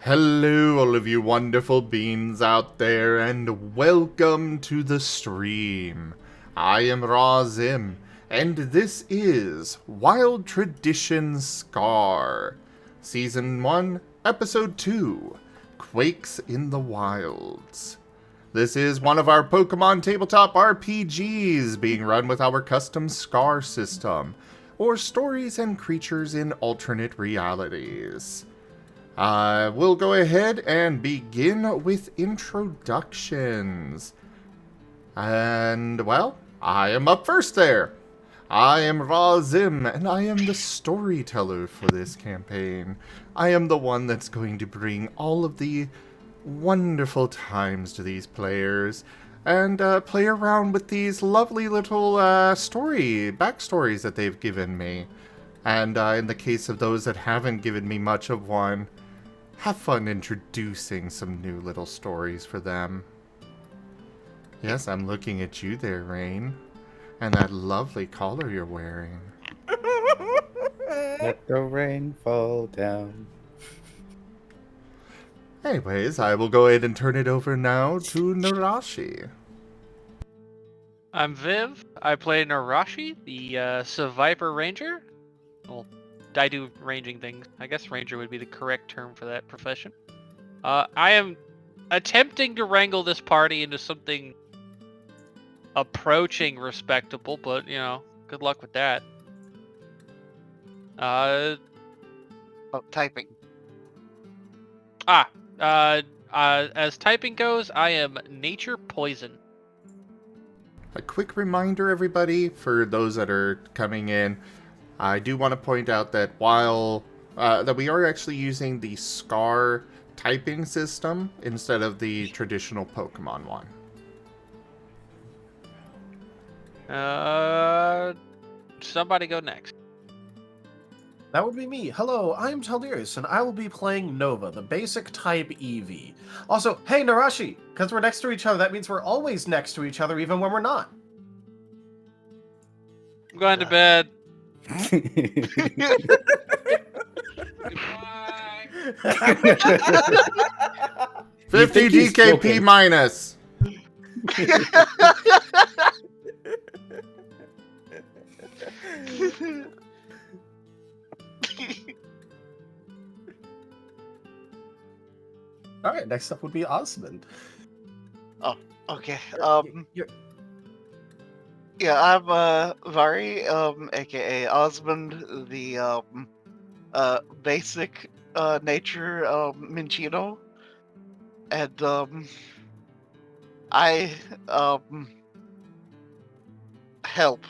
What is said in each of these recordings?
Hello, all of you wonderful beings out there, and welcome to the stream. I am Zim, and this is Wild Traditions Scar, Season 1, Episode 2, Quakes in the Wilds. This is one of our Pokemon tabletop RPGs being run with our custom Scar system, or stories and creatures in alternate realities. We'll go ahead and begin with introductions. And, well, I am up first there. I am Zim, and I am the storyteller for this campaign. I am the one that's going to bring all of the wonderful times to these players and play around with these lovely little backstories that they've given me. And in the case of those that haven't given me much of one, have fun introducing some new little stories for them. Yes, I'm looking at you there, Rain. And that lovely collar you're wearing. Let the rain fall down. Anyways, I will go ahead and turn it over now to Nerashi. I'm Viv. I play Nerashi, the Survivor Ranger. Well, I do ranging things. I guess Ranger would be the correct term for that profession. I am attempting to wrangle this party into something approaching respectable, but, you know, good luck with that. Typing. As typing goes, I am Nature Poison. A quick reminder, everybody, for those that are coming in, I do want to point out that while that we are actually using the Scar typing system instead of the traditional Pokemon one. Somebody go next. That would be me. Hello, I'm Talirius, and I will be playing Nova, the basic type EV. Also, hey Nerashi, because we're next to each other, that means we're always next to each other, even when we're not. I'm going to bed. Goodbye. 50 DKP minus. Alright, next up would be Osmund. Oh, okay. You're- I'm Vari, aka Osmund, the basic nature Minchino, and I help.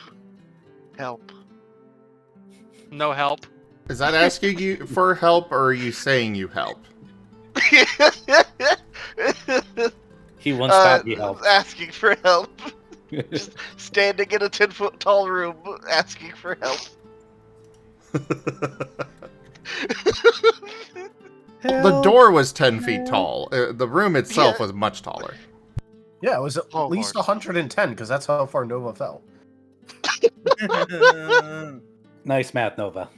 No help. Is that asking you for help, or are you saying you help? He wants to be helped. Asking for help. Just standing in a 10-foot tall room asking for help. The door was 10 feet tall. The room itself was much taller. Yeah, it was at Oh, least Lord. 110, because that's how far Nova fell. Nice math, Nova.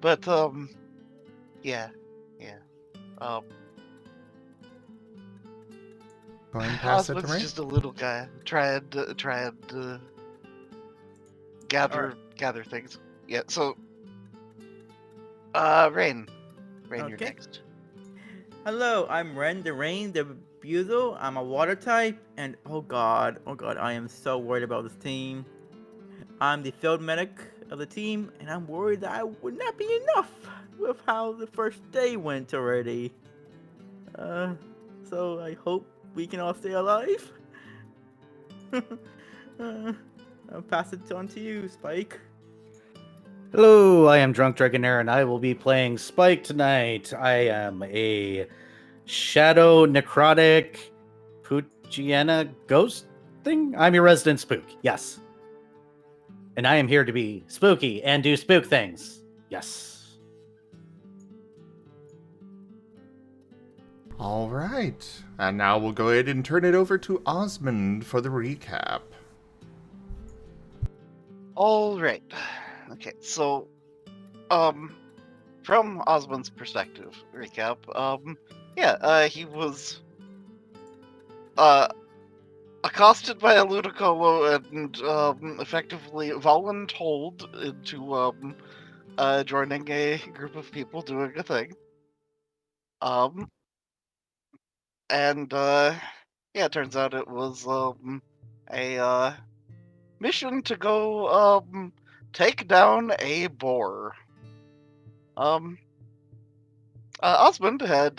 But yeah. Go ahead and pass it to Osmond's Rain. just a little guy trying to gather things. Yeah. So, Rain, you're Okay. next. Hello, I'm Ren the Rain the Buzo. I'm a water type, and oh god, I am so worried about this team. I'm the field medic of the team, and I'm worried that I would not be enough with how the first day went already. So I hope we can all stay alive. I'll pass it on to you, Spike. Hello, I am Drunk Dragonair, and I will be playing Spike tonight. I am a shadow necrotic Pugiana ghost thing. I'm your resident spook, yes. And I am here to be spooky and do spook things, yes. All right. And now we'll go ahead and turn it over to Osmund for the recap. All right. Okay, so from Osmund's perspective, recap. He was accosted by a Ludicolo and effectively voluntold into joining a group of people doing a thing. It turns out it was a mission to go take down a boar. Osmund had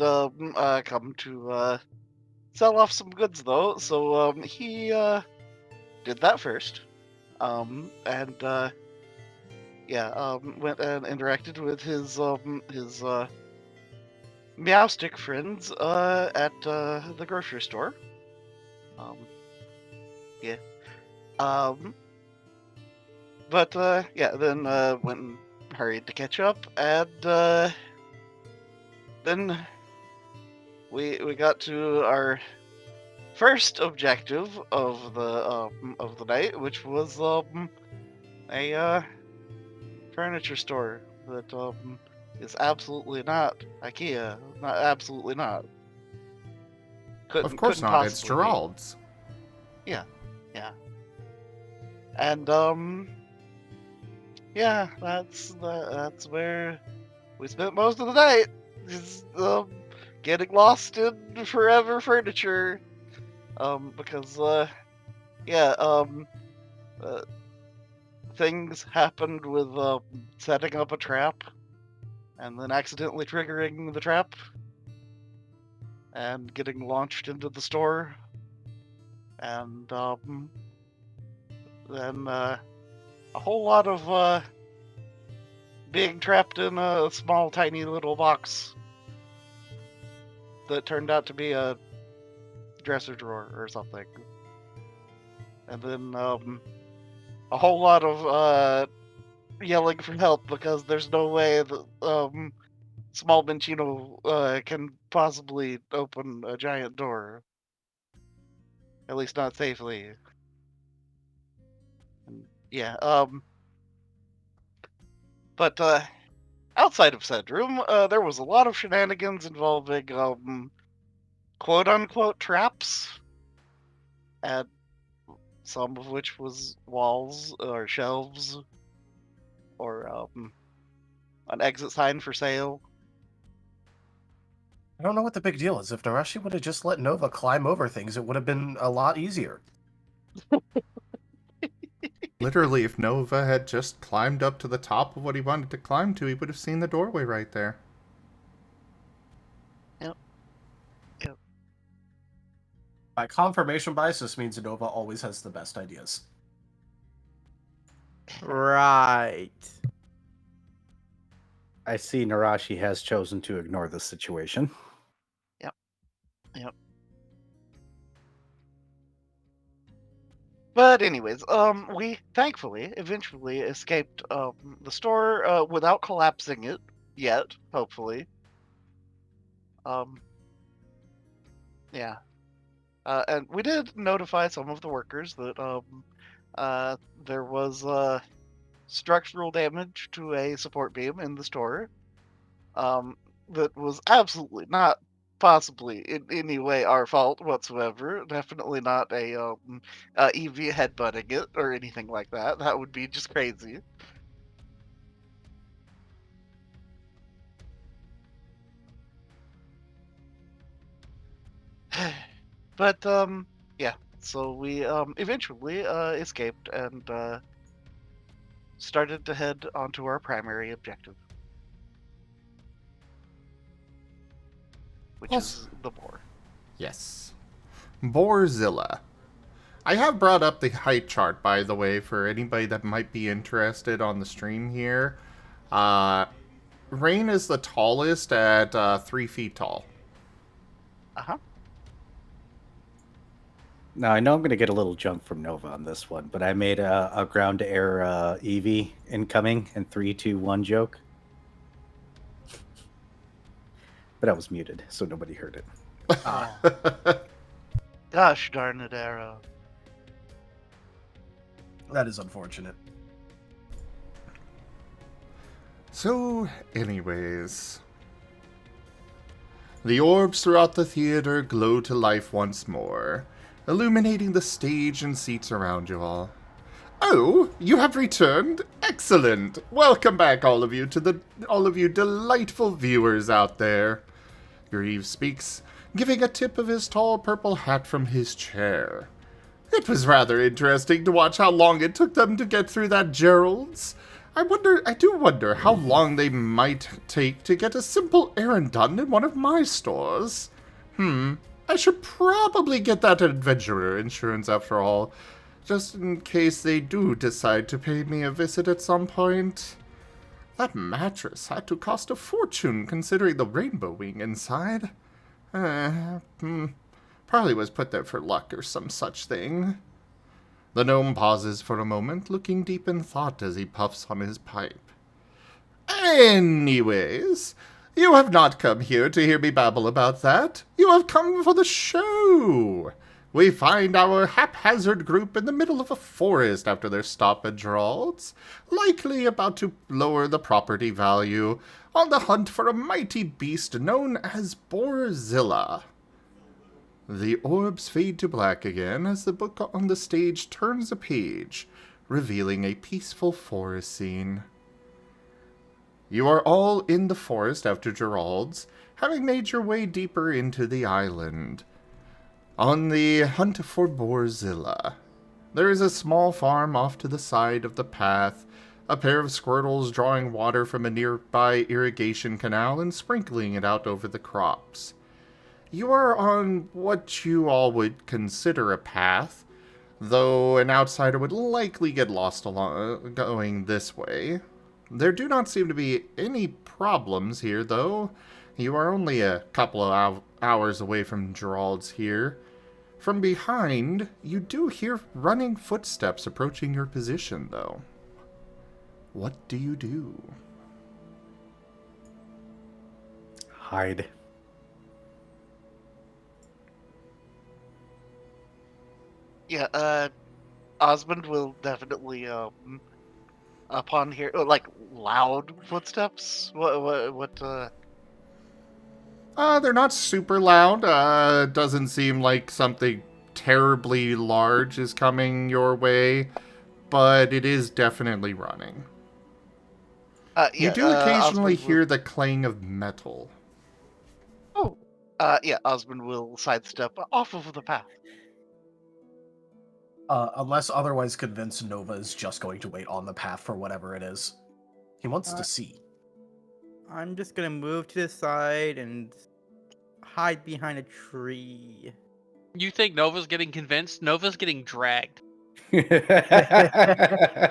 come to sell off some goods though, so he did that first. Went and interacted with his meowstick friends at the grocery store. Then went and hurried to catch up, and then we got to our first objective of the night, which was a furniture store that is absolutely not IKEA. Not absolutely not. Of course couldn't not. It's possibly be. Jerald's. Yeah. And that's where we spent most of the night. Just getting lost in forever furniture. Because things happened with setting up a trap and then accidentally triggering the trap and getting launched into the store, and then a whole lot of being trapped in a small tiny little box that turned out to be a dresser drawer or something. And then a whole lot of yelling for help because there's no way that small Minchino can possibly open a giant door. At least not safely. And, but outside of said room, there was a lot of shenanigans involving quote-unquote traps, and some of which was walls or shelves or an exit sign for sale. I don't know what the big deal is. If Nerashi would have just let Nova climb over things, it would have been a lot easier. Literally, if Nova had just climbed up to the top of what he wanted to climb to, he would have seen the doorway right there. Yep. By confirmation bias, this means Nova always has the best ideas. Right. I see Nerashi has chosen to ignore this situation. Yep. But anyways, we thankfully eventually escaped the store without collapsing it yet, hopefully. And we did notify some of the workers that there was structural damage to a support beam in the store that was absolutely not possibly in any way our fault whatsoever. Definitely not a EV headbutting it or anything like that. That would be just crazy. But so we eventually escaped and started to head onto our primary objective, which is the boar. Yes. Boarzilla. I have brought up the height chart, by the way, for anybody that might be interested on the stream here. Rain is the tallest at 3 feet tall. Uh-huh. Now, I know I'm going to get a little junk from Nova on this one, but I made a ground-to-air EV incoming in 3, 2, 1 joke. But I was muted, so nobody heard it. Gosh darn it, Arrow. That is unfortunate. So, anyways, the orbs throughout the theater glow to life once more, illuminating the stage and seats around you all. Oh, you have returned? Excellent! Welcome back, all of you delightful viewers out there. Grieve speaks, giving a tip of his tall purple hat from his chair. It was rather interesting to watch how long it took them to get through that Jerald's. I do wonder how long they might take to get a simple errand done in one of my stores. I should probably get that adventurer insurance after all, just in case they do decide to pay me a visit at some point. That mattress had to cost a fortune considering the rainbow wing inside. Probably was put there for luck or some such thing. The gnome pauses for a moment, looking deep in thought as he puffs on his pipe. Anyways, you have not come here to hear me babble about that. You have come for the show. We find our haphazard group in the middle of a forest after their stop at Jerald's, likely about to lower the property value, on the hunt for a mighty beast known as Boarzilla. The orbs fade to black again as the book on the stage turns a page, revealing a peaceful forest scene. You are all in the forest after Jerald's, having made your way deeper into the island. On the hunt for Boarzilla. There is a small farm off to the side of the path, a pair of squirtles drawing water from a nearby irrigation canal and sprinkling it out over the crops. You are on what you all would consider a path, though an outsider would likely get lost along going this way. There do not seem to be any problems here, though. You are only a couple of hours away from Jerald's here. From behind, you do hear running footsteps approaching your position, though. What do you do? Hide. Yeah, Osmund will definitely, upon hear, like, loud footsteps? They're not super loud. Doesn't seem like something terribly large is coming your way, but it is definitely running. Yeah, You do occasionally Osmond hear the clang of metal. yeah, Osmond will sidestep off of the path. Unless otherwise convinced, Nova is just going to wait on the path for whatever it is. He wants to see. I'm just gonna move to the side and hide behind a tree. You think Nova's getting convinced? Nova's getting dragged. I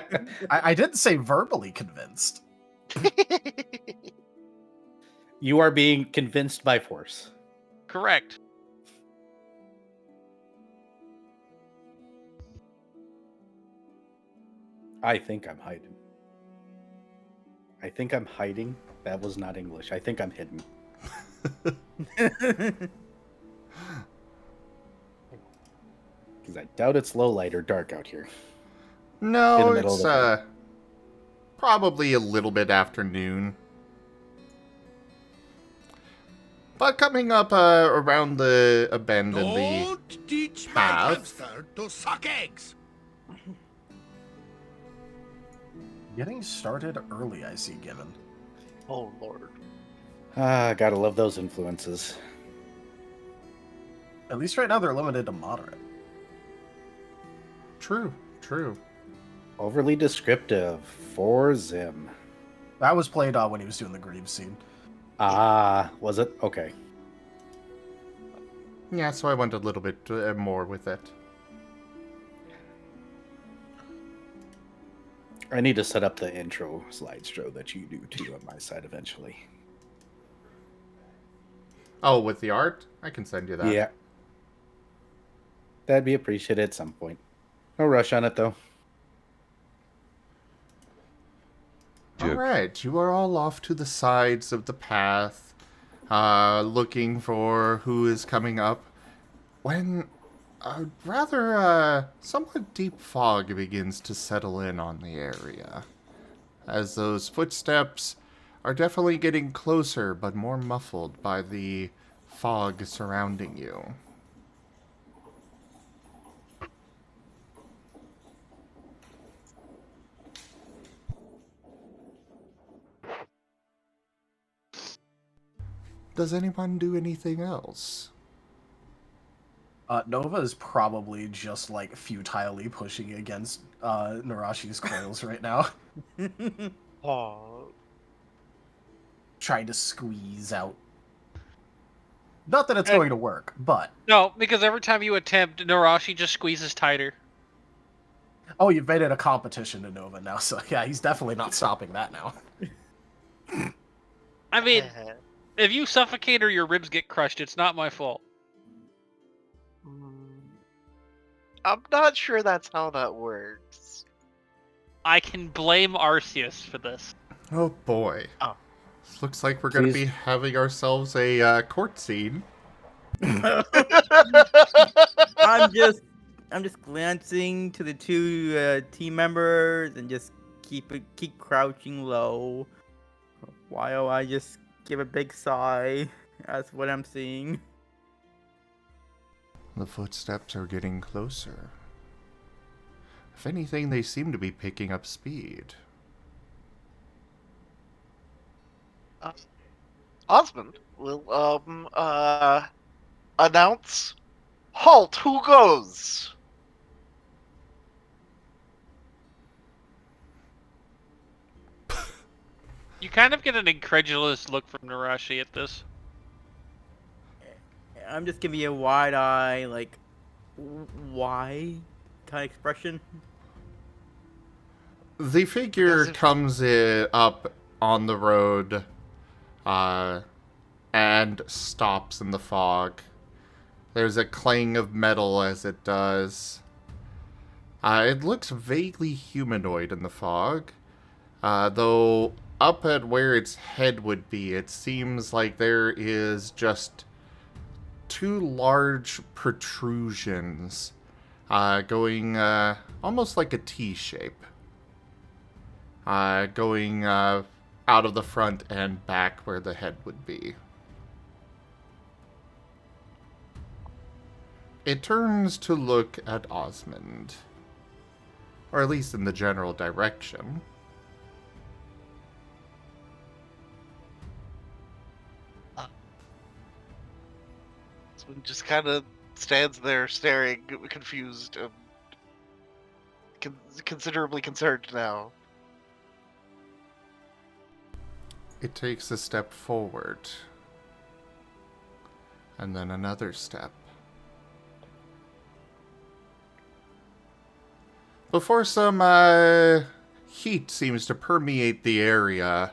didn't say verbally convinced. You are being convinced by force. Correct. I think I'm hiding. I think I'm hiding. That was not English. I think I'm hidden. Because I doubt it's low light or dark out here. In No, the middle it's of the probably a little bit afternoon. But coming up around the abandoned Don't teach my path. hamster to suck eggs. Getting started early, I see, Given. Oh, Lord. Gotta love those influences. At least right now they're limited to moderate. True. Overly descriptive for Zim. That was played when he was doing the Greaves scene. Was it? Okay. Yeah, so I went a little bit more with it. I need to set up the intro slideshow that you do too on my side eventually. Oh, with the art? I can send you that. Yeah. That'd be appreciated at some point. No rush on it though. Alright, you are all off to the sides of the path, looking for who is coming up, when a rather somewhat deep fog begins to settle in on the area. As those footsteps are definitely getting closer, but more muffled by the fog surrounding you. Does anyone do anything else? Nova is probably just like futilely pushing against Nerashi's coils right now, Oh, trying to squeeze out. Not that it's And- going to work, but No, because every time you attempt, Nerashi just squeezes tighter. oh, you've made it a competition to Nova now, so yeah, he's definitely not stopping that now. I mean, if you suffocate or your ribs get crushed, it's not my fault. I'm not sure that's how that works. I can blame Arceus for this. Oh boy. Oh. Looks like we're going to Please. be having ourselves a court scene. I'm just glancing to the two team members and just keep crouching low, while I just give a big sigh as what I'm seeing. The footsteps are getting closer. If anything, they seem to be picking up speed. Osmond will announce, "Halt! Who goes?" You kind of get an incredulous look from Nerashi at this. I'm just giving you a wide eye, like, why kind of expression. The figure Does it- comes up on the road and stops in the fog. There's a clang of metal as it does. It looks vaguely humanoid in the fog, though up at where its head would be, it seems like there is just two large protrusions going almost like a T shape. Going out of the front and back where the head would be. It turns to look at Osmond. Or at least in the general direction. Osmond just kind of stands there staring, confused, considerably concerned now. It takes a step forward. And then another step. Before some heat seems to permeate the area,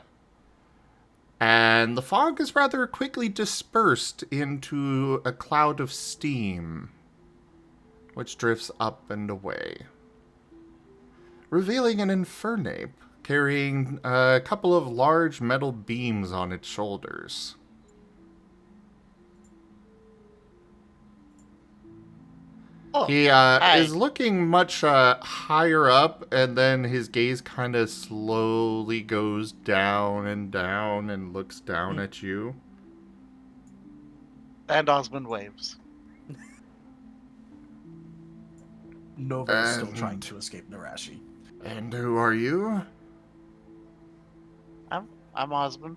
and the fog is rather quickly dispersed into a cloud of steam, which drifts up and away, revealing an infernape carrying a couple of large metal beams on its shoulders. Oh, He is looking much higher up, and then his gaze kind of slowly goes down and looks down at you. and Osmond waves. Nova is still And- trying to escape Nerashi. And who are you? I'm Osmond.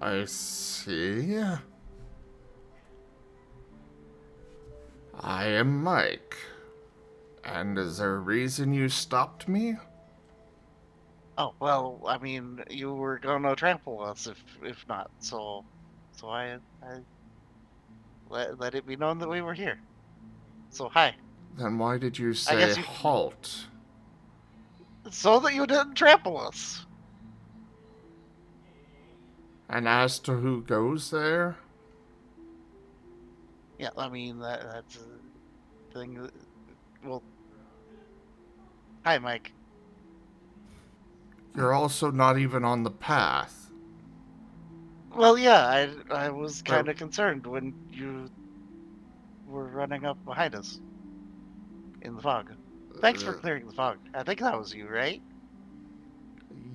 I see. I am Mike. And is there a reason you stopped me? Oh well, I mean, you were gonna trample us if not. So I let it be known that we were here. So hi, Then why did you say guess you- halt? so that you didn't trample us. And as to who goes there? Yeah, I mean that's a thing. Well, hi, Mike. You're also not even on the path. Well, yeah, I was kind of concerned when you were running up behind us in the fog. Thanks for clearing the fog. I think that was you, right?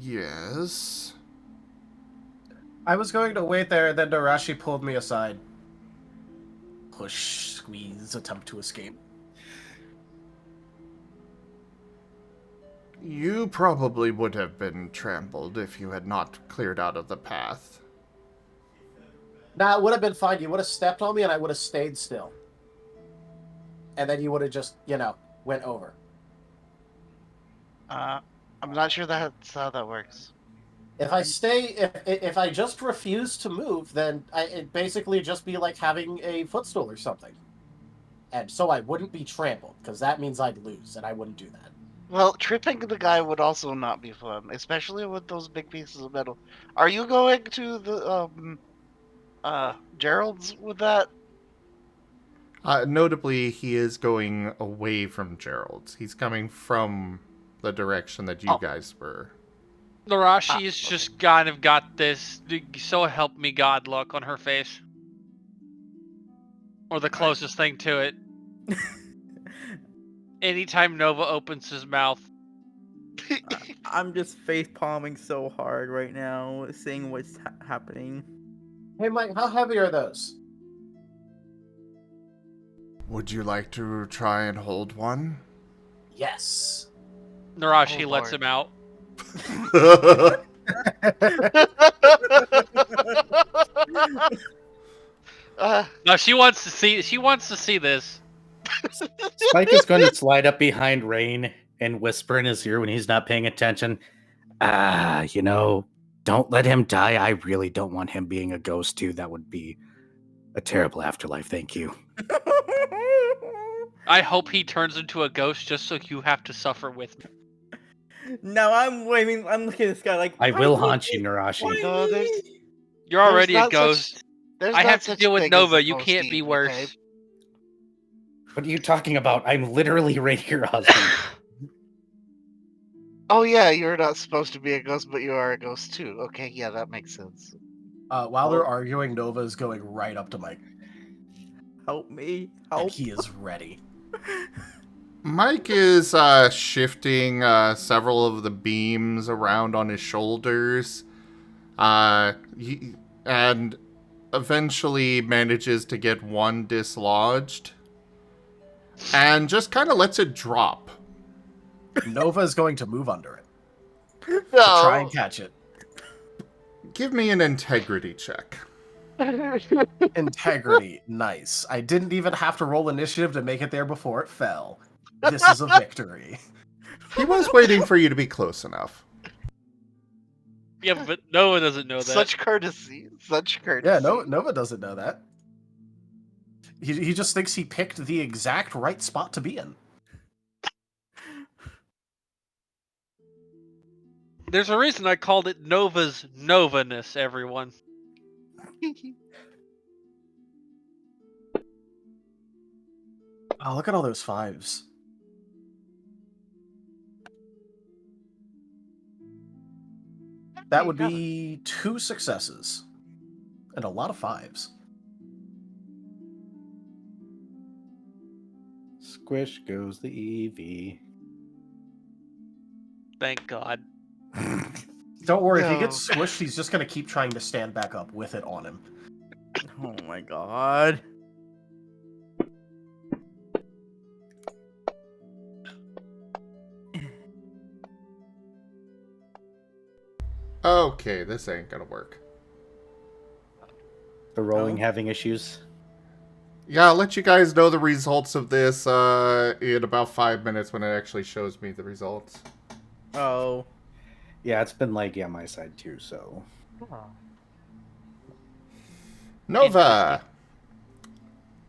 Yes. I was going to wait there, then Nerashi pulled me aside. Push, squeeze, attempt to escape. You probably would have been trampled if you had not cleared out of the path. Nah, it would have been fine. You would have stepped on me and I would have stayed still. And then you would have just, went over. I'm not sure that's how that works. If I stay, if I just refuse to move, then it'd basically just be like having a footstool or something. And so I wouldn't be trampled, because that means I'd lose, and I wouldn't do that. Well, tripping the guy would also not be fun, especially with those big pieces of metal. Are you going to the Jerald's with that? Notably, he is going away from Jerald's. He's coming from the direction that you guys were. Nerashi's just kind of got this "so help me God" look on her face. Or the closest thing to it. Anytime Nova opens his mouth. I'm just face palming so hard right now, seeing what's happening. Hey, Mike, how heavy are those? Would you like to try and hold one? Yes. Nerashi Oh, lets Lord. him out. No, she wants to see this. Spike is going to slide up behind Rain and whisper in his ear when he's not paying attention. Don't let him die. I really don't want him being a ghost too. That would be a terrible afterlife. Thank you. I hope he turns into a ghost just so you have to suffer with me. No, I'm waving. I'm looking at this guy like. I why will me? haunt you, Nerashi. Why No, there's- me? You're already a not ghost. There's I not have to such deal with thing as Nova. a You ghost can't be demon, worse. okay? What are you talking about? I'm literally right here, Osmund. Oh yeah, you're not supposed to be a ghost, but you are a ghost too. Okay, yeah, that makes sense. While they're arguing, Nova is going right up to Mike, Help me! and Help! he is ready. Mike is shifting several of the beams around on his shoulders, and eventually manages to get one dislodged, and just kind of lets it drop. Nova is going to move under it to No. try and catch it. Give me an integrity check. Integrity, nice. I didn't even have to roll initiative to make it there before it fell. This is a victory. He was waiting for you to be close enough. Yeah, but Nova doesn't know that. Such courtesy. Such courtesy. Yeah, Nova doesn't know that. He just thinks he picked the exact right spot to be in. There's a reason I called it Nova's Novaness, everyone. Oh, look at all those fives. That would be 2 successes. And a lot of fives. Squish goes the EV. Thank God. Don't worry, if he No. gets squished, he's just going to keep trying to stand back up with it on him. Oh my god! Okay, this ain't gonna work. The rolling having issues. Yeah, I'll let you guys know the results of this in about 5 minutes when it actually shows me the results. Oh. Yeah, it's been laggy on my side too, so. Nova!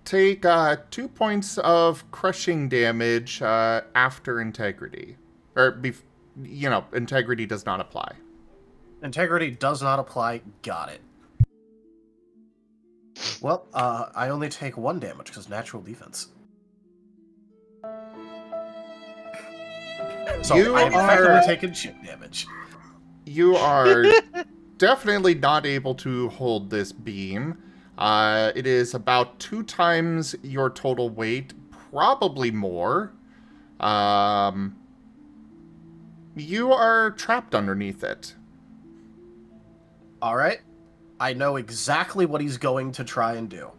Take 2 points of crushing damage after integrity. Or, integrity does not apply. Integrity does not apply. Got it. Well, I only take 1 damage because natural defense. So You I'm are- effectively taking chip damage. You are definitely not able to hold this beam. It is about 2 times your total weight, probably more. You are trapped underneath it. All right. I know exactly what he's going to try and do.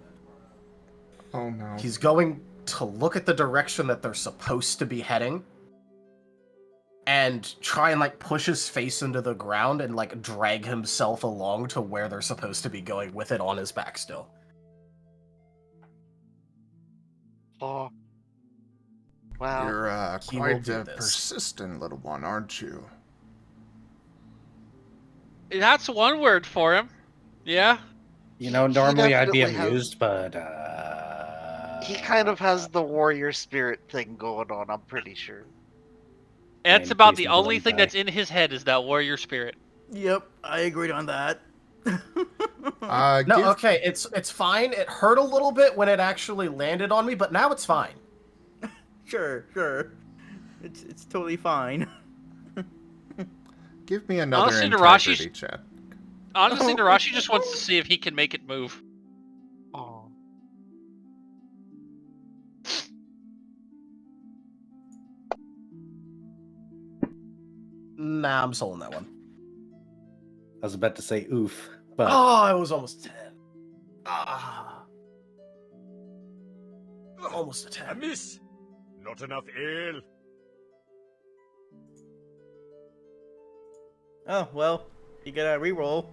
Oh no. He's going to look at the direction that they're supposed to be heading and try and like push his face into the ground and like drag himself along to where they're supposed to be going with it on his back still. Oh. Wow. You're He will quite do a this. persistent little one, aren't you? That's one word for him. Yeah. You know, He normally I'd be definitely has- amused, but He kind of has the warrior spirit thing going on, I'm pretty sure. That's Pain, about please the don't only let thing him die. that's in his head is that warrior spirit. Yep, I agreed on that. No, Give- okay, it's fine. It hurt a little bit when it actually landed on me, but now it's fine. Sure. It's totally fine. Give me another Honestly, integrity check. Honestly, Nerashi just wants to see if he can make it move. Oh. Nah, I'm sold on that one. I was about to say oof, but Oh, it was almost 10. Ah. Almost a 10. A miss. Not enough ale. Oh, well, you gotta reroll.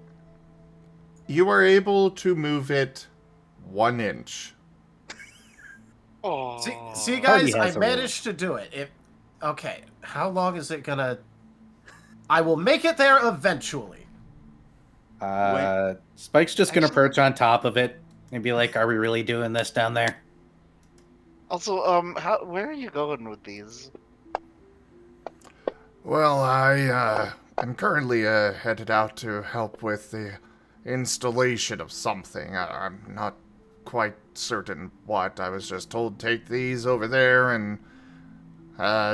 You are able to move it 1 inch. Oh. See guys, has I a managed to do it. Okay, how long is it gonna... I will make it there eventually. Spike's just gonna Actually- perch on top of it and be like, "Are we really doing this down there?" Also, where are you going with these? Well, I am currently headed out to help with the installation of something. I'm not quite certain what. I was just told take these over there and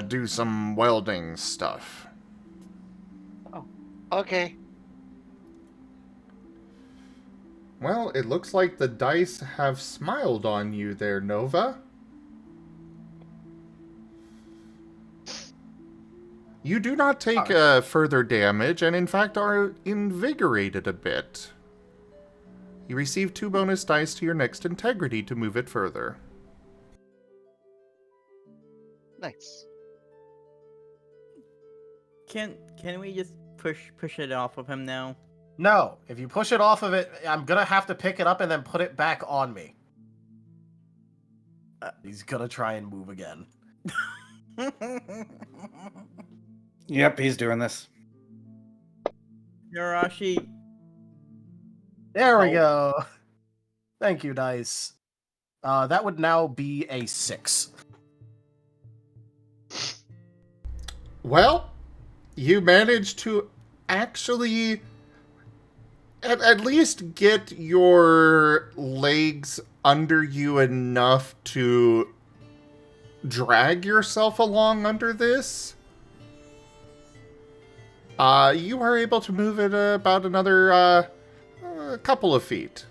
do some welding stuff. Okay. Well, it looks like the dice have smiled on you there, Nova. You do not take further damage, and in fact are invigorated a bit. You receive 2 bonus dice to your next integrity to move it further. Nice. Can we just push it off of him now? No, if you push it off of it, I'm gonna have to pick it up and then put it back on me. He's gonna try and move again. Yep, he's doing this. Nerashi, There we go. Thank you, dice. That would now be a 6. Well, you managed to actually at least get your legs under you enough to drag yourself along under this. You are able to move it about another couple of feet.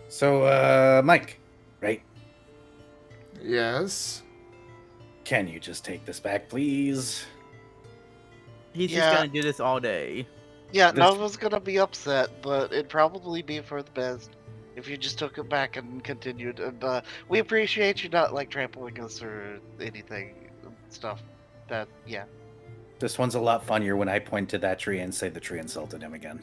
So, Mike, right? Yes. Can you just take this back, please? he's Yeah. just gonna do this all day. Yeah, This- Nova's gonna be upset, but it'd probably be for the best if you just took it back and continued. And we appreciate you not like trampling us or anything, stuff. That yeah. This one's a lot funnier when I point to that tree and say the tree insulted him again.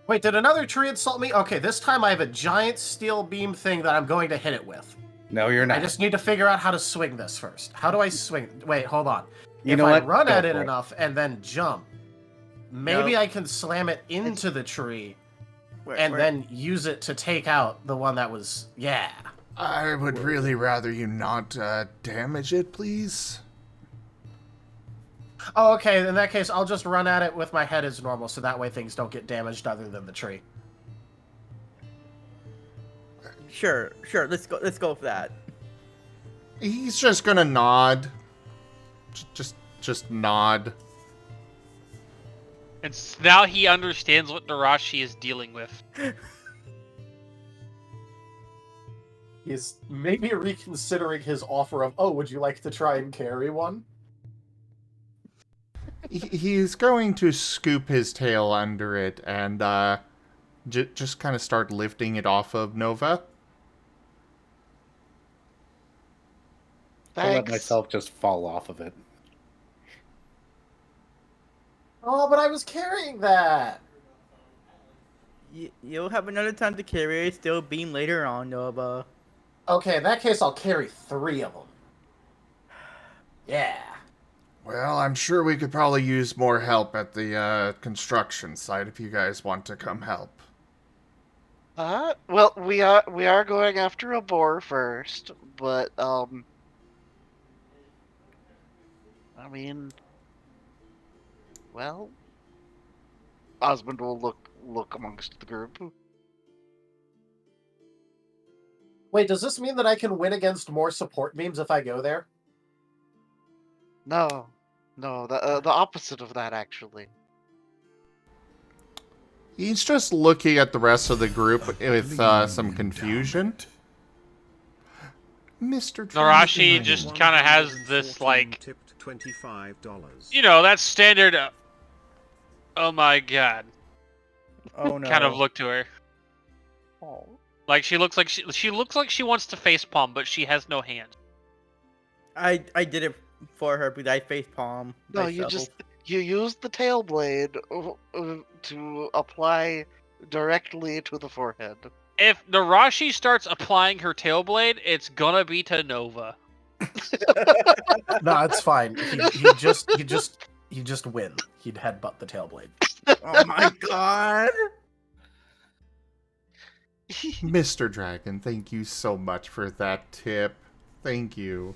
Wait, did another tree insult me? Okay, this time I have a giant steel beam thing that I'm going to hit it with. No, you're not. I just need to figure out how to swing this first. How do I swing? Wait, hold on. You if know I what? run Go at it for it. enough and then jump, maybe No. I can slam it into the tree Where- then use it to take out the one that was... Yeah. I would really rather you not damage it, please. Oh, okay. In that case, I'll just run at it with my head as normal, so that way things don't get damaged other than the tree. Sure. Let's go with that. He's just gonna nod. Just nod. And now he understands what Nerashi is dealing with. He's maybe reconsidering his offer of, oh, would you like to try and carry one? He's going to scoop his tail under it and just kind of start lifting it off of Nova. I'll let Thanks. myself just fall off of it. Oh, but I was carrying that! You'll have another time to carry it, still beam later on, Nova. Okay, in that case, I'll carry 3 of them. Yeah. Well, I'm sure we could probably use more help at the construction site if you guys want to come help. Well, we are going after a boar first, but I mean, well, Osmond will look amongst the group. Wait, does this mean that I can win against more support beams if I go there? No, the opposite of that actually. He's just looking at the rest of the group with some confusion. Mr. Nerashi just kind of has this, like, tipped $25. you know, that standard, oh my god, Oh no. kind of look to her. Oh. Like, she looks like she looks like she wants to facepalm, but she has no hands. I did it for her because I facepalm. No, you used the tail blade to apply directly to the forehead. If Nerashi starts applying her tail blade, it's gonna be to Nova. No, it's fine. He'd just win. He'd headbutt the tail blade. Oh my god. Mr. Dragon, thank you so much for that tip. Thank you.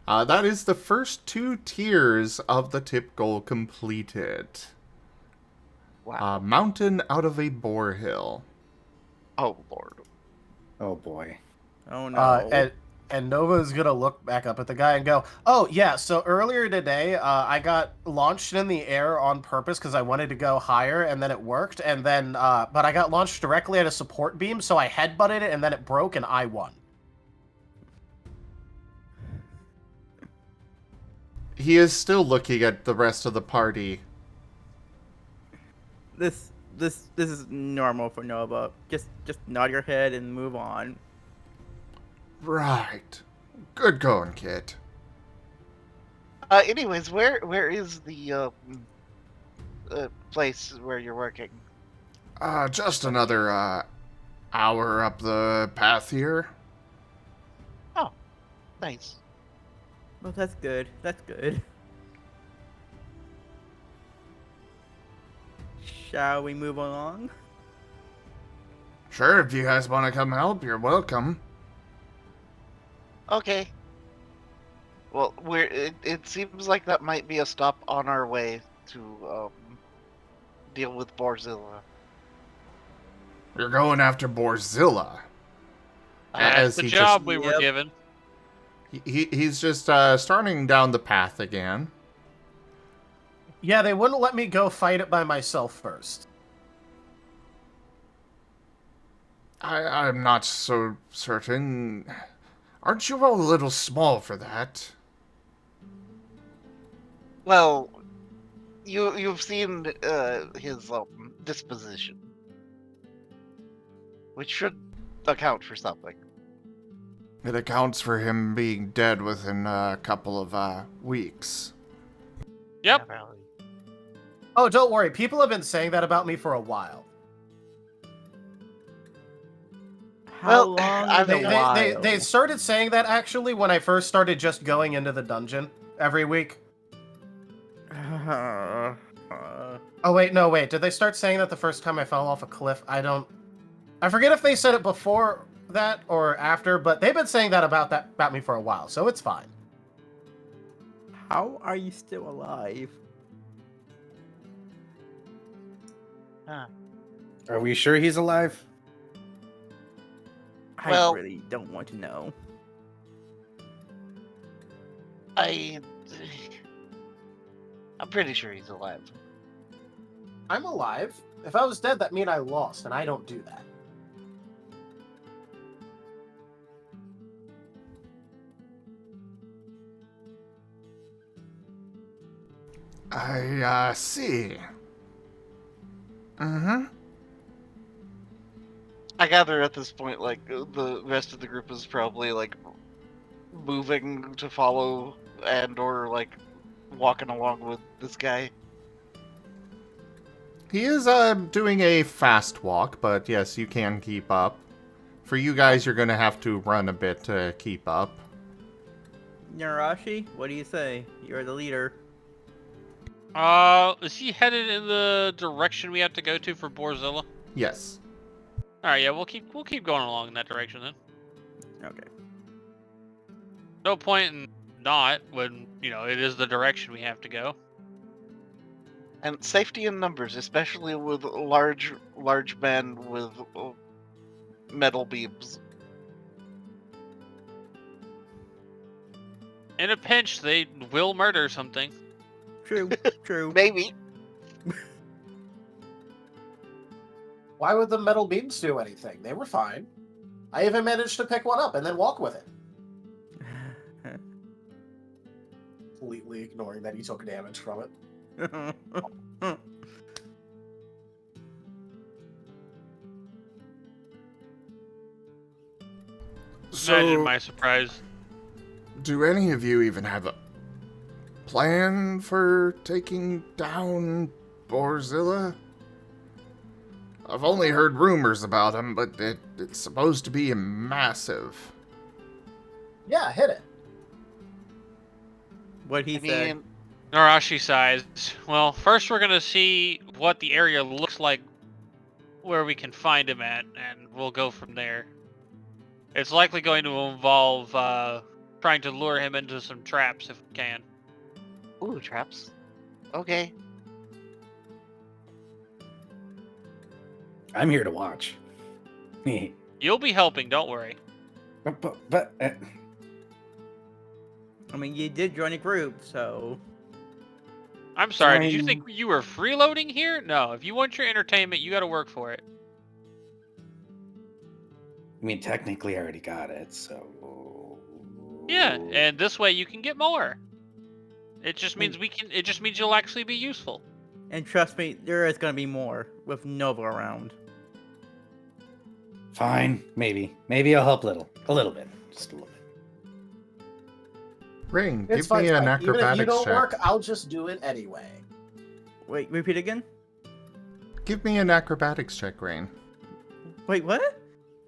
That is the first 2 tiers of the tip goal completed. Wow. Mountain out of a boar hill. Oh lord. Oh boy. Oh no. And Nova's gonna look back up at the guy and go, oh yeah, so earlier today, I got launched in the air on purpose because I wanted to go higher, and then it worked, and then, but I got launched directly at a support beam, so I headbutted it, and then it broke, and I won. He is still looking at the rest of the party. This is normal for Nova. Just nod your head and move on. Right. Good going, kid. Anyways, where is the place where you're working? Just another hour up the path here. Oh, nice. Well, that's good. That's good. Shall we move along? Sure, if you guys want to come help, you're welcome. Okay. Well, it seems like that might be a stop on our way to deal with Boarzilla. You're going after Boarzilla. That's the he job just- we were given. He's just starting down the path again. Yeah, they wouldn't let me go fight it by myself first. I'm not so certain. Aren't you all a little small for that? Well, you've seen his disposition, which should account for something. It accounts for him being dead within a couple of weeks. Yep. Yeah, really. Oh, don't worry. People have been saying that about me for a while. How Well, long I is mean, a while? They started saying that actually when I first started just going into the dungeon every week. Oh, wait, no, wait. Did they start saying that the first time I fell off a cliff? I forget if they said it before that or after, but they've been saying that about me for a while, so it's fine. How are you still alive? Are we sure he's alive? Well- I really don't want to know. I'm pretty sure he's alive. I'm alive. If I was dead, that mean I lost, and I don't do that. I see. Mm-hmm. I gather at this point, like, the rest of the group is probably, like, moving to follow and or, like, walking along with this guy. He is doing a fast walk, but yes, you can keep up. For you guys, you're going to have to run a bit to keep up. Nerashi, what do you say? You're the leader. Is he headed in the direction we have to go to for Boarzilla? Yes. All right, yeah, we'll keep going along in that direction then. Okay. No point in not when it is the direction we have to go. And safety in numbers, especially with large men with metal beams. In a pinch, they will murder something. True. True. Maybe. Why would the metal beams do anything? They were fine. I even managed to pick one up and then walk with it. Completely ignoring that he took damage from it. Imagine my surprise. Do any of you even have a plan for taking down Boarzilla? I've only heard rumors about him, but it's supposed to be massive. Yeah, hit it. What he I said. mean, Nerashi sighs. Well, first we're gonna see what the area looks like where we can find him at, and we'll go from there. It's likely going to involve trying to lure him into some traps if we can. ooh, traps. Okay. I'm here to watch. You'll be helping, don't worry. but I mean, you did join a group, so. I'm sorry, did you I'm- think you were freeloading here? No, if you want your entertainment, you gotta work for it. I mean, technically, I already got it, so. Yeah, and this way you can get more. It just means it just means you'll actually be useful. And trust me, there is gonna be more with Nova around. Fine, maybe I'll help a little bit, just a little bit. Rain, It's give fine. me an Even if you acrobatics don't check. work, I'll just do it anyway. Wait, repeat again? Give me an acrobatics check, Rain. Wait, what?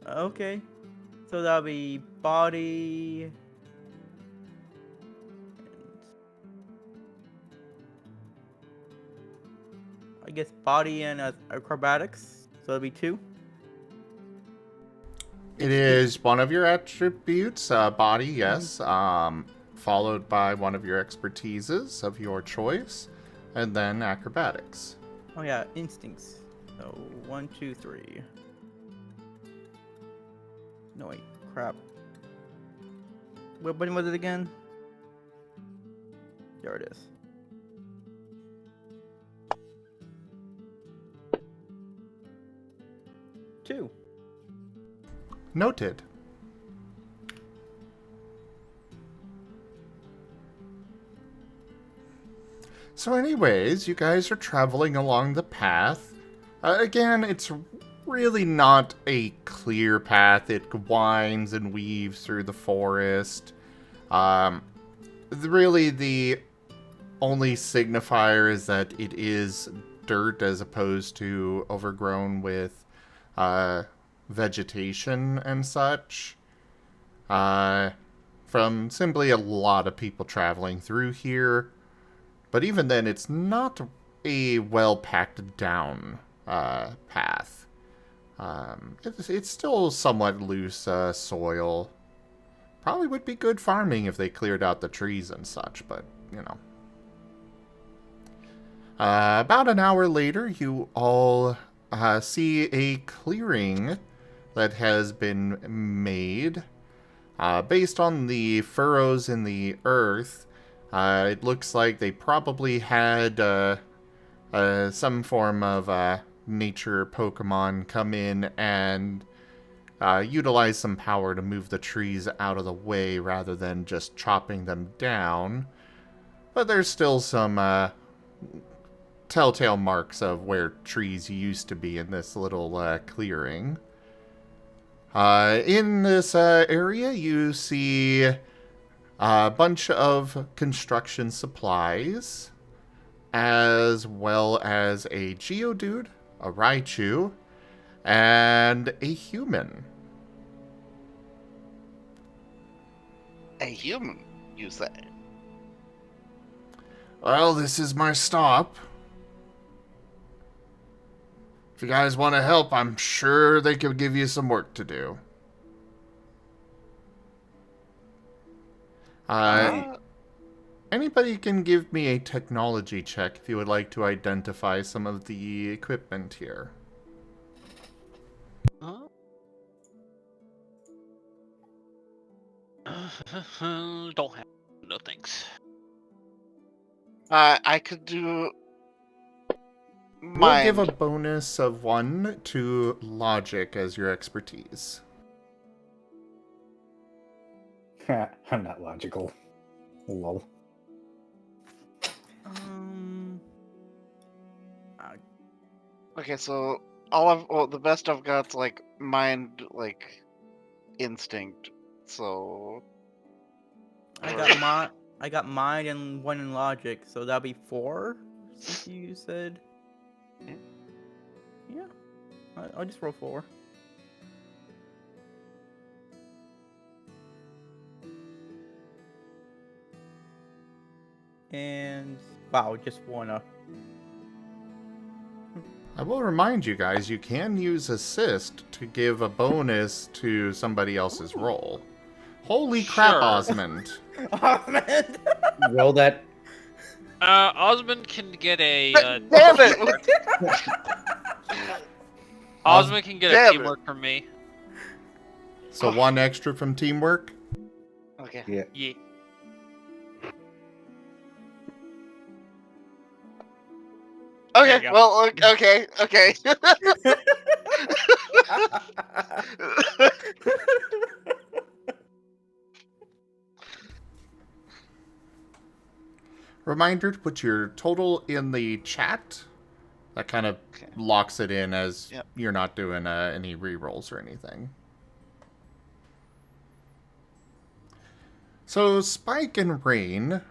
Okay. So that'll be body. I guess body and acrobatics. So it'll be 2. It is one of your attributes, body, yes, followed by one of your expertises of your choice, and then acrobatics. Oh yeah, instincts. So 1, 2, 3. No wait, crap. What button was it again? There it is. Two. Noted. So anyways, you guys are traveling along the path. Again, it's really not a clear path. It winds and weaves through the forest. Really, the only signifier is that it is dirt as opposed to overgrown with vegetation and such. From simply a lot of people traveling through here. But even then, it's not a well-packed down path. It's still somewhat loose soil. Probably would be good farming if they cleared out the trees and such, but, you know. About an hour later, you all see a clearing that has been made. Based on the furrows in the earth, it looks like they probably had some form of nature Pokemon come in and utilize some power to move the trees out of the way rather than just chopping them down. But there's still some telltale marks of where trees used to be in this little clearing. In this area, you see a bunch of construction supplies, as well as a Geodude, a Raichu, and a human. A human, you say? Well, this is my stop. If you guys want to help, I'm sure they could give you some work to do. Anybody can give me a technology check if you would like to identify some of the equipment here. Huh? Don't have. No thanks. I could do. We'll give Mind. a bonus of 1 to logic as your expertise. I'm not logical. Lol. Okay, so the best I've got's like mind, like instinct. So I got mind and 1 in logic, so that'll be 4. Since you said. Yeah. I'll just roll 4. And wow, just 1. I will remind you guys, you can use assist to give a bonus to somebody else's roll. Holy crap, Sure. Osmond. Osmond! Roll that. Osmond can get a. Damn it! Osmond can get Damn a it. teamwork from me. So 1 extra from teamwork? Okay. Yeah. Yeah. There Okay. you go. Well. Okay. Okay. Reminder to put your total in the chat. That kind of Okay. locks it in as Yep. you're not doing any rerolls or anything. So, Spike and Rain,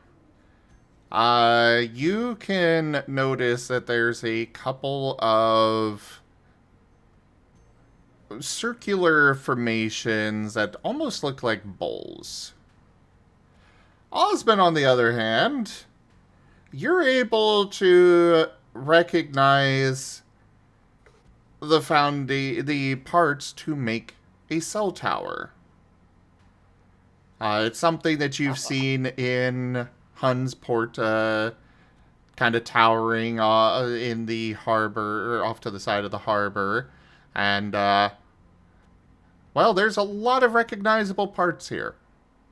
you can notice that there's a couple of circular formations that almost look like bowls. Osmond, on the other hand, you're able to recognize the parts to make a cell tower. It's something that you've seen in Hun's Port, kind of towering in the harbor, or off to the side of the harbor. And, well, there's a lot of recognizable parts here.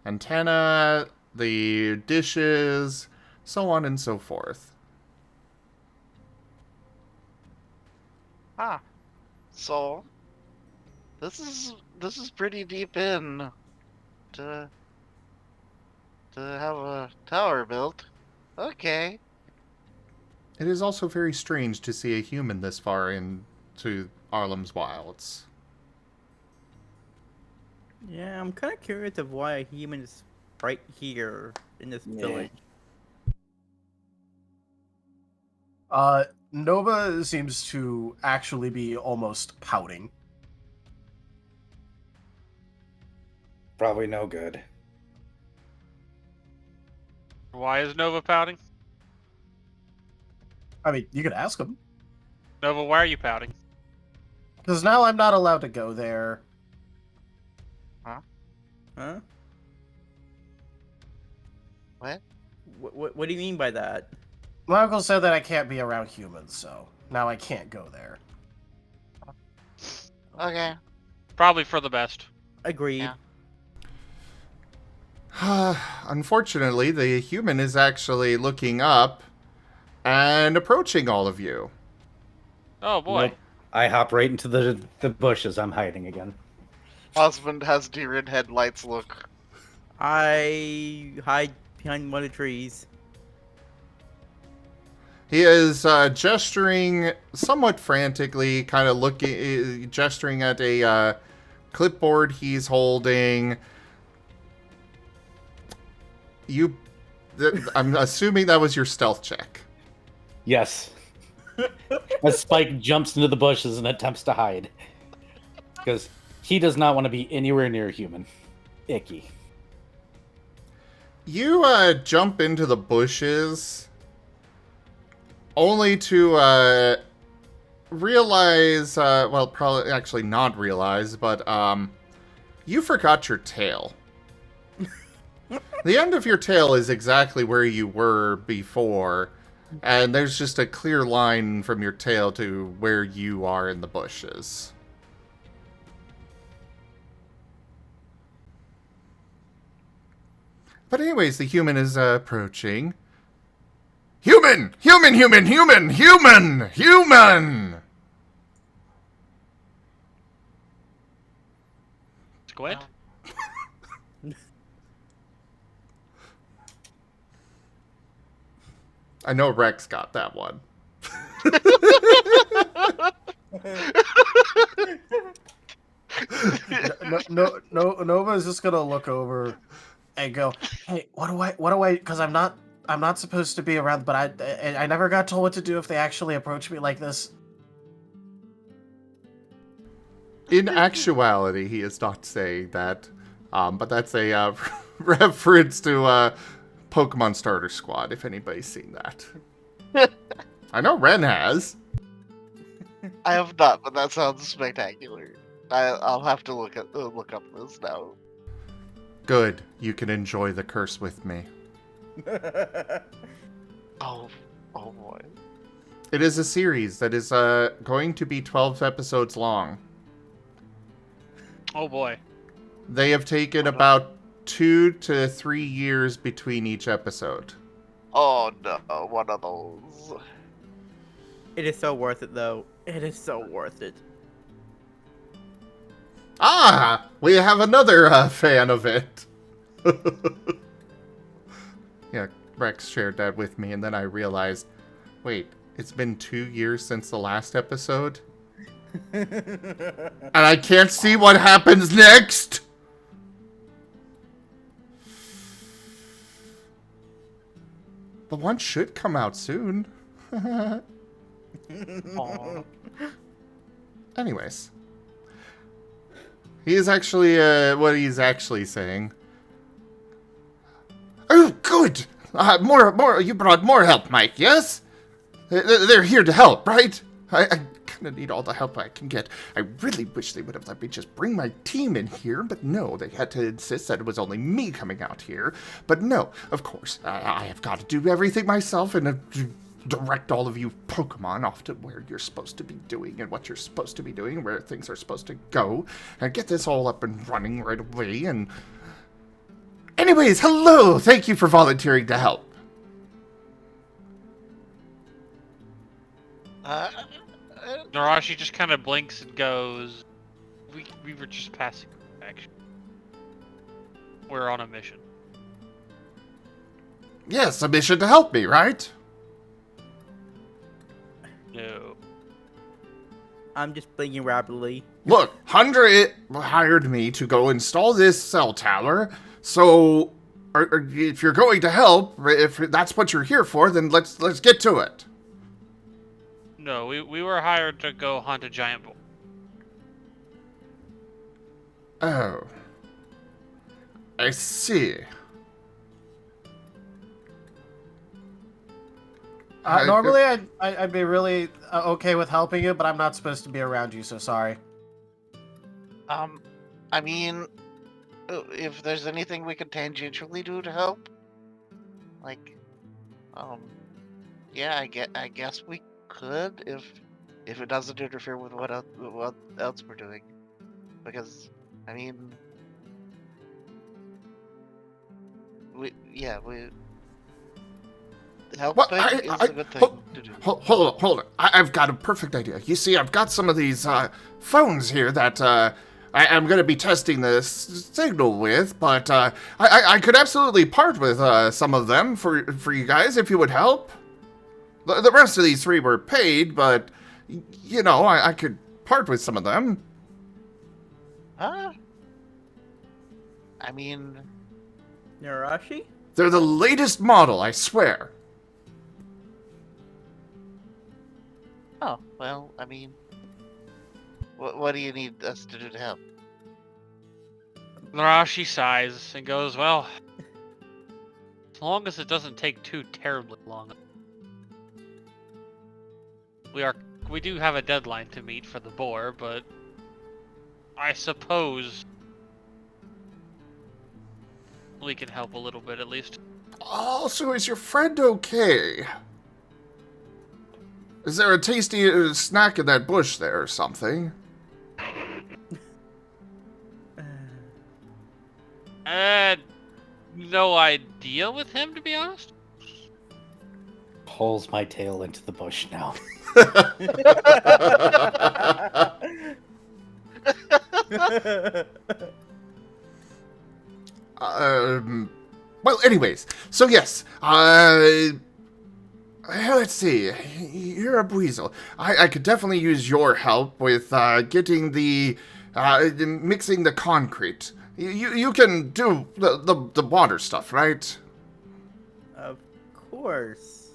Antenna, the dishes, so on and so forth. So this is pretty deep in to have a tower built. Okay. It is also very strange to see a human this far into Arlem's wilds. Yeah, I'm kind of curious of why a human is right here in this village. Nova seems to actually be almost pouting. Probably no good. Why is Nova pouting? I mean, you could ask him. Nova, why are you pouting? Because now I'm not allowed to go there. Huh? What? What do you mean by that? My uncle said that I can't be around humans, so now I can't go there. Okay. Probably for the best. Agreed. Yeah. Unfortunately, the human is actually looking up and approaching all of you. Oh boy. Nope. I hop right into the bushes. I'm hiding again. Osmond has deer in headlights look. I hide behind one of the trees. He is gesturing somewhat frantically, kind of looking, gesturing at a clipboard he's holding. I'm assuming that was your stealth check. Yes. As Spike jumps into the bushes and attempts to hide. Because he does not want to be anywhere near human. Icky. You jump into the bushes only to realize, well, probably actually not realize, but you forgot your tail. The end of your tail is exactly where you were before, and there's just a clear line from your tail to where you are in the bushes. But anyways, the human is approaching. Human! Human, human, human, human! Human! Squid? I know Rex got that one. Nova's just gonna look over and go, "Hey, what do I? Because I'm not supposed to be around, but I never got told what to do if they actually approach me like this." In actuality, he is not saying that, but that's a reference to Pokemon Starter Squad, if anybody's seen that. I know Ren has. I have not, but that sounds spectacular. I'll have to look up this now. Good. You can enjoy the curse with me. Oh boy. It is a series that is going to be 12 episodes long. Oh boy. They have taken about 2 to 3 years between each episode. Oh no, one of those. It is so worth it, though. It is so worth it. Ah! We have another fan of it. Yeah, Rex shared that with me, and then I realized, wait, it's been 2 years since the last episode? And I can't see what happens next? But one should come out soon. Anyways. He is actually, what he's actually saying. Oh, good! More, you brought more help, Mike, yes? They're here to help, right? I kind of need all the help I can get. I really wish they would have let me just bring my team in here, but no, they had to insist that it was only me coming out here. But no, of course, I have got to do everything myself and direct all of you Pokemon off to where you're supposed to be doing and what you're supposed to be doing, where things are supposed to go, and get this all up and running right away. And anyways, hello! Thank you for volunteering to help. Nerashi just kind of blinks and goes, we were just passing action. We're on a mission. Yes, a mission to help me, right? No. I'm just blinking rapidly. Look, Hundred hired me to go install this cell tower, so if you're going to help, if that's what you're here for, then let's get to it. No, we were hired to go hunt a giant bull. Oh. I see. Normally, I'd be really okay with helping you, but I'm not supposed to be around you, so sorry. I mean, if there's anything we could tangentially do to help, like, yeah, I guess we could if it doesn't interfere with what else we're doing, because I mean, we helping is a good thing to do. Hold on. I've got a perfect idea. You see, I've got some of these phones here that I'm going to be testing the signal with, but I could absolutely part with some of them for you guys if you would help. The rest of these 3 were paid, but, you know, I could part with some of them. I mean, Nerashi? They're the latest model, I swear. oh, well, I mean, what do you need us to do to help? Nerashi sighs and goes, well, as long as it doesn't take too terribly long. We do have a deadline to meet for the boar, but I suppose we can help a little bit at least. Also, is your friend okay? Is there a tasty snack in that bush there or something? No idea with him, to be honest. Pulls my tail into the bush now. Well, anyways, so yes, let's see, you're a Boarzilla. I could definitely use your help with, getting mixing the concrete. You can do the water stuff, right? Of course.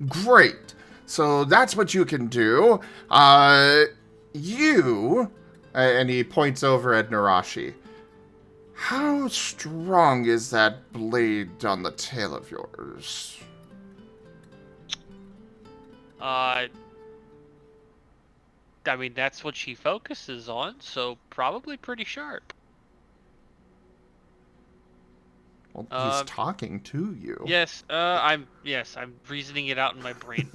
Great. So that's what you can do. And he points over at Nerashi. How strong is that blade on the tail of yours? I mean, that's what she focuses on, so probably pretty sharp. Well, he's talking to you. Yes, I'm reasoning it out in my brain.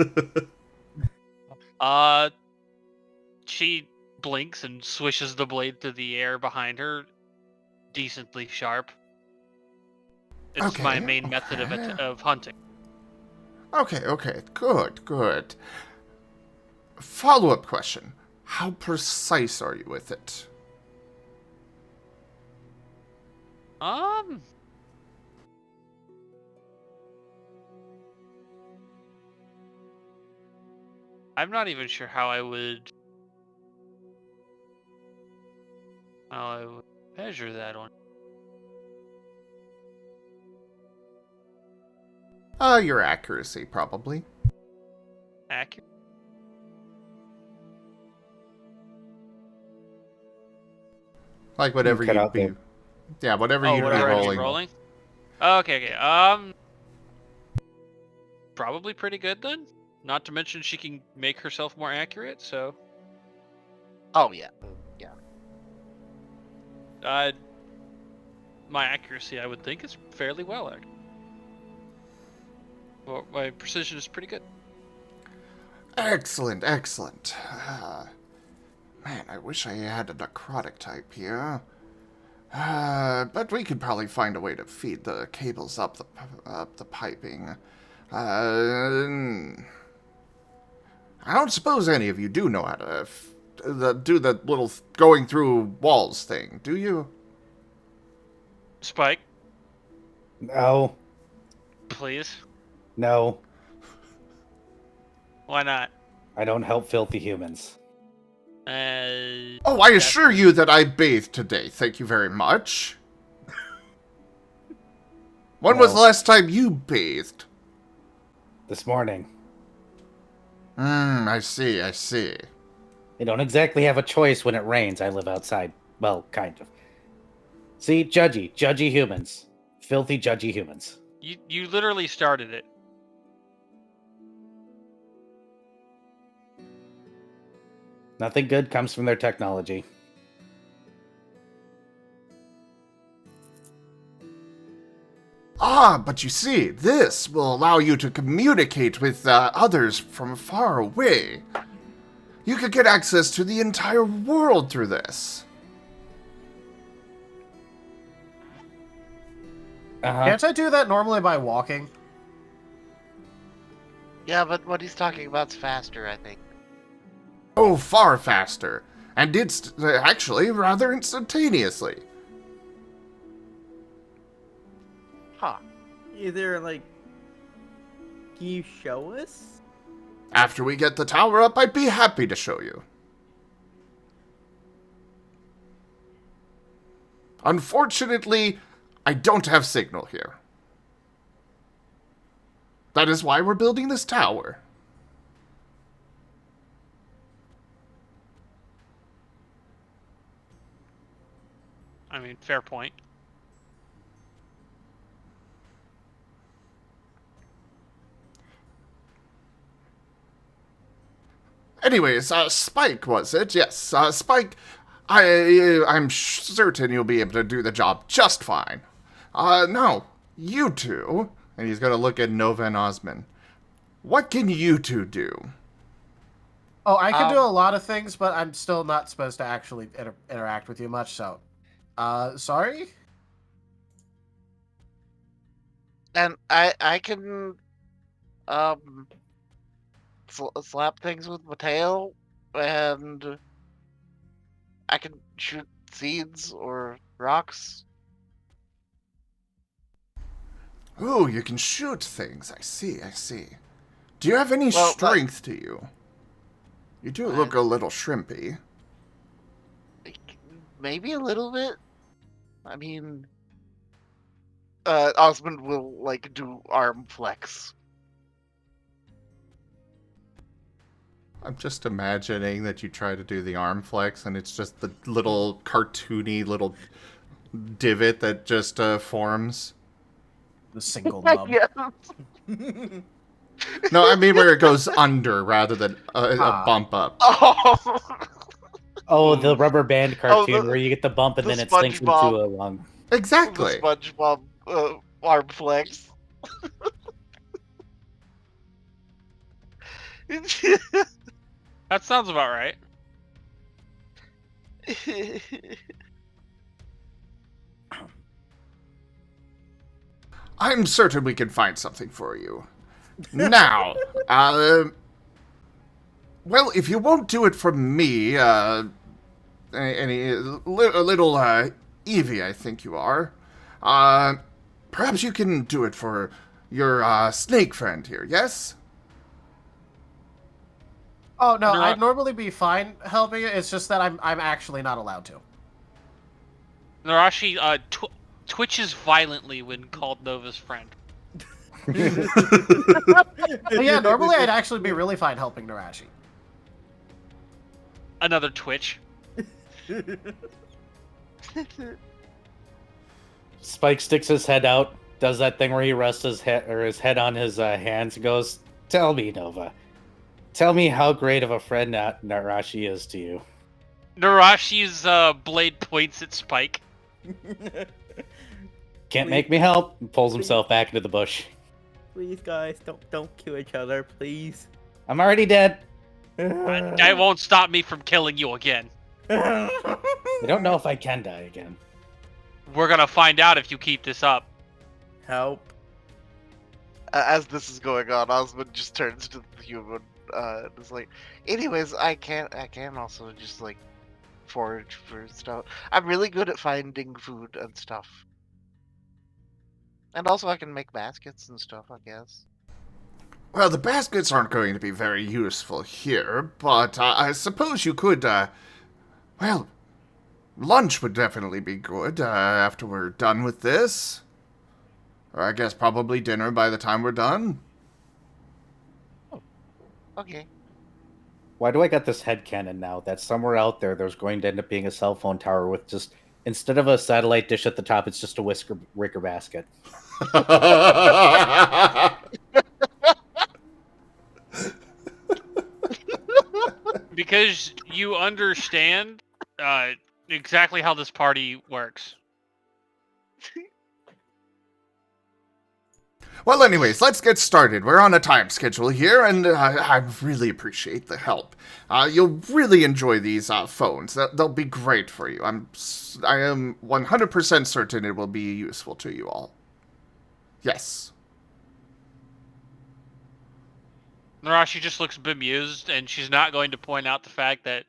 She blinks and swishes the blade through the air behind her. Decently sharp. It's my main method of hunting. Okay, good. Follow-up question. How precise are you with it? I'm not even sure how I would measure that on. Your accuracy, probably. Accurate. Like whatever you'd be... Yeah, whatever you'd be rolling. Okay. Probably pretty good then. Not to mention she can make herself more accurate, so... Oh, yeah. My accuracy, I would think, is fairly well accurate. Well, my precision is pretty good. Excellent. Man, I wish I had a necrotic type here. But we could probably find a way to feed the cables up the piping. I don't suppose any of you do know how to do the little going through walls thing, do you? Spike, No. please. No. Why not? I don't help filthy humans. Oh, I assure you that I bathed today. Thank you very much. When was the last time you bathed? This morning. I see. They don't exactly have a choice when it rains. I live outside. Well, kind of. See, judgy humans. Filthy, judgy humans. You literally started it. Nothing good comes from their technology. But you see, this will allow you to communicate with others from far away. You could get access to the entire world through this. Can't I do that normally by walking? Yeah, but what he's talking about's faster, I think. Oh, far faster. And it's actually rather instantaneously. Huh. Is there, like... Can you show us? After we get the tower up, I'd be happy to show you. Unfortunately, I don't have signal here. That is why we're building this tower. I mean, fair point. Anyways, Spike, was it? Yes, Spike, I'm certain you'll be able to do the job just fine. Now, you two, and he's gonna look at Nova and Osmond. What can you two do? Oh, I can do a lot of things, but I'm still not supposed to actually interact with you much, so... sorry? And I can slap things with my tail, and I can shoot seeds or rocks. Ooh, you can shoot things. I see, I see. Do you have any Well, strength to you? You do look a little shrimpy. Maybe a little bit. I mean, Osmond will like do arm flex. I'm just imagining that you try to do the arm flex and it's just the little cartoony little divot that just forms. The single nub. Yeah. No, I mean where it goes under rather than a bump up. Oh. Oh, the rubber band cartoon the- where you get the bump and the then it sinks into SpongeBob. a lung. Exactly. The SpongeBob arm flex. That sounds about right. I'm certain we can find something for you. Now, well, if you won't do it for me, a little Eevee, I think you are. Perhaps you can do it for your snake friend here. Yes. Oh, no, No, I'd normally be fine helping you. It's just that I'm actually not allowed to. Nerashi twitches violently when called Nova's friend. But yeah, normally I'd actually be really fine helping Nerashi. Another twitch. Spike sticks his head out, does that thing where he rests his head on his hands, and goes, "Tell me, Nova. Tell me how great of a friend Nerashi is to you." Nerashi's blade points at Spike. Can't make me help. And pulls himself back into the bush. Please, guys, don't kill each other, please. I'm already dead. That won't stop me from killing you again. I don't know if I can die again. We're gonna find out if you keep this up. Help. As this is going on, Osmond just turns to the human. It's like, anyways, I can also just like forage for stuff. I'm really good at finding food and stuff. And also I can make baskets and stuff, I guess. Well, the baskets aren't going to be very useful here, but I suppose you could, well, lunch would definitely be good after we're done with this. Or I guess probably dinner by the time we're done. Okay. Why do I got this headcanon now that somewhere out there's going to end up being a cell phone tower with just, instead of a satellite dish at the top, it's just a wicker basket. Because you understand exactly how this party works. Well, anyways, let's get started. We're on a time schedule here, and I really appreciate the help. You'll really enjoy these phones. They'll be great for you. I am 100% certain it will be useful to you all. Yes. Nerashi just looks bemused, and she's not going to point out the fact that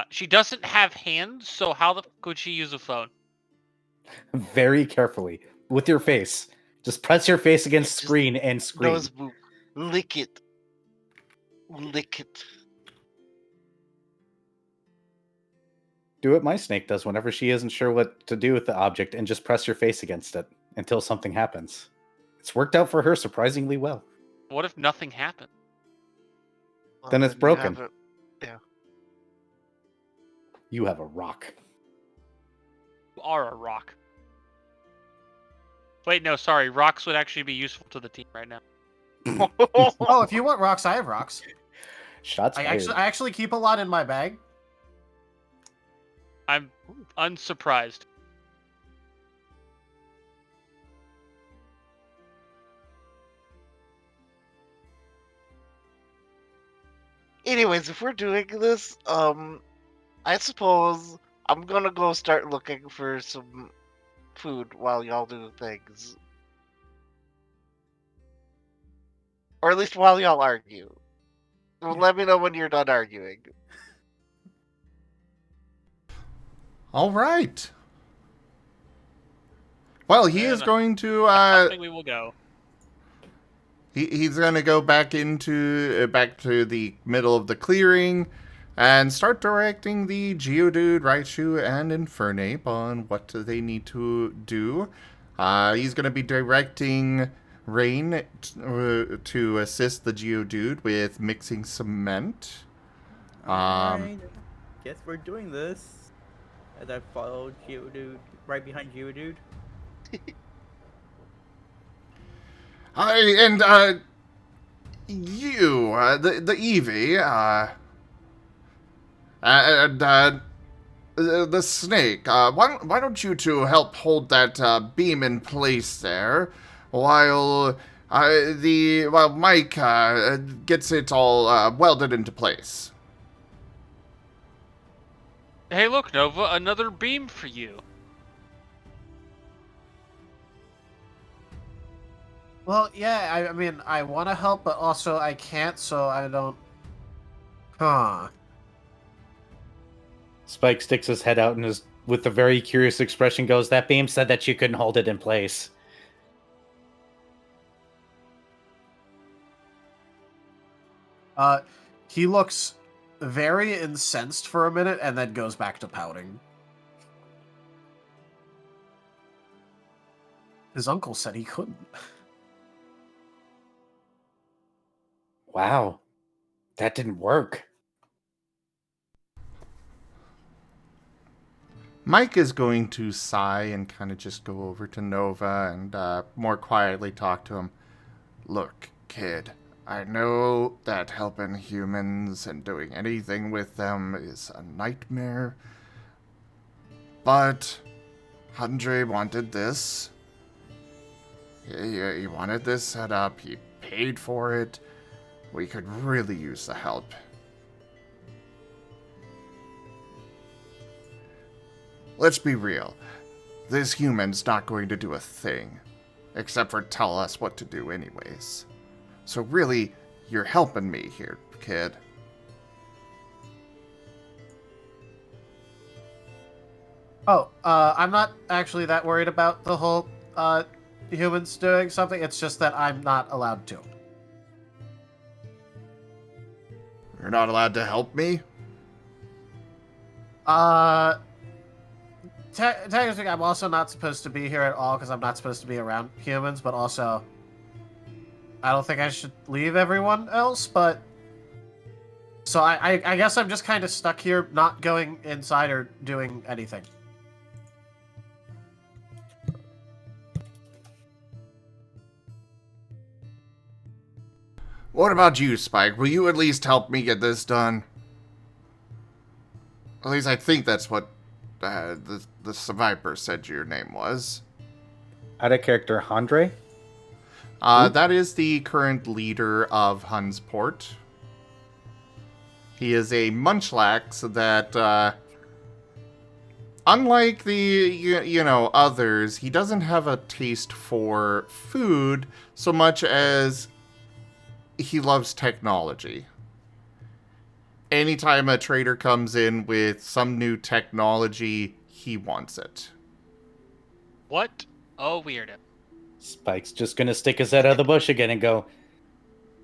she doesn't have hands, so how the fuck would she use a phone? Very carefully. With your face. Just press your face against Just screen and scream. Nose boop. Lick it. lick it. Do what my snake does whenever she isn't sure what to do with the object and just press your face against it until something happens. It's worked out for her surprisingly well. What if nothing happened? Well, Then it's you broken. have it- You have a rock. You are a rock. Wait, no, sorry. Rocks would actually be useful to the team right now. Oh, if you want rocks, I have rocks. Shots I fired. actually keep a lot in my bag. I'm unsurprised. Anyways, if we're doing this, I suppose I'm gonna go start looking for some food while y'all do things. Or at least while y'all argue. Well, let me know when you're done arguing. All right. Well, he is Then going to I think we will go. he's going to go back to the middle of the clearing and start directing the Geodude, Raichu, and Infernape on what they need to do. He's going to be directing Rain to assist the Geodude with mixing cement. Alright. Guess we're doing this. As I follow Geodude right behind Geodude. You, the Eevee, the snake. Why don't you two help hold that beam in place there, while Mike gets it all welded into place. Hey, look, Nova, another beam for you. Well, yeah, I mean, I want to help, but also I can't, so I don't... Huh. Spike sticks his head out and is, with a very curious expression, goes, "That beam said that you couldn't hold it in place." He looks very incensed for a minute and then goes back to pouting. His uncle said he couldn't. Wow. That didn't work. Mike is going to sigh and kind of just go over to Nova and more quietly talk to him. Look, kid, I know that helping humans and doing anything with them is a nightmare, but Andre wanted this. He wanted this set up. He paid for it. We could really use the help. Let's be real. This human's not going to do a thing, except for tell us what to do anyways. So really, you're helping me here, kid. Oh, I'm not actually that worried about the whole, humans doing something. It's just that I'm not allowed to. You're not allowed to help me? Technically, I'm also not supposed to be here at all because I'm not supposed to be around humans, but also, I don't think I should leave everyone else, but... So I guess I'm just kind of stuck here, not going inside or doing anything. What about you, Spike? Will you at least help me get this done? At least I think that's what the survivor said your name was. Out of character, Andre? That is the current leader of Hunsport. He is a munchlax that, unlike the, others, he doesn't have a taste for food so much as he loves technology. Anytime a trader comes in with some new technology, he wants it. What? Oh, weirdo. Spike's just gonna stick his head out of the bush again and go,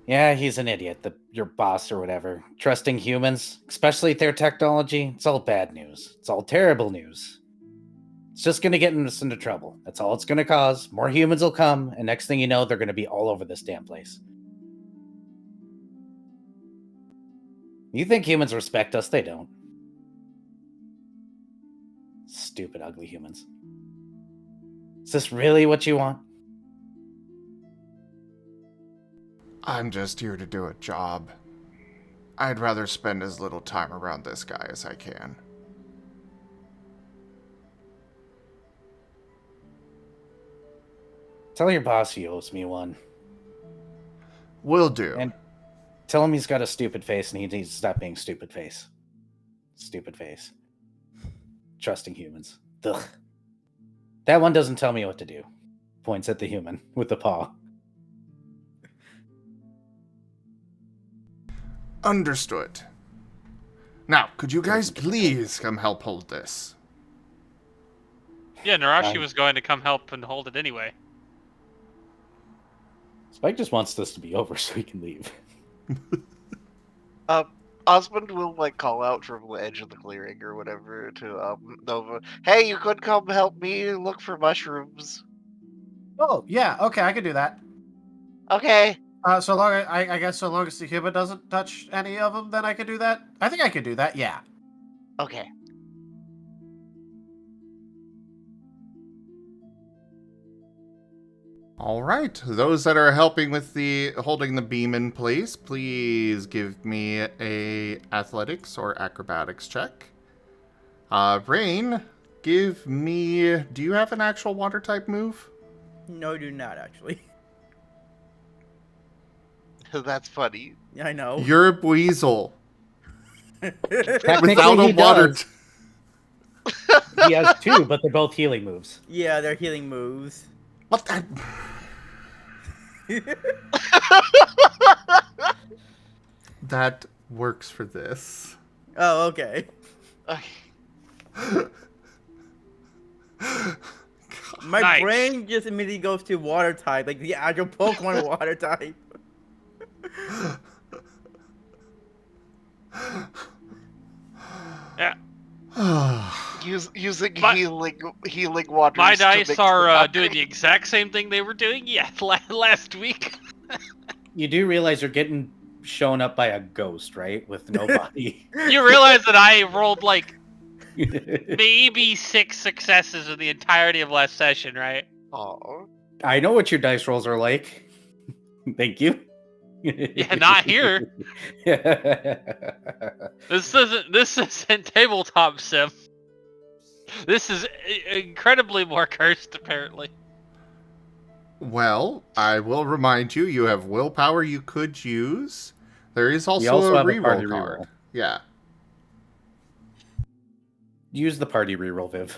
Yeah, he's an idiot, your boss or whatever. Trusting humans, especially their technology, it's all bad news. It's all terrible news. It's just going to get us into trouble. That's all it's going to cause. More humans will come, and next thing you know, they're going to be all over this damn place. You think humans respect us? They don't. Stupid, ugly humans. Is this really what you want? I'm just here to do a job. I'd rather spend as little time around this guy as I can. Tell your boss he owes me one. Will do. And tell him he's got a stupid face and he needs to stop being stupid face. Stupid face. Trusting humans. Ugh. That one doesn't tell me what to do. Points at the human with the paw. Understood. Now, could you guys please come help hold this? Yeah, Nerashi was going to come help and hold it anyway. Spike just wants this to be over so he can leave. Osmund will like call out from the edge of the clearing or whatever to Nova. Hey, you could come help me look for mushrooms. Oh, yeah, okay, I can do that. Okay. So long, I guess so long as the human doesn't touch any of them, then I can do that? I think I can do that, yeah. Okay. All right, those that are helping with the holding the beam in place, please give me a athletics or acrobatics check. Rain, give me. Do you have an actual water type move? No, I do not actually. That's funny. I know. You're a weasel Technically, without a he water. does. He has two, but they're both healing moves. Yeah, they're healing moves. What that? That works for this. Oh, okay. Okay. My Nice. brain just immediately goes to water type, like the actual Pokemon water type. Yeah. Using My- healing waters. My to dice mix are the doing the exact same thing they were doing, yeah, last week. You do realize you're getting shown up by a ghost, right? With no body. You realize that I rolled like maybe 6 successes in the entirety of last session, right? Aw. I know what your dice rolls are like. Thank you. Yeah, not here. This isn't tabletop sim. This is incredibly more cursed, apparently. Well, I will remind you, you have willpower you could use. There is also, also a have a reroll party card. reroll. Yeah. Use the party reroll, Viv.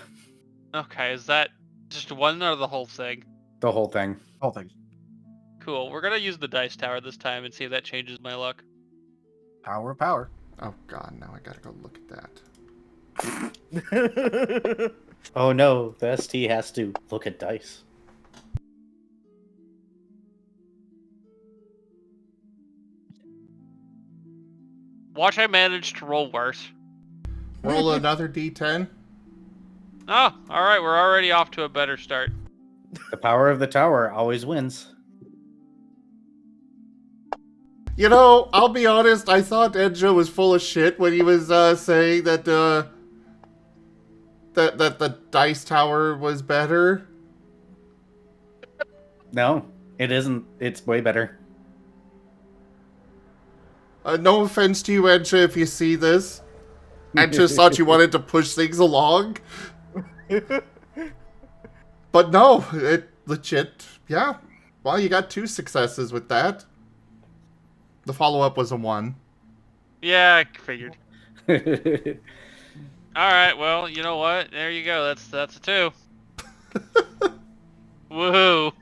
Okay, is that just one or the whole thing? The whole thing. Whole thing. Cool. We're gonna use the dice tower this time and see if that changes my luck. Power, power. Oh god, now I gotta go look at that. Oh no, the ST has to look at dice. Watch, I managed to roll worse. Roll another d10. Oh, alright, we're already off to a better start. The power of the tower always wins. You know, I'll be honest, I thought Enjo was full of shit when he was saying that that the dice tower was better. No, it isn't. It's way better. No offense to you, Enjo, if you see this. Enjo thought you wanted to push things along. But no, it legit, yeah. Well, you got 2 successes with that. The follow-up was a 1. Yeah, I figured. Alright, well, you know what? There you go. That's a 2. Woohoo!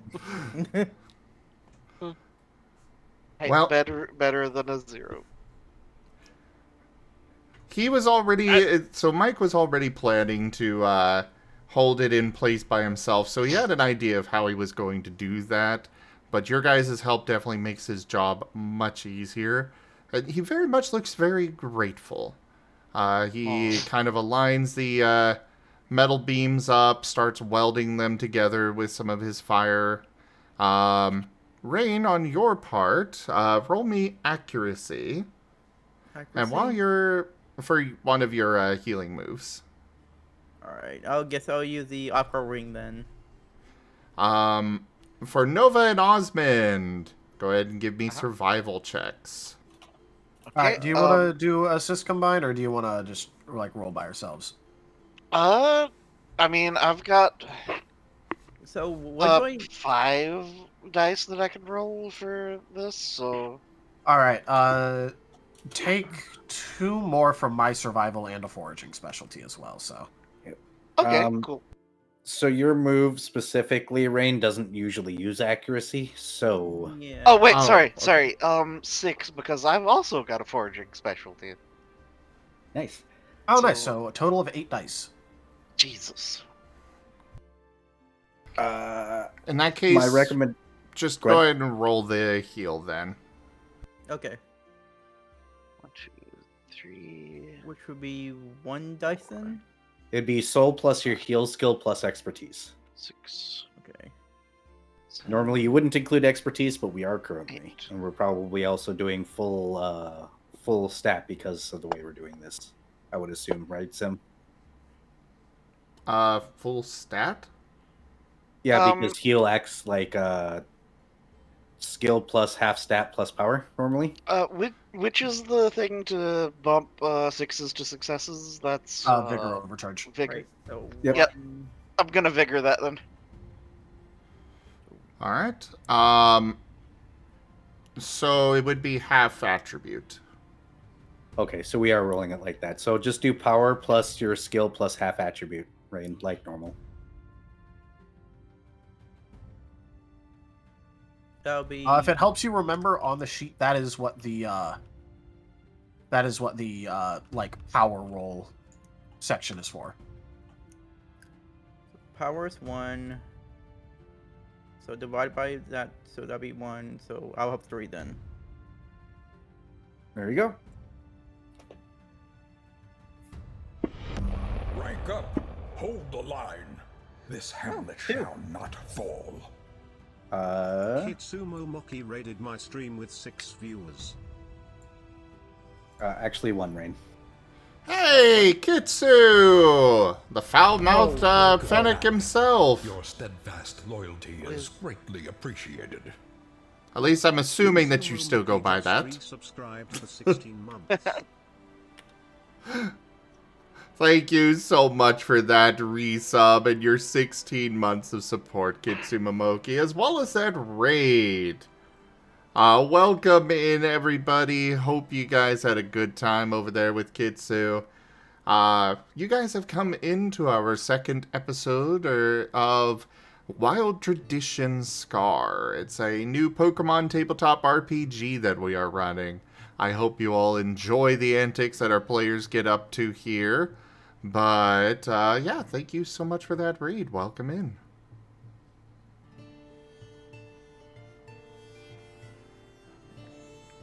Hey, Well- better than a 0. He was already, so Mike was already planning to hold it in place by himself, so he had an idea of how he was going to do that. but your guys' help definitely makes his job much easier. He very much looks very grateful. He kind of aligns the metal beams up, starts welding them together with some of his fire. Rain, on your part, roll me accuracy. And while you're... for one of your healing moves. Alright, I guess I'll use the Aqua Ring then. For Nova and Osmond, go ahead and give me survival checks. All right, do you want to do assist combined, or do you want to just like roll by ourselves? I mean, I've got So what do I... 5 dice that I can roll for this, so... All right, take 2 more from my survival and a foraging specialty as well. So Okay, cool. So your move specifically, Rain, doesn't usually use accuracy, so... Yeah. Oh, wait, Oh, sorry, okay. sorry. 6, because I've also got a foraging specialty. Nice. nice. So a total of 8 dice. Jesus. In that case, My recommend... just Go go ahead. ahead and roll the heal then. Okay. 1, 2, 3... Which would be 1 dice then? It'd be soul plus your heal skill plus expertise. 6... Okay. 7, Normally you wouldn't include expertise, but we are currently. 8. And we're probably also doing full stat because of the way we're doing this. I would assume, right, Sim? Full stat? Yeah, because heal acts like skill plus half stat plus power normally. Which is the thing to bump 6s to successes? That's Vigor overcharge. Vigor. Right. So Yep. I'm gonna vigor that then. All right. So it would be half attribute. Okay, so we are rolling it like that. So just do power plus your skill plus half attribute, Rain, like normal. that'll be... If it helps you remember, on the sheet that is what the like power roll section is for. Power is 1. So divide by that, so that'll be 1. So I'll have 3 then. There you go. Rank up. Hold the line. This hamlet shall not fall. Kitsumo Moki raided my stream with 6 viewers. Actually 1, Rain. Hey, Kitsu! The foul-mouthed Fennec himself. Your steadfast loyalty is greatly appreciated. At least I'm assuming that you still go by that. Subscribed for 16 months. Thank you so much for that resub and your 16 months of support, Kitsumomoki, as well as that raid. Welcome in, everybody. Hope you guys had a good time over there with Kitsu. You guys have come into our second episode of Wild Tradition Scar. It's a new Pokemon tabletop RPG that we are running. I hope you all enjoy the antics that our players get up to here. But, yeah, thank you so much for that raid. Welcome in.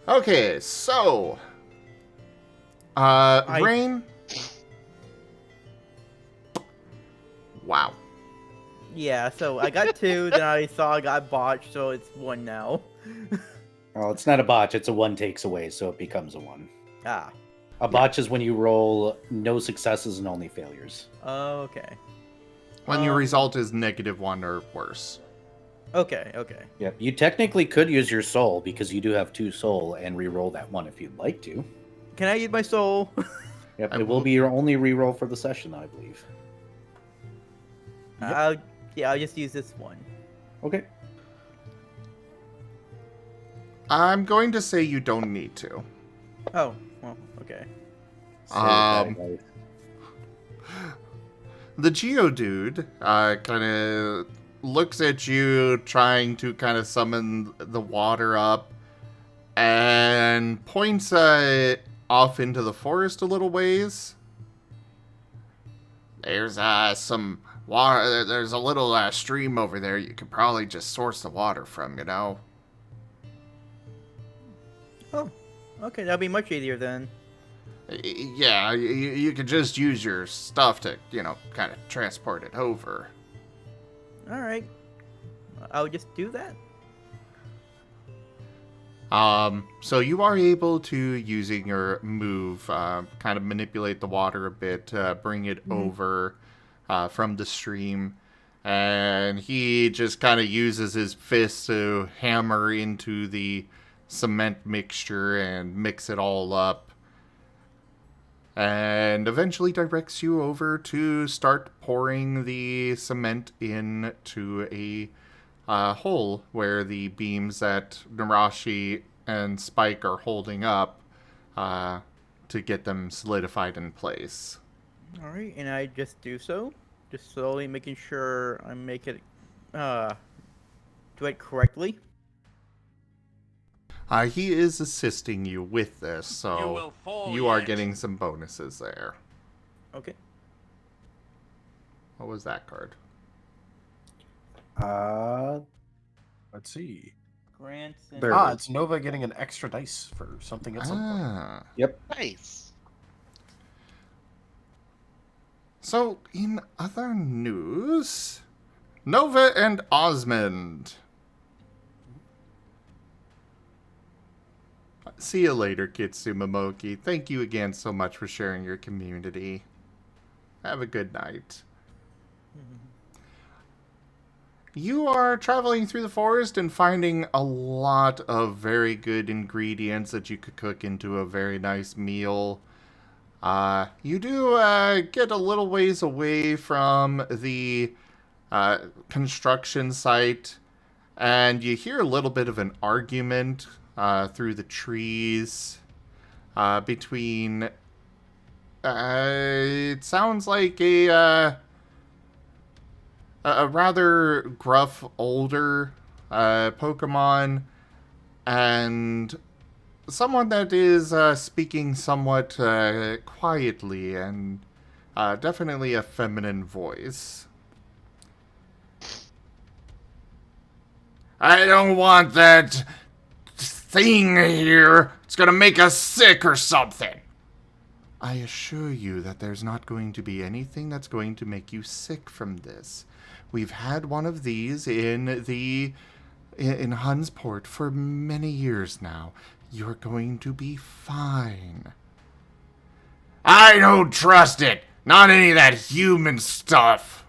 Okay, so... Rain? Wow. Yeah, so I got 2, then I saw I got botched, so it's 1 now. Well, it's not a botch, it's a 1 takes away, so it becomes a 1. Ah. A botch is when you roll no successes and only failures. Okay. When your result is -1 or worse. Okay, okay. Yep, you technically could use your soul because you do have 2 soul and re-roll that 1 if you'd like to. Can I use my soul? Yep, it will be your only re-roll for the session, I believe. Yep. I'll just use this 1. Okay. I'm going to say you don't need to. Oh, well, okay. The Geodude kind of looks at you trying to kind of summon the water up and points off into the forest a little ways. There's some water. There's a little stream over there. You could probably just source the water from. Oh, okay, that'll be much easier then. Yeah, you could just use your stuff to, kind of transport it over. All right, I'll just do that. So you are able to, using your move, kind of manipulate the water a bit, bring it over from the stream, and he just kind of uses his fist to hammer into the cement mixture and mix it all up, and eventually directs you over to start pouring the cement into a hole where the beams that Nerashi and Spike are holding up to get them solidified in place. All right, and I just do so, just slowly making sure I make it, do it correctly. He is assisting you with this, so you are getting some bonuses there. Okay. What was that card? Let's see. Grants and... There. It's Nova getting an extra dice for something at some point. Yep. Nice. So, in other news, Nova and Osmund. See you later, Kitsumamoki. Thank you again so much for sharing your community. Have a good night. You are traveling through the forest and finding a lot of very good ingredients that you could cook into a very nice meal. You do get a little ways away from the construction site, and you hear a little bit of an argument through the trees between... it sounds like a rather gruff, older Pokemon, and someone that is speaking somewhat quietly and definitely a feminine voice. I don't want that thing here. It's gonna make us sick or something. I assure you that there's not going to be anything that's going to make you sick from this. We've had one of these in Hunsport for many years now. You're going to be fine. I don't trust it. Not any of that human stuff.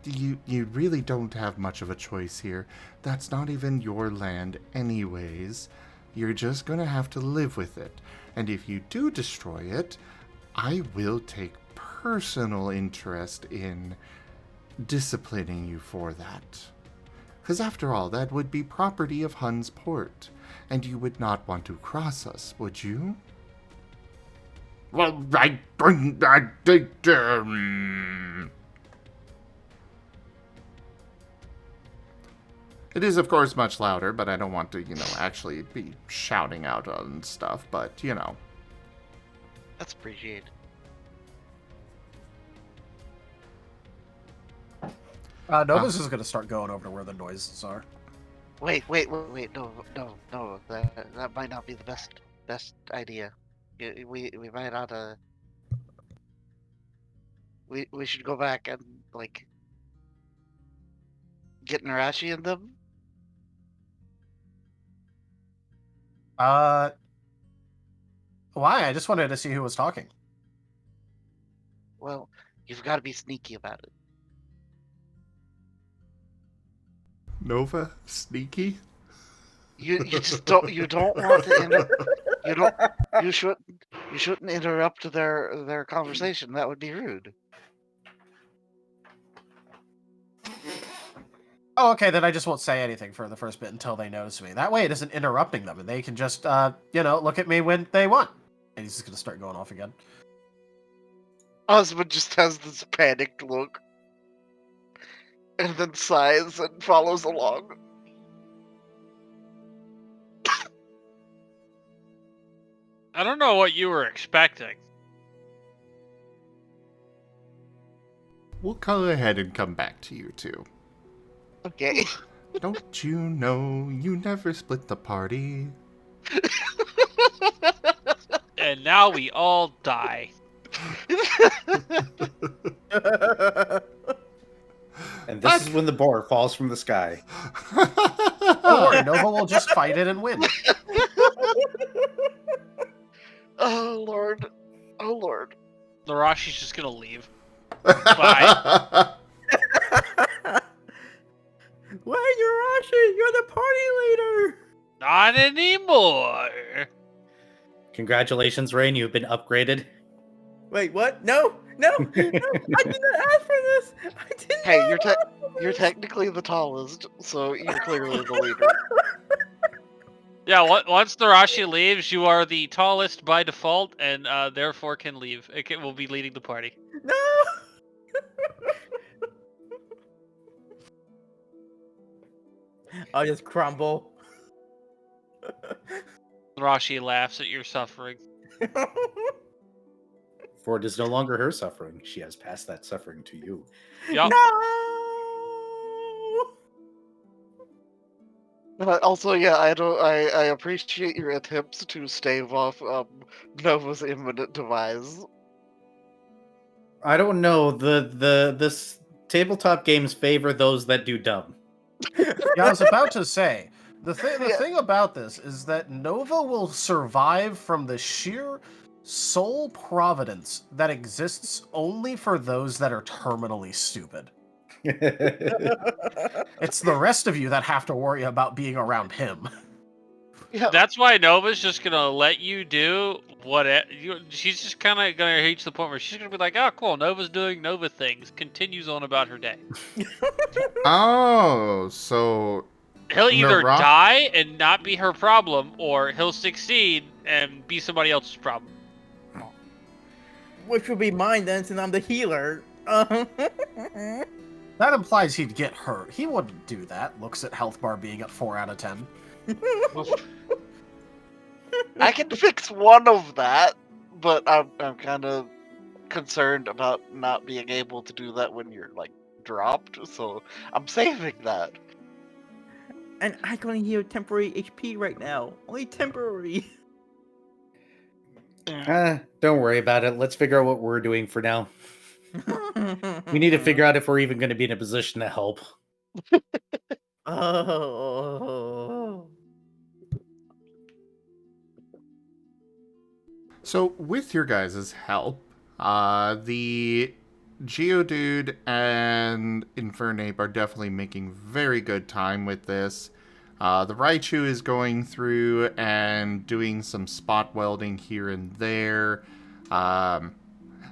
You really don't have much of a choice here. That's not even your land anyways. You're just going to have to live with it. And if you do destroy it, I will take personal interest in disciplining you for that. Because after all, that would be property of Hunsport, and you would not want to cross us, would you? Well, It is, of course, much louder, but I don't want to, actually be shouting out on stuff, but, That's appreciated. Nova's just going to start going over to where the noises are. Wait, no. That might not be the best idea. We might ought to... We should go back and, get Nerashi in them? Why? I just wanted to see who was talking. Well, you've got to be sneaky about it. Nova? Sneaky? You just don't want to you shouldn't interrupt their conversation. That would be rude. Oh, okay, then I just won't say anything for the first bit until they notice me. That way it isn't interrupting them, and they can just, look at me when they want. And he's just gonna start going off again. Osmund just has this panicked look. And then sighs and follows along. I don't know what you were expecting. we'll go ahead and come back to you two. Okay. Don't you know you never split the party? And now we all die. And this is when the boar falls from the sky. Don't worry, Nova will just fight it and win. Oh Lord. Oh Lord. Nerashi's just gonna leave. Bye. Wait, Nerashi, you're the party leader. Not anymore. Congratulations, Rain, you've been upgraded. Wait, what? No, no, no! I did not ask for this. I didn't. Hey, you're technically the tallest, so you're clearly the leader. Yeah, once Nerashi leaves, you are the tallest by default, and therefore can leave. Will be leading the party. No. I'll just crumble. Nerashi laughs at your suffering. For it is no longer her suffering. She has passed that suffering to you. Yup. No. Also, yeah, I appreciate your attempts to stave off Nova's imminent demise. I don't know. This tabletop games favor those that do dumb. Yeah, I was about to say, the thing about this is that Nova will survive from the sheer sole providence that exists only for those that are terminally stupid. It's the rest of you that have to worry about being around him. Yeah, That's why Nova's just gonna let you do what she's just kind of gonna reach the point where she's gonna be like, "Oh, cool, Nova's doing Nova things." Continues on about her day. Oh, so He'll either Nera- die and not be her problem, or he'll succeed and be somebody else's problem. Which would be mine then, since I'm the healer. That implies he'd get hurt. He wouldn't do that. Looks at health bar being at 4 out of 10. I can fix one of that, but I'm kind of concerned about not being able to do that when you're like dropped. So I'm saving that. And I can only heal temporary HP right now. Only temporary. Don't worry about it. Let's figure out what we're doing for now. We need to figure out if we're even going to be in a position to help. Oh. So, with your guys' help, the Geodude and Infernape are definitely making very good time with this. The Raichu is going through and doing some spot welding here and there.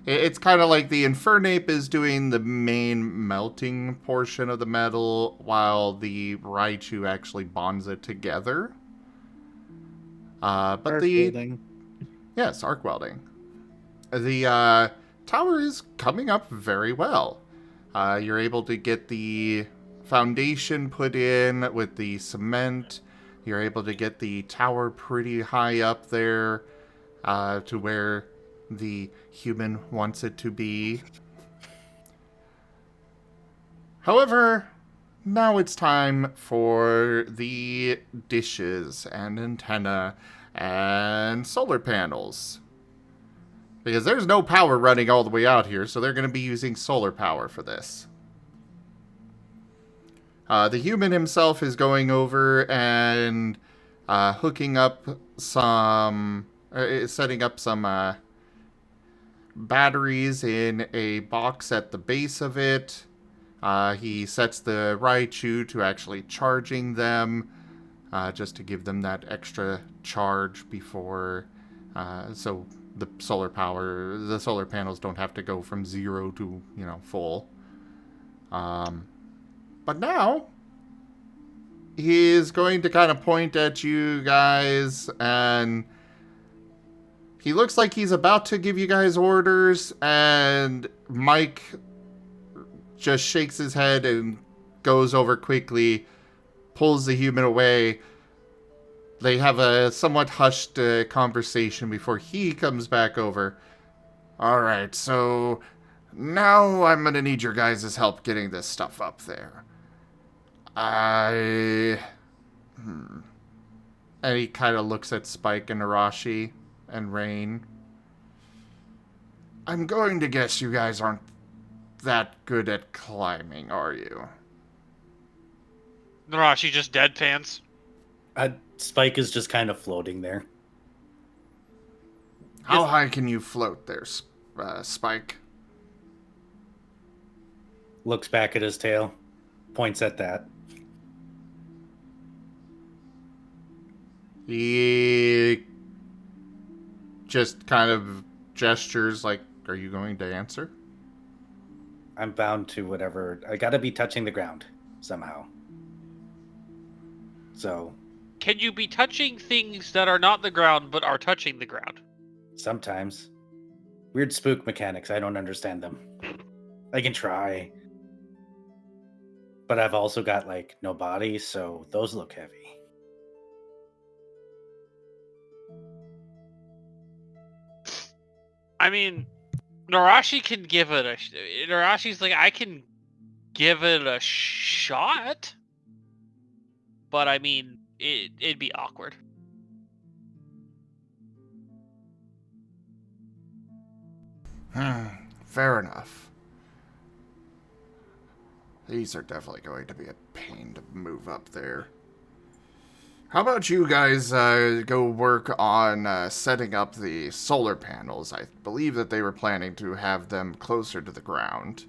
It's kind of like the Infernape is doing the main melting portion of the metal, while the Raichu actually bonds it together. But Arc the... welding. Yes, arc welding. The tower is coming up very well. You're able to get the foundation put in with the cement. You're able to get the tower pretty high up there to where the human wants it to be. However, now it's time for the dishes and antenna and solar panels. Because there's no power running all the way out here, so they're going to be using solar power for this. The human himself is going over and hooking up some... setting up some batteries in a box at the base of it. He sets the Raichu to actually charging them, just to give them that extra charge before, so the solar panels don't have to go from 0 to, full. But now, he is going to kind of point at you guys, and he looks like he's about to give you guys orders, and Mike just shakes his head and goes over quickly, pulls the human away. They have a somewhat hushed conversation before he comes back over. Alright, so Now I'm gonna need your guys' help getting this stuff up there. And he kind of looks at Spike and Nerashi and Rain. I'm going to guess you guys aren't that good at climbing, are you? Nerashi just deadpans. Spike is just kind of floating there. How high can you float there, Spike? Looks back at his tail, points at that. He just kind of gestures like, are you going to answer? I'm bound to whatever. I gotta be touching the ground somehow. So, Can you be touching things that are not the ground but are touching the ground? sometimes. Weird spook mechanics, I don't understand them. I can try. But I've also got, like, no body, so those look heavy. I mean, Nerashi can give it a... Nerashi's like, I can give it a shot. But, I mean, it'd be awkward. Fair enough. These are definitely going to be a pain to move up there. How about you guys go work on setting up the solar panels? I believe that they were planning to have them closer to the ground.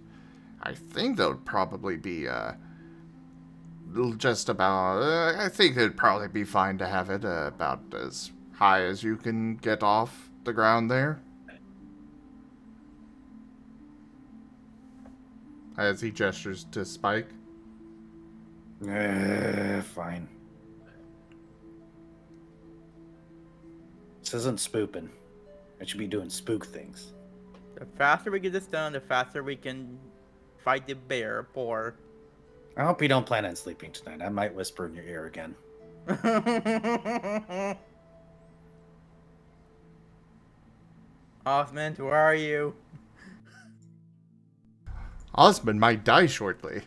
I think they'll probably be just about... I think it'd probably be fine to have it about as high as you can get off the ground there. As he gestures to Spike. Fine. This isn't spooping. I should be doing spook things. The faster we get this done, the faster we can fight the bear. Poor. I hope you don't plan on sleeping tonight. I might whisper in your ear again. Osmund, where are you? Osmund might die shortly.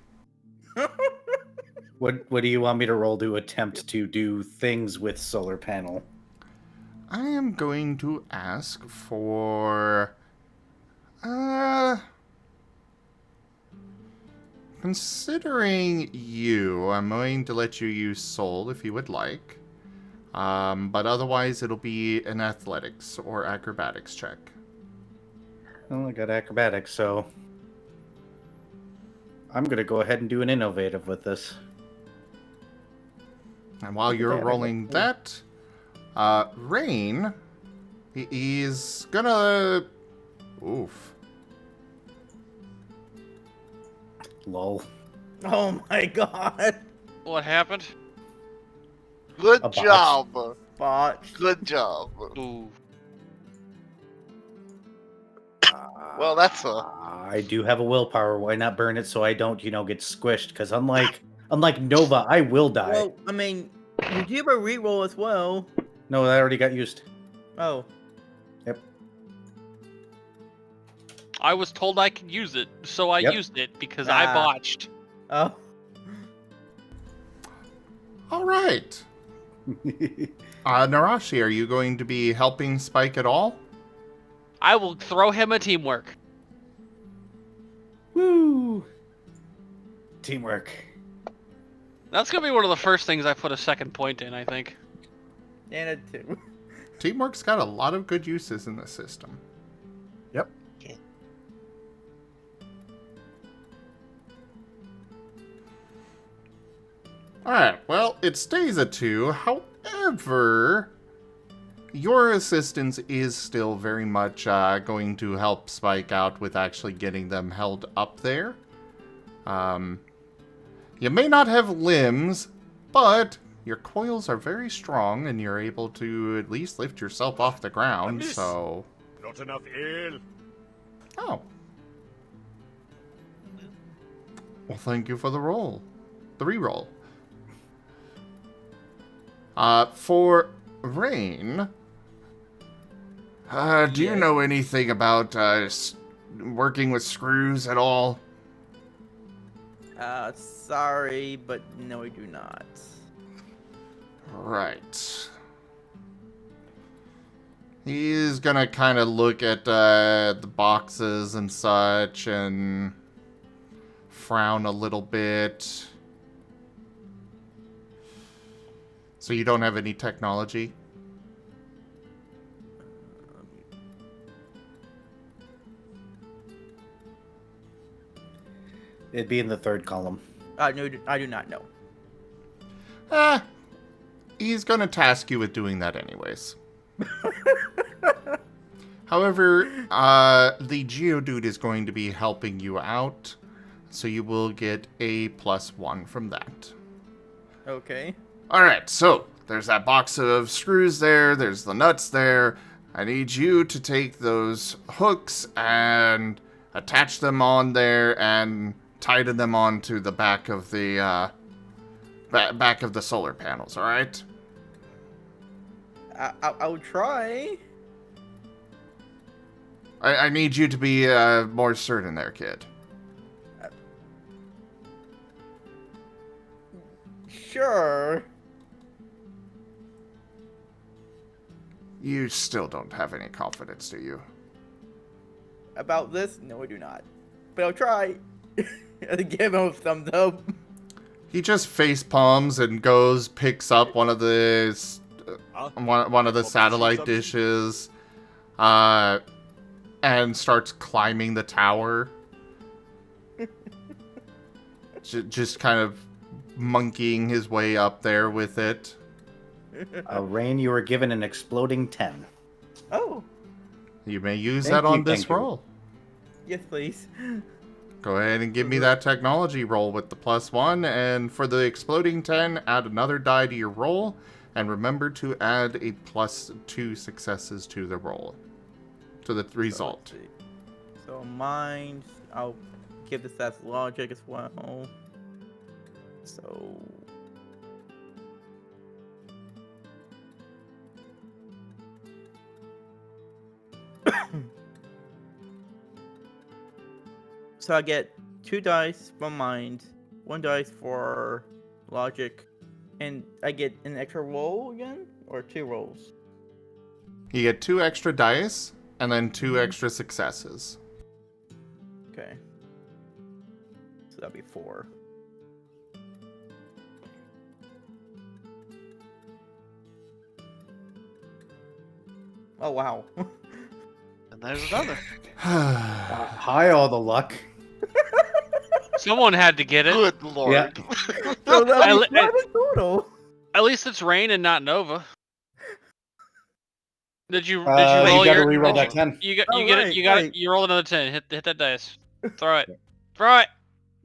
What do you want me to roll to attempt to do things with solar panel? I am going to ask for... considering you, I'm going to let you use Soul if you would like. But otherwise it'll be an athletics or acrobatics check. Well, I got acrobatics, so... I'm going to go ahead and do an innovative with this. And while you're rolling that, Rain, he's gonna... Oof. Lol. Oh my god. What happened? Good A botch. job. Botch. Good job. Ooh. Well, that's a... I do have a willpower. Why not burn it so I don't, get squished? Because unlike Nova, I will die. Well, I mean, you do have a reroll as well. No, that already got used. Oh. Yep. I was told I could use it, so I Yep. used it because I Ah. botched. Oh. All right. Nerashi, are you going to be helping Spike at all? I will throw him a teamwork. Woo! Teamwork. That's gonna be one of the first things I put a second point in, I think. And a 2. Teamwork's got a lot of good uses in the system. Yep. Alright, well, it stays a 2. However, your assistance is still very much going to help Spike out with actually getting them held up there. You may not have limbs, but your coils are very strong and you're able to at least lift yourself off the ground, so... Not enough ale. Oh. Well, thank you for the roll. The re-roll. For Rain, do you know anything about working with screws at all? Sorry, but no, we do not. Right. He's gonna kind of look at the boxes and such and frown a little bit. So you don't have any technology? It'd be in the third column. No, I do not know. He's gonna task you with doing that anyways. However, the Geodude is going to be helping you out, so you will get a +1 from that. Okay. Alright, so there's that box of screws there, there's the nuts there. I need you to take those hooks and attach them on there and tighten them onto the back of the back of the solar panels, alright? I'll try. I need you to be more certain there, kid. Sure. You still don't have any confidence, do you? About this? No, I do not. But I'll try. I'll give him a thumbs up. He just face palms and picks up one of the one of the satellite dishes, and starts climbing the tower. Just kind of monkeying his way up there with it. Rain, you were given an exploding 10. Oh, You may use Thank that on you, this thank you. roll. yes, please. Go ahead and give me that technology roll with the +1, and for the exploding 10, add another die to your roll, and remember to add a +2 successes to the roll, to the result. So mine, I'll give this as logic as well. So so I get 2 dice for mind, 1 dice for logic, and I get an extra roll again, or 2 rolls. You get 2 extra dice, and then 2 extra successes. Okay. So that'll be 4. Oh wow. And there's another. Hi, all the luck. Someone had to get it. Good lord. Yeah. So that'll be I- 5 in total. At least it's Rain and not Nova. Did you You roll gotta your? reroll did that 10. You got Oh, you get right, it. You got right. it. You roll another 10. Hit that dice. Throw it. Throw it.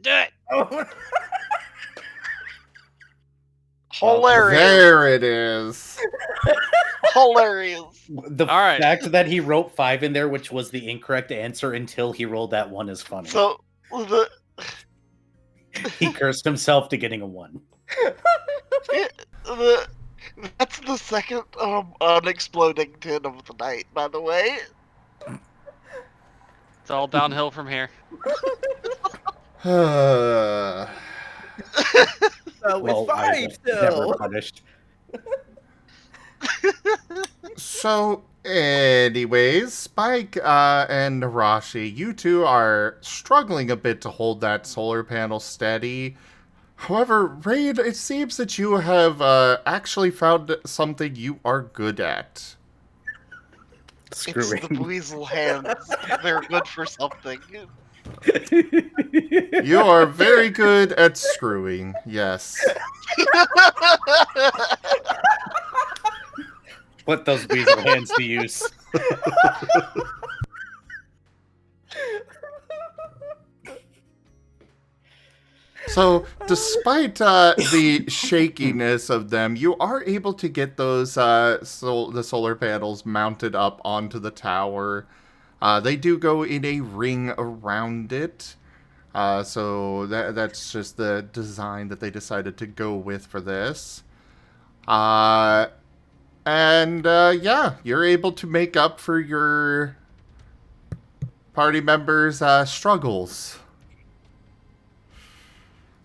Do it. Oh. Hilarious. There it is. Hilarious. The All right. fact that he wrote 5 in there, which was the incorrect answer until he rolled that 1, is funny. So the He cursed himself to getting a 1. that's the second unexploding 10 of the night, by the way. It's all downhill from here. So Well, it's I 5 was still. never punished. So, anyways, Spike and Nerashi, you two are struggling a bit to hold that solar panel steady. However, Raid, it seems that you have actually found something you are good at. It's the Screwing. weasel hands. They're good for something. You are very good at screwing, yes. Put those weasel hands to use. So, despite the shakiness of them, you are able to get those the solar panels mounted up onto the tower. They do go in a ring around it. So that's just the design that they decided to go with for this. Yeah, you're able to make up for your party members' struggles.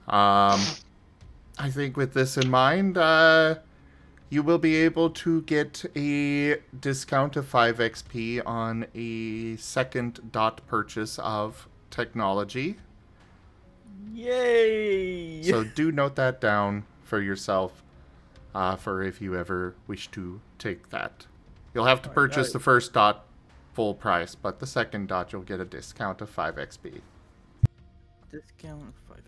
I think with this in mind, you will be able to get a discount of 5 XP on a second dot purchase of technology. Yay! So do note that down for yourself, for if you ever wish to take that. You'll have to purchase the first dot full price, but the second dot you'll get a discount of 5 XP. Discount 5 XP.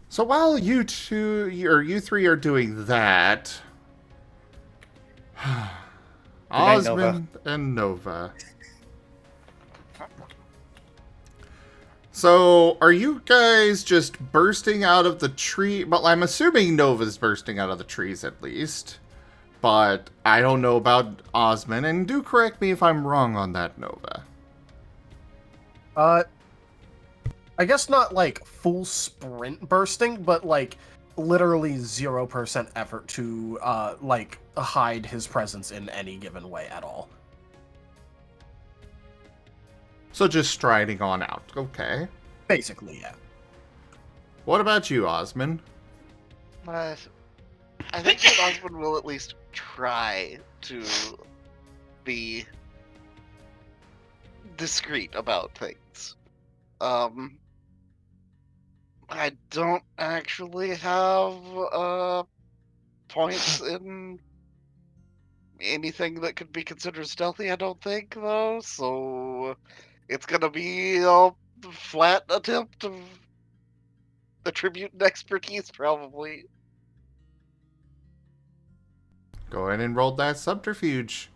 So while you three are doing that, night, Osmond and Nova. So, are you guys just bursting out of the tree? Well, I'm assuming Nova's bursting out of the trees at least. But I don't know about Osmond, and do correct me if I'm wrong on that, Nova. I guess not like full sprint bursting, but like literally 0% effort to like hide his presence in any given way at all. So just striding on out. Okay. Basically, yeah. What about you, Osmond? I think that Osmond will at least try to be discreet about things. I don't actually have points in anything that could be considered stealthy, I don't think, though, so it's gonna be a flat attempt of attribute and expertise, probably. Go ahead and roll that subterfuge.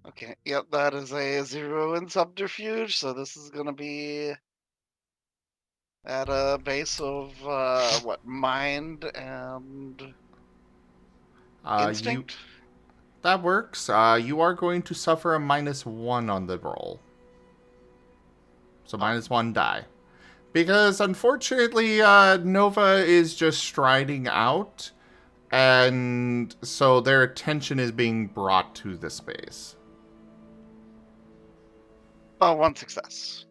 Okay, yep, that is a 0 in subterfuge, so this is gonna be at a base of, mind and instinct? That works. You are going to suffer a -1 on the roll. So -1 die. Because, unfortunately, Nova is just striding out, and so their attention is being brought to the space. Oh, 1 success.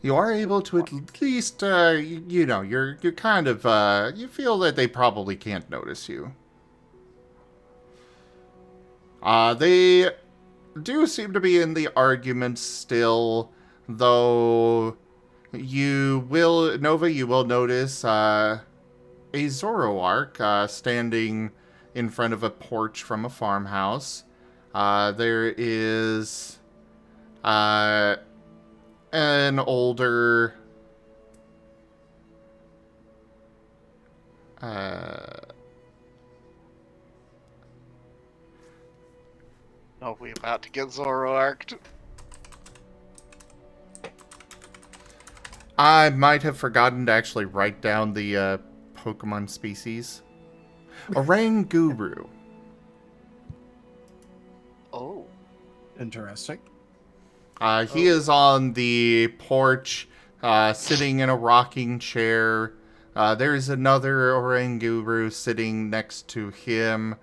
You are able to at least, you're kind of, you feel that they probably can't notice you. They do seem to be in the argument still, though Nova, you will notice, a Zoroark, standing in front of a porch from a farmhouse. There is, an older, Oh, we about to get Zoroarked. I might have forgotten to actually write down the Pokemon species. Oranguru. Oh. Interesting. He is on the porch, sitting in a rocking chair. There's another Oranguru sitting next to him.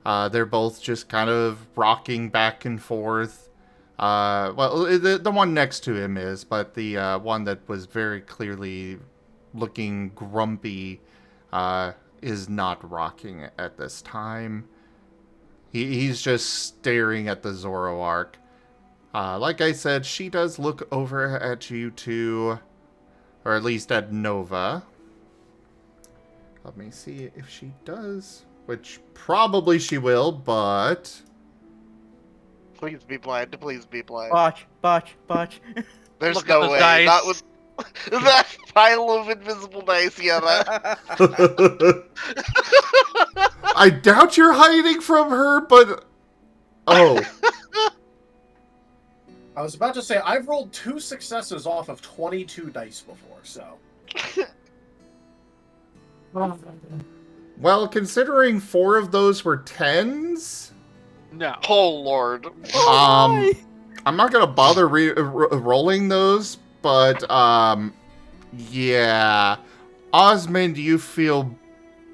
They're both just kind of rocking back and forth. Well, the one next to him is, but the one that was very clearly looking grumpy is not rocking at this time. He's just staring at the Zoroark. Like I said, she does look over at you two, or at least at Nova. Let me see if she does, which probably she will, but... Please be blind, please be blind. Botch. There's Look at no those way. dice. Not with that pile of invisible dice, yeah, that... I doubt you're hiding from her, but... Oh. I was about to say, I've rolled 2 successes off of 22 dice before, so... Well, considering 4 of those were 10s... No. Oh, Lord. I'm not gonna bother rolling those, but, yeah. Osmond, you feel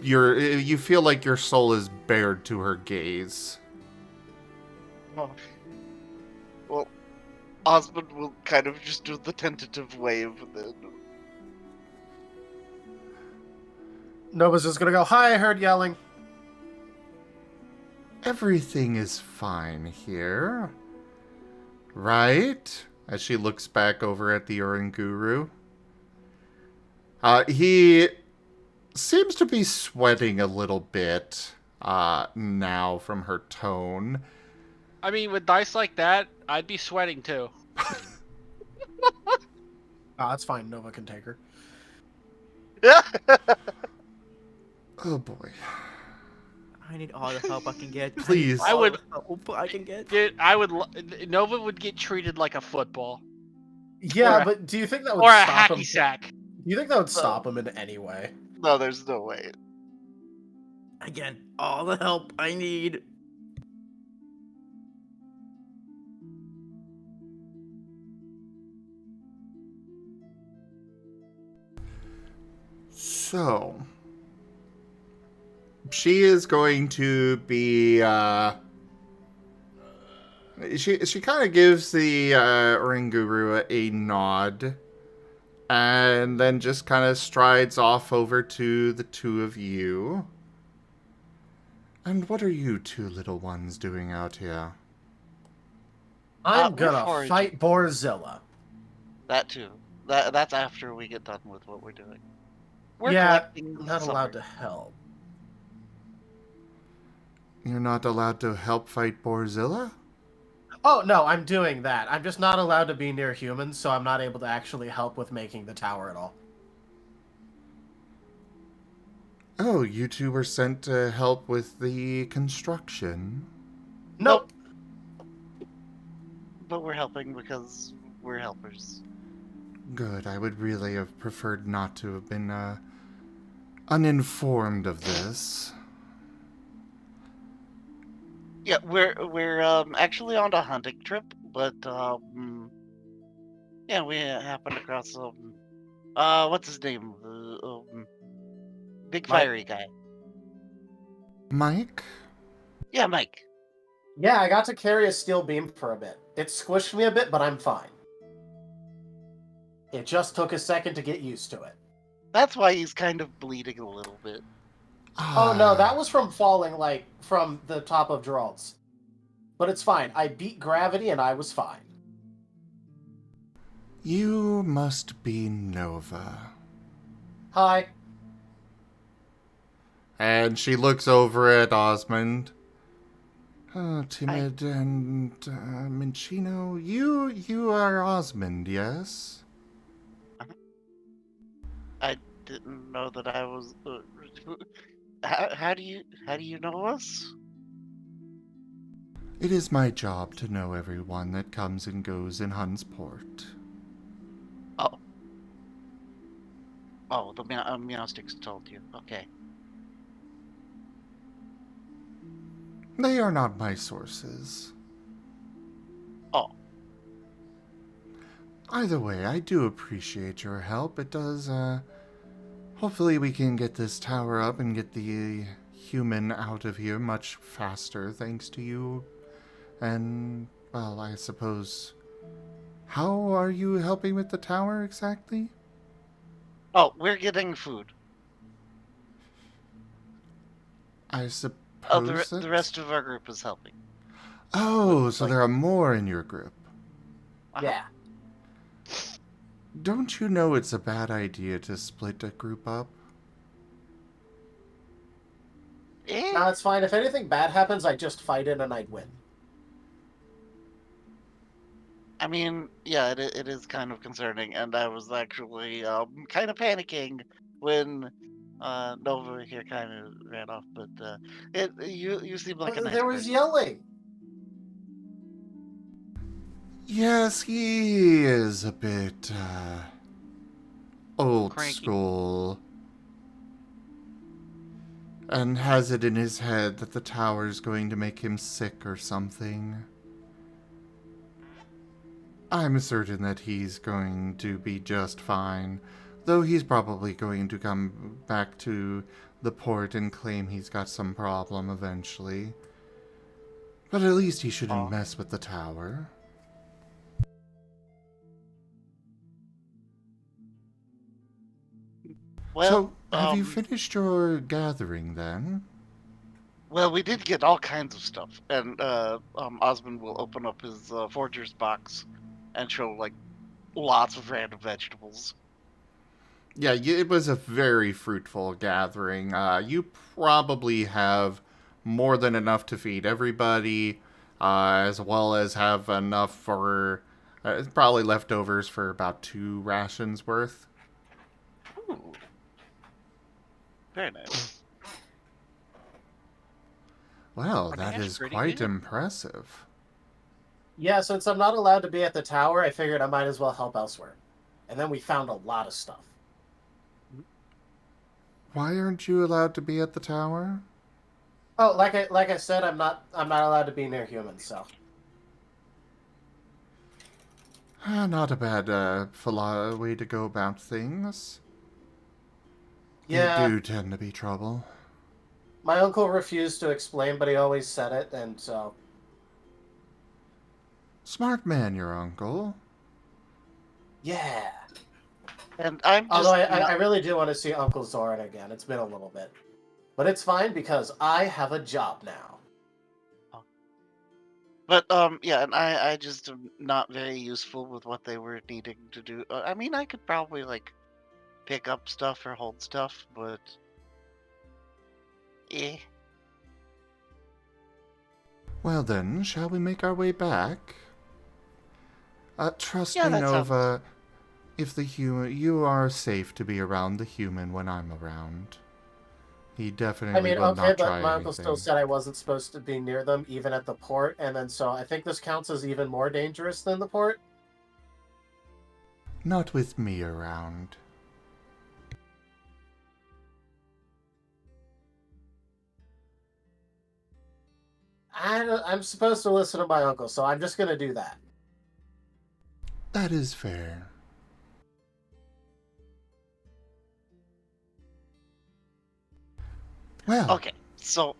you feel like your soul is bared to her gaze. Oh. Well, Osmond will kind of just do the tentative wave then. Nova's just gonna go, hi, I heard yelling. Everything is fine here. Right? As she looks back over at the Oranguru. He seems to be sweating a little bit now from her tone. I mean, with dice like that, I'd be sweating too. That's fine, Nova can take her. Oh boy. I need all the help I can get. Please. I would help I can get. Dude, Nova would get treated like a football. Yeah, but do you think that would Or a stop him? hacky sack. Do you think that would stop him in any way? No, there's no way. Again, all the help I need. So, she is going to be, she kind of gives the Oranguru a nod, and then just kind of strides off over to the two of you. And what are you two little ones doing out here? I'm we're gonna foraging. fight Boarzilla. That too. That's after we get done with what we're doing. We're Yeah, collecting I'm not allowed to supper. help. You're not allowed to help fight Boarzilla? Oh, no, I'm doing that. I'm just not allowed to be near humans, so I'm not able to actually help with making the tower at all. Oh, you two were sent to help with the construction. Nope. But we're helping because we're helpers. Good, I would really have preferred not to have been, uninformed of this. Yeah, we're actually on a hunting trip, but yeah, we happened across what's his name? Big Mike? fiery guy. Mike? Yeah, Mike. Yeah, I got to carry a steel beam for a bit. It squished me a bit, but I'm fine. It just took a second to get used to it. That's why he's kind of bleeding a little bit. Oh no, that was from falling, like, from the top of Jerald's. But it's fine. I beat gravity and I was fine. You must be Nova. Hi. And she looks over at Osmund. Timid and Minchino. You are Osmund, yes? I didn't know that I was. How do you know us? It is my job to know everyone that comes and goes in Hunsport. Oh, the Meowsticks told you. Okay. They are not my sources. Oh. Either way, I do appreciate your help. It does, hopefully we can get this tower up and get the human out of here much faster, thanks to you. And, well, I suppose... How are you helping with the tower, exactly? Oh, we're getting food. I suppose The rest of our group is helping. Oh, so there are more in your group. Yeah. Don't you know it's a bad idea to split a group up? No, it's fine. If anything bad happens, I just fight it and I'd win. I mean, yeah, it is kind of concerning, and I was actually kind of panicking when Nova here kind of ran off. But you seem like a nice There was person. yelling. Yes, he is a bit, old Cranky. school. And has it in his head that the tower's going to make him sick or something. I'm certain that he's going to be just fine, though he's probably going to come back to the port and claim he's got some problem eventually. But at least he shouldn't mess with the tower. Well, So, have you finished your gathering then? well, we did get all kinds of stuff, and Osmond will open up his forger's box and show like lots of random vegetables. Yeah, it was a very fruitful gathering. You probably have more than enough to feed everybody, as well as have enough for probably leftovers for about 2 rations worth. Ooh. Very nice. Well, Our that cash is pretty quite good. impressive. Yeah, since I'm not allowed to be at the tower, I figured I might as well help elsewhere. And then we found a lot of stuff. Why aren't you allowed to be at the tower? Oh, like I said, I'm not allowed to be near humans, so. Not a bad way to go about things. Yeah, They do tend to be trouble. my uncle refused to explain, but he always said it, and so. Smart man, your uncle. Yeah. And I'm just Although I really do want to see Uncle Zoran again. It's been a little bit. But it's fine because I have a job now. But yeah, and I just am not very useful with what they were needing to do. I mean, I could probably like pick up stuff or hold stuff, but eh. Well then, shall we make our way back? Trust Yeah, me, that sounds- Nova. If you are safe to be around the human when I'm around. He definitely I mean, will okay, not but try my uncle still anything. said I wasn't supposed to be near them, even at the port, and then so I think this counts as even more dangerous than the port. Not with me around. I'm supposed to listen to my uncle, so I'm just gonna do that. That is fair. Well, Okay, so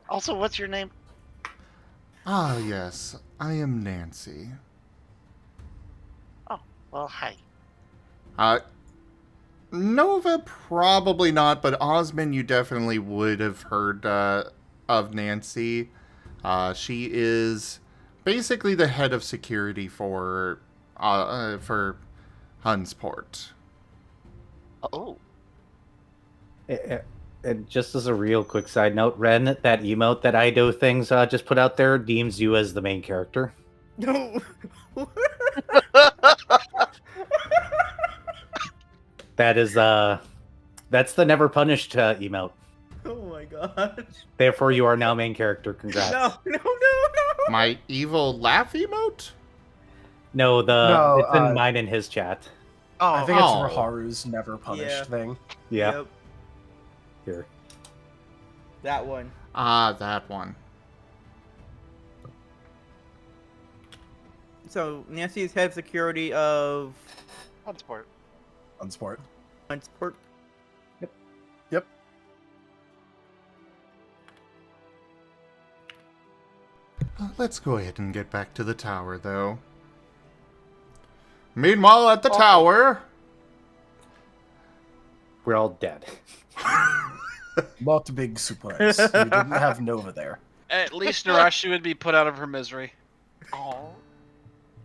also, what's your name? yes, I am Nancy. Oh, well, hi. Nova probably not, but Osmond, you definitely would have heard of Nancy. She is basically the head of security for Hunsport. Oh, And just as a real quick side note, Ren, that emote that I do things just put out there deems you as the main character. No. That is that's the never punished emote. Oh my god. Therefore, you are now main character. Congrats. No. My evil laugh emote? No, No, it's in mine and his chat. oh, I think it's Oh. Raharu's never punished Yeah. thing. Yeah. Yep, Here. that one. That one. So Nancy is head of security of Hunsport. Unsport. Hunsport. Yep. Let's go ahead and get back to the tower, though. Meanwhile, at the tower... We're all dead. Not a big surprise. You didn't have Nova there. At least Nerashi would be put out of her misery. Oh,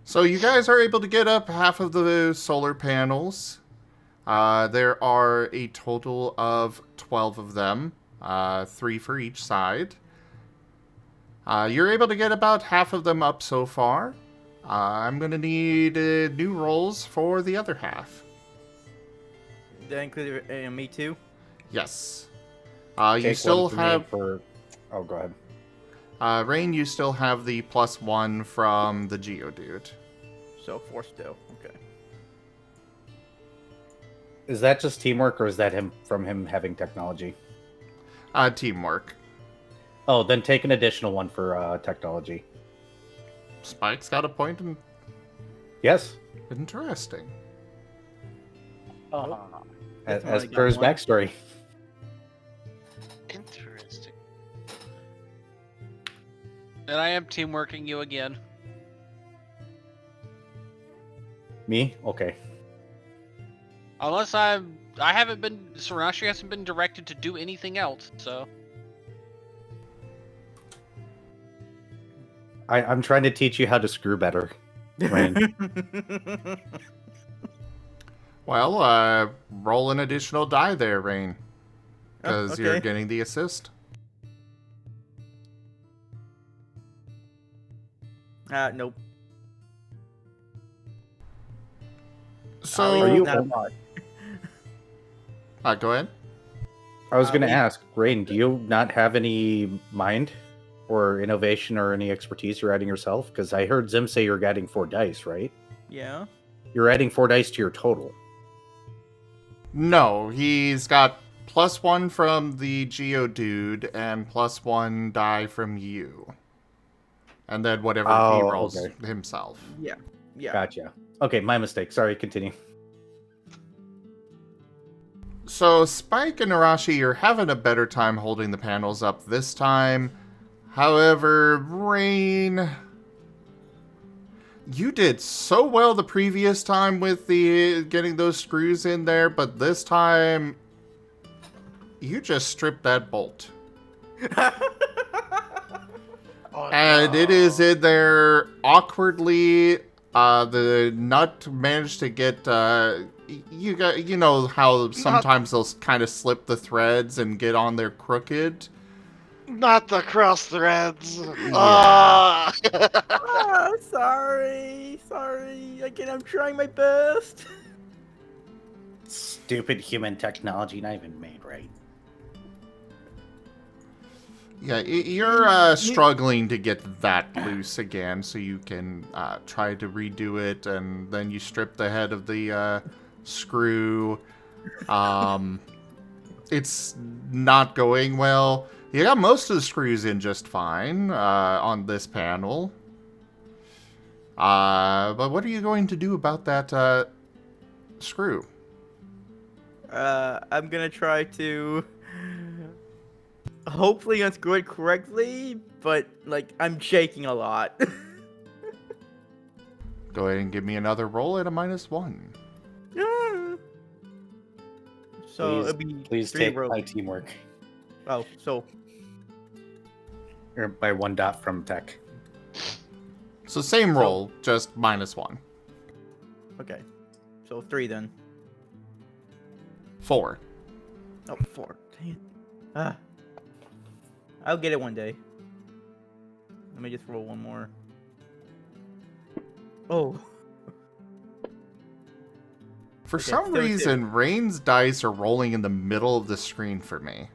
So you guys are able to get up half of the solar panels. There are a total of 12 of them, 3 for each side. You're able to get about half of them up so far. I'm going to need new rolls for the other half. That includes me too. Yes. Take You still one from me have... for... Oh, go ahead. Rain, you still have the +1 from the Geodude. So 4 still. Okay. Is that just teamwork, or is that him having technology? Teamwork. Oh, then take an additional one for technology. Spike's got a point in... Yes. Interesting. as, That's as why I per his got one. backstory. Interesting. And I am teamworking you again. Me? Okay. Unless I haven't been, Nerashi hasn't been directed to do anything else, so. I'm trying to teach you how to screw better. Rain. Well, roll an additional die there, Rain. Oh, Because you're okay. getting the assist. Nope. So, Are you- Not a bot. go ahead. I was going to we- ask, Rain, do you not have any mind or innovation or any expertise you're adding yourself? Because I heard Zim say you're adding 4 dice, right? Yeah. You're adding 4 dice to your total. No, he's got +1 from the Geodude and +1 die from you. And then whatever he Oh, rolls okay. himself. Yeah. Yeah. Gotcha. Okay, my mistake. Sorry, continue. So, Spike and Nerashi, you're having a better time holding the panels up this time. However, Rain, you did so well the previous time with the getting those screws in there, but this time you just stripped that bolt. Oh, And it is in there awkwardly. The nut managed to get. You know how sometimes they'll kind of slip the threads and get on there crooked. Not the cross threads. Yeah. Ah! Sorry. Again, I'm trying my best. Stupid human technology, not even made right. Yeah, you're struggling to get that loose again, so you can try to redo it, and then you strip the head of the screw. It's not going well. You got most of the screws in just fine on this panel. But what are you going to do about that screw? I'm gonna try to hopefully unscrew it correctly, but like I'm shaking a lot. Go ahead and give me another roll at a -1. So Please- it'll be Please 3 take rows. my teamwork. Oh, so Or by 1 dot from tech. So same roll, just -1. okay. So 3 then. 4. Oh, 4. Dang it. I'll get it one day. Let me just roll one more. Oh. For Okay, some so it's reason, Rain's dice are rolling in the middle of the screen for me.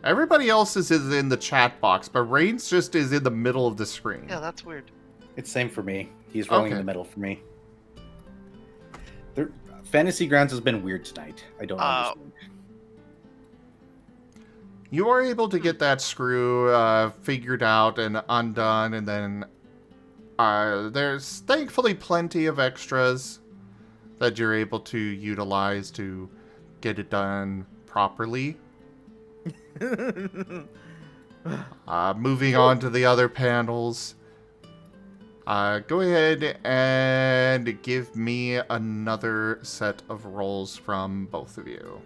Everybody else is in the chat box, but Rain's just is in the middle of the screen. Yeah, that's weird. It's same for me. He's rolling in Okay. the middle for me. Fantasy Grounds has been weird tonight. I don't understand. You are able to get that screw figured out and undone, and then there's thankfully plenty of extras that you're able to utilize to get it done properly. Moving on to the other panels. Go ahead and give me another set of rolls from both of you.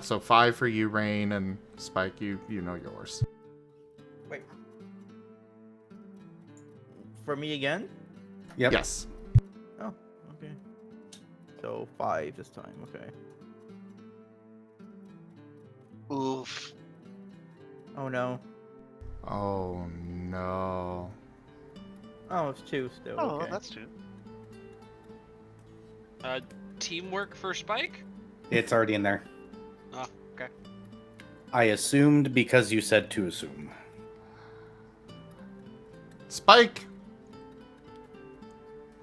So 5 for you, Rain, and Spike, you know yours. Wait. For me again? Yep. Yes. Oh, okay. So 5 this time, okay. Oof. Oh no. Oh no. Oh, it's 2 still. Oh, okay. that's 2. Teamwork for Spike? It's already in there. Oh, okay. I assumed because you said to assume. Spike,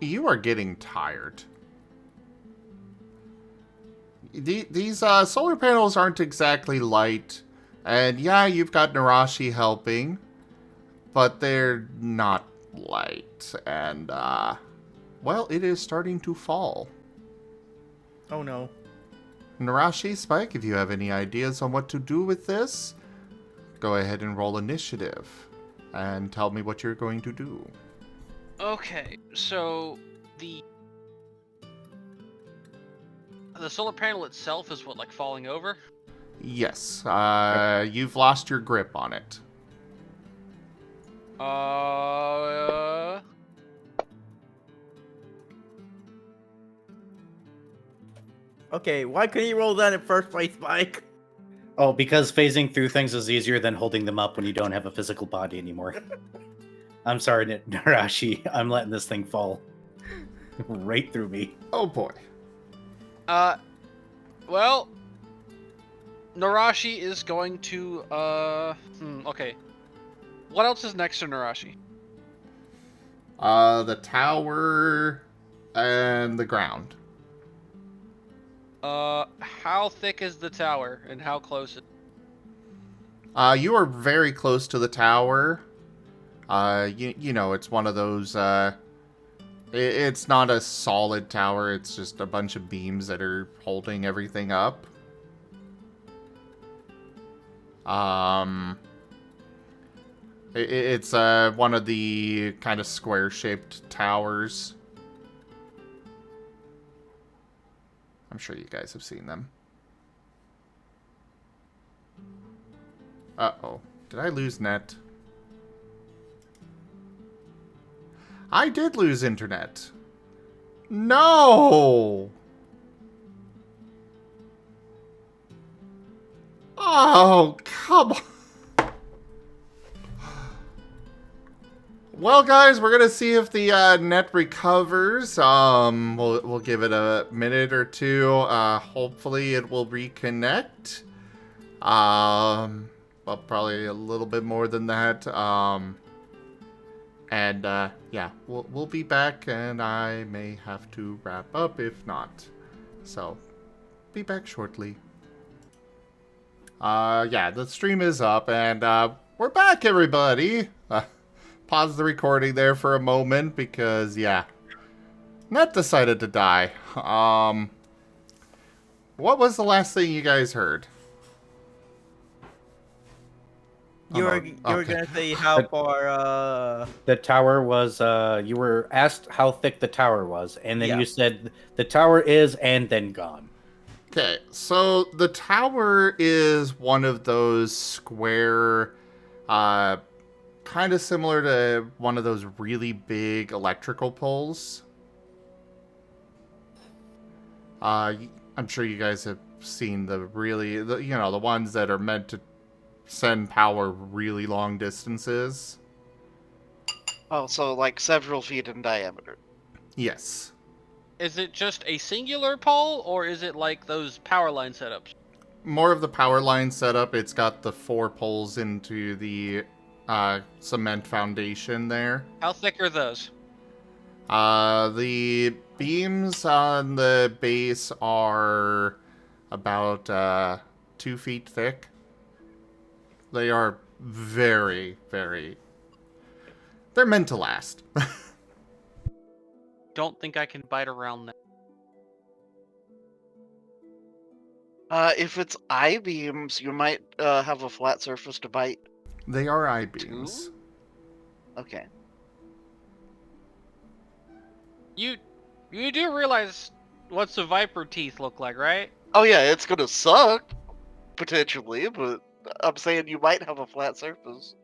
you are getting tired. These solar panels aren't exactly light, and yeah, you've got Nerashi helping, but they're not light, and well, it is starting to fall. Oh no. Nerashi, Spike, if you have any ideas on what to do with this, go ahead and roll initiative and tell me what you're going to do. Okay, so the solar panel itself is what, like falling over? Yes, you've lost your grip on it. Okay, why couldn't you roll that in first place, Mike? Oh, because phasing through things is easier than holding them up when you don't have a physical body anymore. I'm sorry, Nerashi. I'm letting this thing fall right through me. Oh boy. Well, Nerashi is going to, okay. What else is next to Nerashi? The tower and the ground. How thick is the tower, and how close is it? You are very close to the tower. You know, it's one of those, it's not a solid tower, it's just a bunch of beams that are holding everything up. It's one of the kind of square-shaped towers. I'm sure you guys have seen them. Uh-oh. Did I lose net? I did lose internet. No! Oh, come on. Well, guys, we're gonna see if the net recovers. We'll give it a minute or two. Hopefully, it will reconnect. Well, probably a little bit more than that. Yeah, we'll be back, and I may have to wrap up if not. So, be back shortly. Yeah, the stream is up, and we're back, everybody. Pause the recording there for a moment because, yeah, net decided to die. What was the last thing you guys heard? You were gonna say how far The tower was, you were asked how thick the tower was, and then Yeah. you said the tower is, and then gone. Okay, so the tower is one of those square, kind of similar to one of those really big electrical poles. I'm sure you guys have seen the ones that are meant to send power really long distances. Oh, so like several feet in diameter. Yes. Is it just a singular pole, or is it like those power line setups? More of the power line setup. It's got the 4 poles into the cement foundation there. How thick are those? The beams on the base are about 2 feet thick. They are very, very... They're meant to last. Don't think I can bite around that. If it's I-beams, you might have a flat surface to bite. They are I-beams. Okay. You do realize what's the viper teeth look like, right? Oh yeah, it's gonna suck, potentially, but I'm saying you might have a flat surface.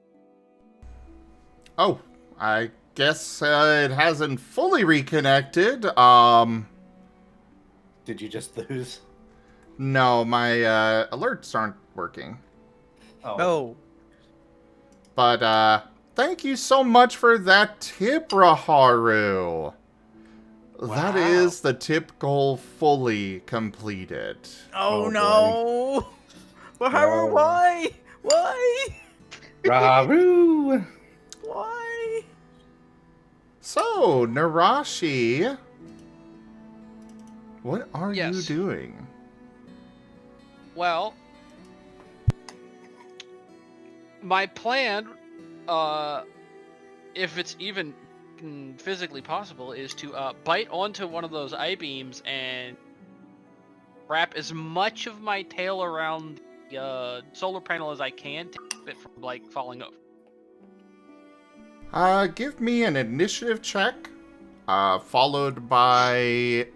Oh, I guess it hasn't fully reconnected. Did you just lose? No, my alerts aren't working. no. But thank you so much for that tip, Raharu. That Wow. is the tip goal fully completed. Oh, Oh, no. But how? No. Why? Why? Raharu! Why? So, Nerashi, what are you Yes. doing? Well, my plan, if it's even physically possible, is to bite onto one of those I-beams and wrap as much of my tail around the solar panel as I can to keep it from like falling over. Give me an initiative check, followed by,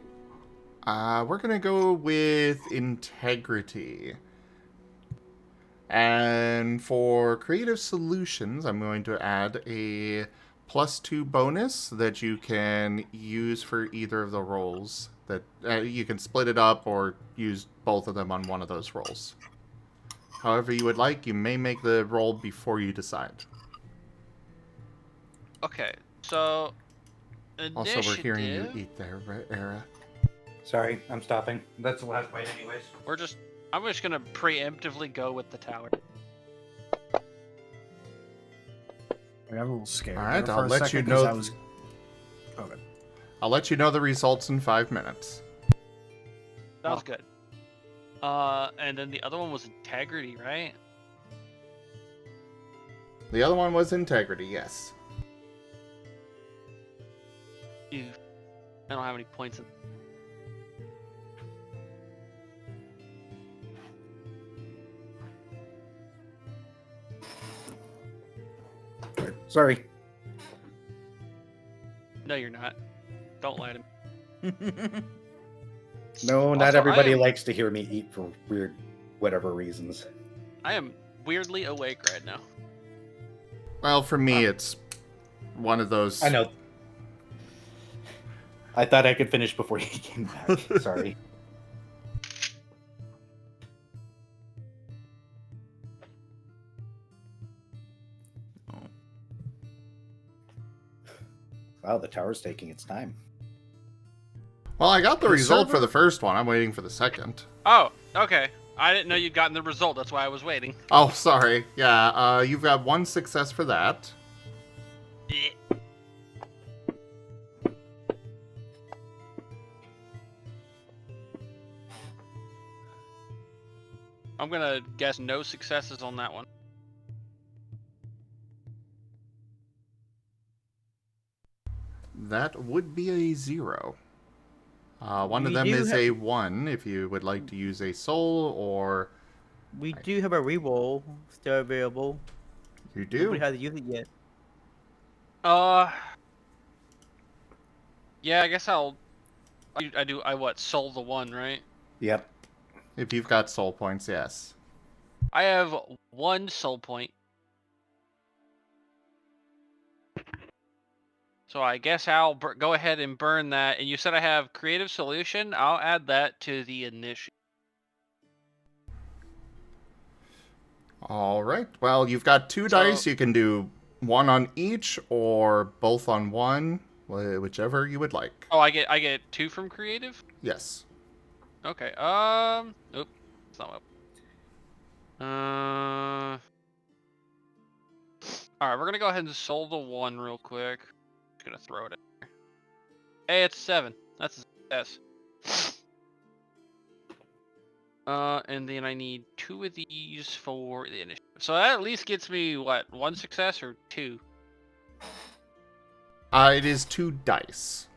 we're gonna go with integrity. And for creative solutions, I'm going to add a +2 bonus that you can use for either of the rolls. That you can split it up or use both of them on one of those rolls. However you would like, you may make the roll before you decide. Okay, so initiative. Also, we're hearing you eat there, right, Era? Sorry, I'm stopping. That's the last bite anyways. I'm just gonna preemptively go with the tower. I'm a little scared. All right, there I'll for a let second you know. 'cause I was... Okay. I'll let you know the results in 5 minutes. Sounds good. And then the other one was integrity, right? The other one was integrity, yes. I don't have any points in. Sorry. No, you're not. Don't lie to me. No, not Also, everybody likes to hear me eat for weird, whatever reasons. I am weirdly awake right now. Well, for me, it's one of those. I know. I thought I could finish before you came back. Sorry. Wow, the tower's taking its time. Well, I got the The result server- for the first one. I'm waiting for the second. Oh, okay. I didn't know you'd gotten the result. That's why I was waiting. Oh, sorry. Yeah, you've got 1 success for that. I'm gonna guess no successes on that one. That would be a 0. One of We them do is ha- a 1 if you would like to use a soul, or We do have a reroll still available. you do. Nobody hasn't used it yet. Yeah, I guess I what, soul the 1, right? Yep. If you've got soul points, yes. I have 1 soul point. So I guess I'll go ahead and burn that. And you said I have creative solution. I'll add that to the initiative. All right. Well, you've got 2 dice. You can do 1 on each or both on 1, whichever you would like. Oh, I get 2 from creative? Yes. Okay. Oop. It's not what. Alright, we're gonna go ahead and soul the 1 real quick. Just gonna throw it in there. Hey, it's 7. That's a success. And then I need 2 of these for the initiative. So that at least gets me, what, 1 success or 2? It is 2 dice.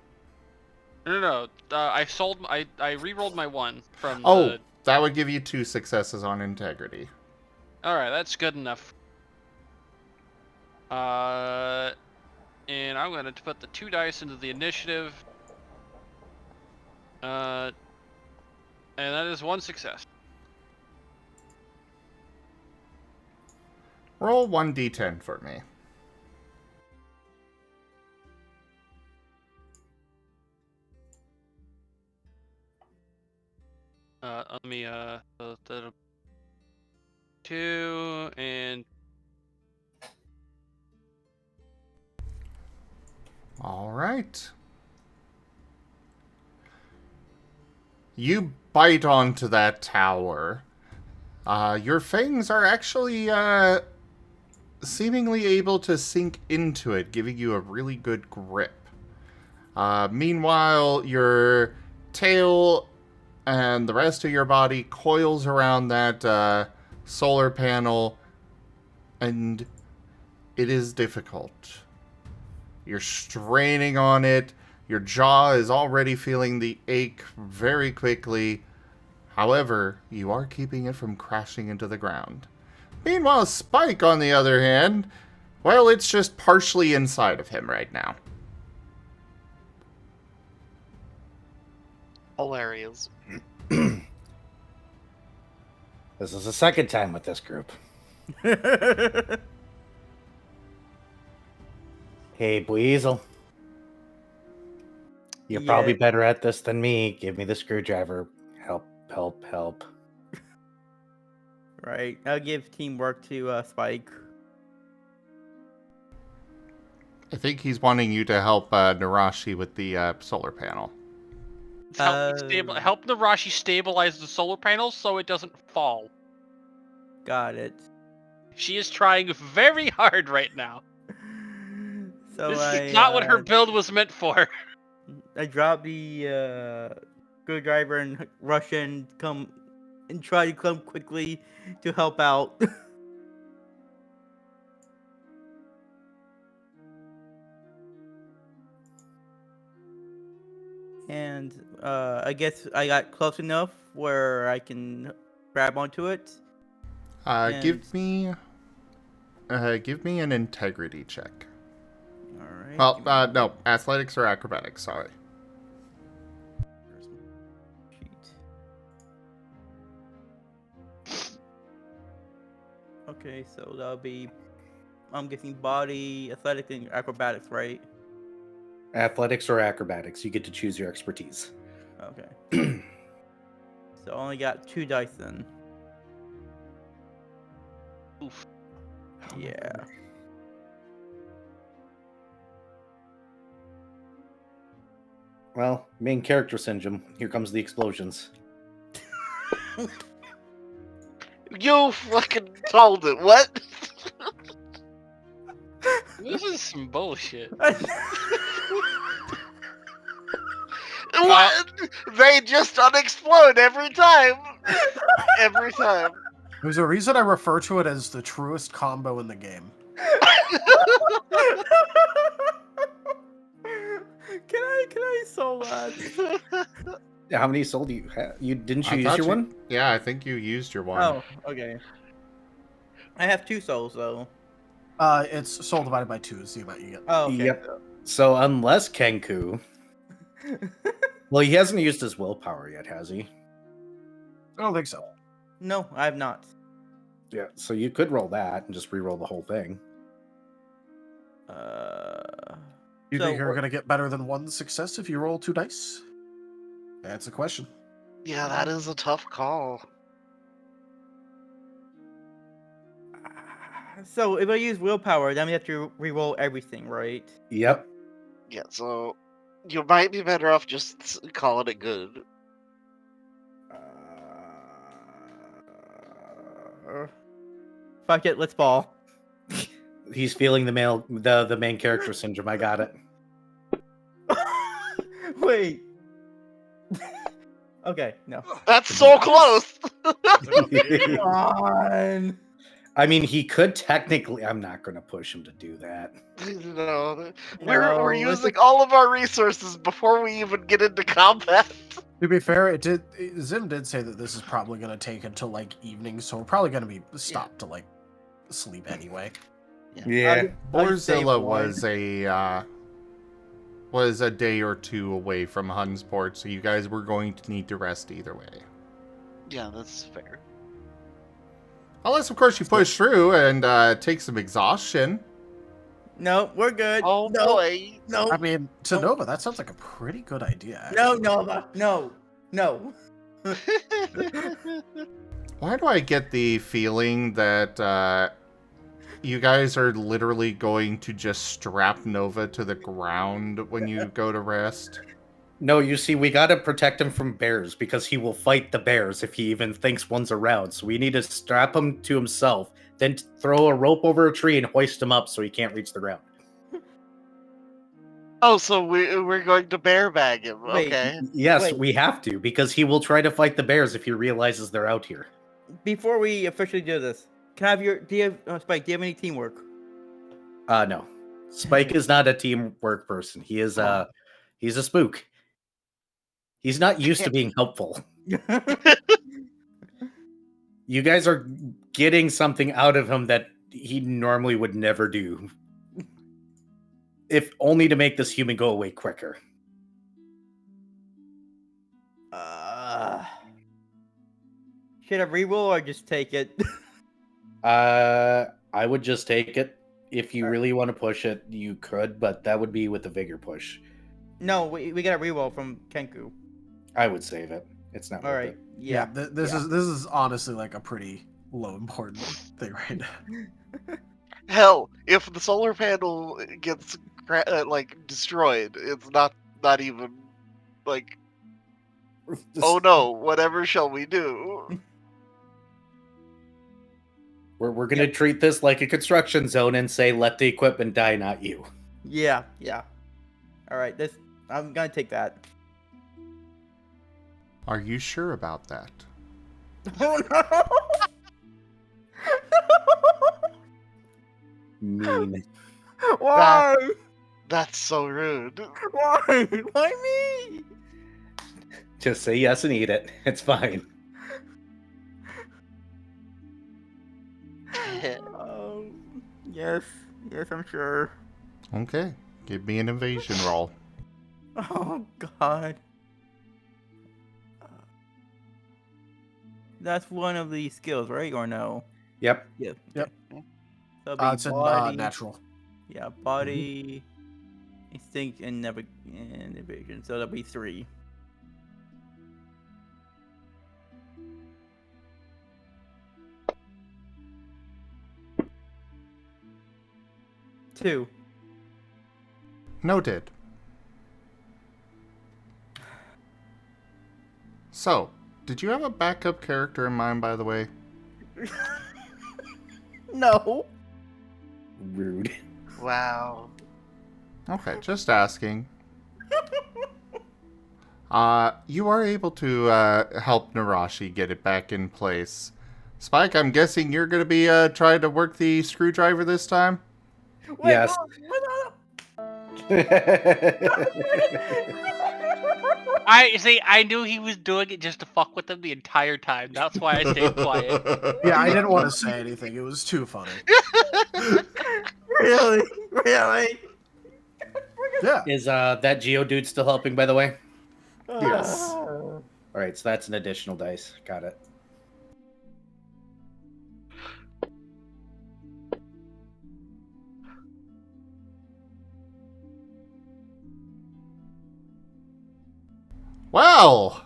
No. I re-rolled my 1 from Oh, that would give you 2 successes on integrity. Alright, that's good enough. And I'm gonna put the 2 dice into the initiative. And that is 1 success. Roll 1d10 for me. Let me, 2 and... All right. You bite onto that tower. Your fangs are actually seemingly able to sink into it, giving you a really good grip. Meanwhile, your tail and the rest of your body coils around that solar panel, and it is difficult. You're straining on it. Your jaw is already feeling the ache very quickly. However, you are keeping it from crashing into the ground. Meanwhile, Spike, on the other hand, well, it's just partially inside of him right now. Hilarious. This is the second time with this group. Hey, Buizel. You're probably Yeah. better at this than me. Give me the screwdriver. Help, help, help. Right. I'll give teamwork to Spike. I think he's wanting you to help Nerashi with the solar panel. Help Nerashi stabilize the solar panels so it doesn't fall. Got it. She is trying very hard right now. So This is not what her build was meant for. I dropped the screwdriver and rush in, come and try to come quickly to help out. And I guess I got close enough where I can grab onto it. Give me an integrity check. All right. Well, no, athletics or acrobatics. Sorry. Okay, so that'll be, I'm guessing body, athletic, and acrobatics, right? Athletics or acrobatics. You get to choose your expertise. Okay. So I only got 2 dice then. Oof. Yeah. Well, main character syndrome. Here comes the explosions. You fucking told it. What? This is some bullshit. What? They just unexplode every time. Every time. There's a reason I refer to it as the truest combo in the game. Can I soul that? How many soul do you have? Didn't you I use thought your one? Yeah, I think you used your one. Oh, okay. I have 2 souls though. It's soul divided by 2 is the amount you get. Oh, okay. Yep. So unless Kenku, well, he hasn't used his willpower yet, has he? I don't think so. No, I have not. Yeah. So you could roll that and just re-roll the whole thing. You So think you're what- going to get better than 1 success if you roll 2 dice? That's a question. Yeah, that is a tough call. So if I use willpower, then we have to re-roll everything, right? Yep. Yeah, so you might be better off just calling it good. Fuck it, let's ball. He's feeling the main character syndrome. I got it. Wait. Okay, no. That's so close. Come on. I mean, he could technically. I'm not going to push him to do that. No, No, we're let's using all of our resources before we even get into combat. To be fair, Zim did say that this is probably going to take until like evening, so we're probably going to be stopped to like sleep anyway. Yeah. Boarzilla was a day or 2 away from Hunsport, so you guys were going to need to rest either way. Yeah, that's fair. Unless, of course, you push through and take some exhaustion. No, we're good. Oh no, boy. no, I mean, to No. Nova, that sounds like a pretty good idea. no, actually. Nova, no. Why do I get the feeling that you guys are literally going to just strap Nova to the ground when you go to rest? No, you see, we got to protect him from bears because he will fight the bears if he even thinks one's around. So we need to strap him to himself, then throw a rope over a tree and hoist him up so he can't reach the ground. Oh, so we're going to bear bag him. Wait. Okay. Yes, Wait. we have to because he will try to fight the bears if he realizes they're out here. Before we officially do this, can I have Spike, do you have any teamwork? No. Spike is not a teamwork person. He is he's a spook. He's not used to being helpful. You guys are getting something out of him that he normally would never do. If only to make this human go away quicker. Should I reroll or just take it? I would just take it. If you really want to push it, you could, but that would be with the vigor push. No, we got a reroll from Kenku. I would save it. It's not All worth right. it. Yeah. This is honestly like a pretty low important thing right now. Hell, if the solar panel gets like destroyed, it's not even like, oh no, whatever shall we do? We're gonna treat this like a construction zone and say, let the equipment die, not you. Yeah. All right. I'm gonna take that. Are you sure about that? Oh no! Mean. Why? That's so rude. Why? Why me? Just say yes and eat it. It's fine. Oh, yes, I'm sure. Okay, give me an invasion roll. Oh God. That's one of the skills, right? Or no? Yep. Yeah. Yep. So it'll be It's a body, natural. Yeah, body, instinct, and evasion. So that'll be 3. Two. Noted. So, did you have a backup character in mind, by the way? No. Rude. Wow. Okay, just asking. You are able to help Nerashi get it back in place. Spike, I'm guessing you're going to be trying to work the screwdriver this time? Wait, Yes. I knew he was doing it just to fuck with them the entire time. That's why I stayed quiet. Yeah, I didn't want to say anything. It was too funny. Really? Really? Yeah. Is that Geo dude still helping, by the way? Yes. All right, so that's an additional dice. Got it. Well,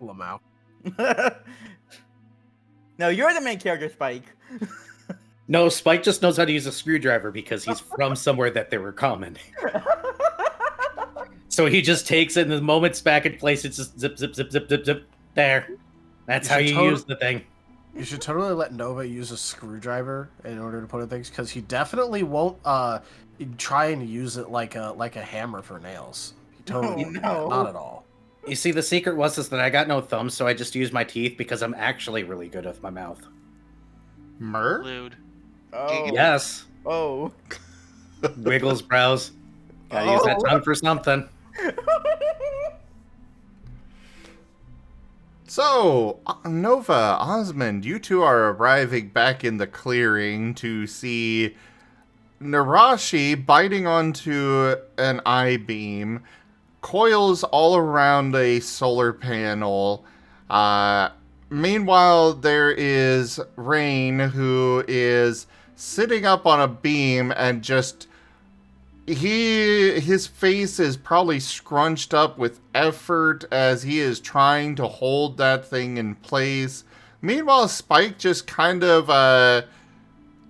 Lamau. No, you're the main character, Spike. No, Spike just knows how to use a screwdriver because he's from somewhere that they were common. So he just takes it and the moment it's back in place, it's just zip, zip, zip, zip, zip, zip. There. That's how you use the thing. You should totally let Nova use a screwdriver in order to put in things, because he definitely won't try and use it like a hammer for nails. He totally not at all. You see, the secret was that I got no thumbs, so I just use my teeth because I'm actually really good with my mouth. Mer? Lewd. Oh. Yes. Oh. Wiggles brows. Gotta use that tongue for something. So, Nova, Osmund, you two are arriving back in the clearing to see Nerashi biting onto an I-beam, coils all around a solar panel. Meanwhile, there is Rain, who is sitting up on a beam and just... His face is probably scrunched up with effort as he is trying to hold that thing in place. Meanwhile, Spike just kind of,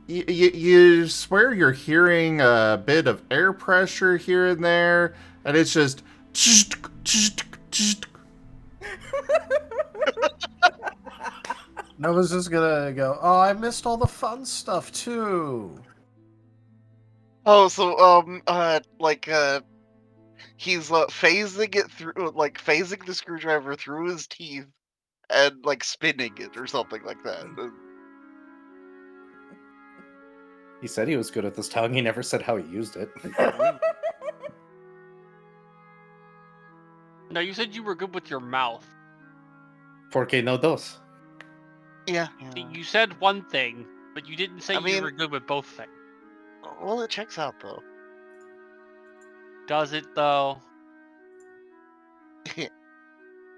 you swear you're hearing a bit of air pressure here and there, and it's just... Nova's just gonna go, oh, I missed all the fun stuff too. Oh, so he's phasing it through, like phasing the screwdriver through his teeth, and like spinning it or something like that. He said he was good at this tongue. He never said how he used it. No, you said you were good with your mouth. Porque no dos. Yeah. You said one thing, but you didn't say I you mean- were good with both things. Well, it checks out though. Does it though?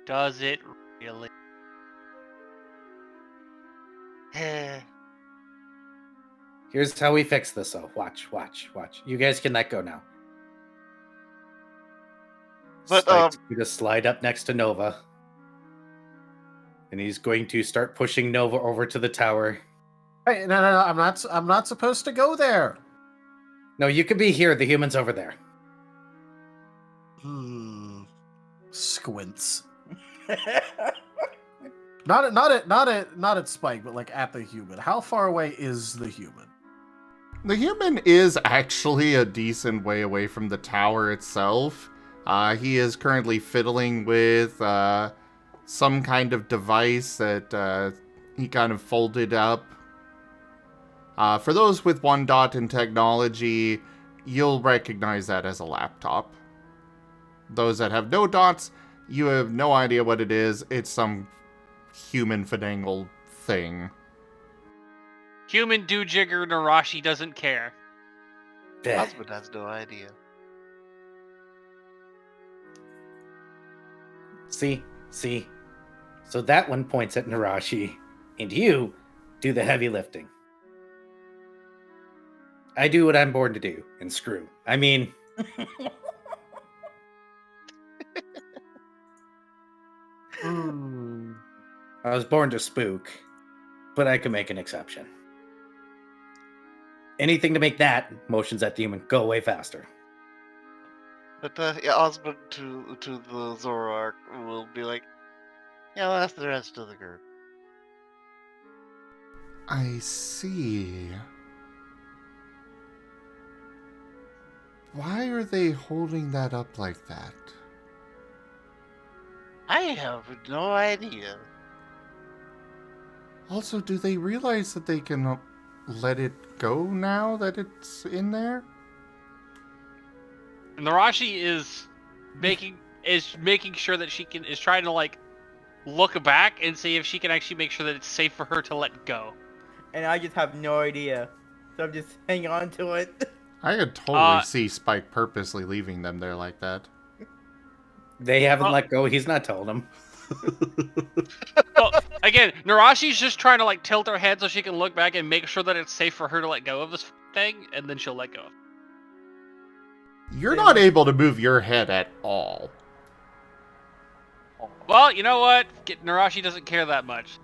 Does it really? Here's how we fix this, though. Watch. You guys can let go now. But, Spike's going to slide up next to Nova. And he's going to start pushing Nova over to the tower. Hey, no, I'm not supposed to go there. No, you could be here. The human's over there. Squints. Not at Spike, but like at the human. How far away is the human? The human is actually a decent way away from the tower itself. He is currently fiddling with some kind of device that he kind of folded up. For those with one dot in technology, you'll recognize that as a laptop. Those that have no dots, you have no idea what it is. It's some human finagle thing. Human do-jigger Nerashi doesn't care. Osmond has no idea. See? So that one points at Nerashi, and you do the heavy lifting. I do what I'm born to do, and screw. I mean... I was born to spook, but I can make an exception. Anything to make that motions at demon go away faster. But yeah, Osmond to the Zoroark will be like, yeah, well, that's the rest of the group. I see. Why are they holding that up like that? I have no idea. Also, do they realize that they can let it go now that it's in there? Nerashi is making sure that she is trying to like look back and see if she can actually make sure that it's safe for her to let go. And I just have no idea. So I'm just hanging on to it. I could totally see Spike purposely leaving them there like that. They haven't let go. He's not told them. Well, again, Nerashi's just trying to like tilt her head so she can look back and make sure that it's safe for her to let go of this thing, and then she'll let go. You're not able to move your head at all. Well, you know what? Nerashi doesn't care that much.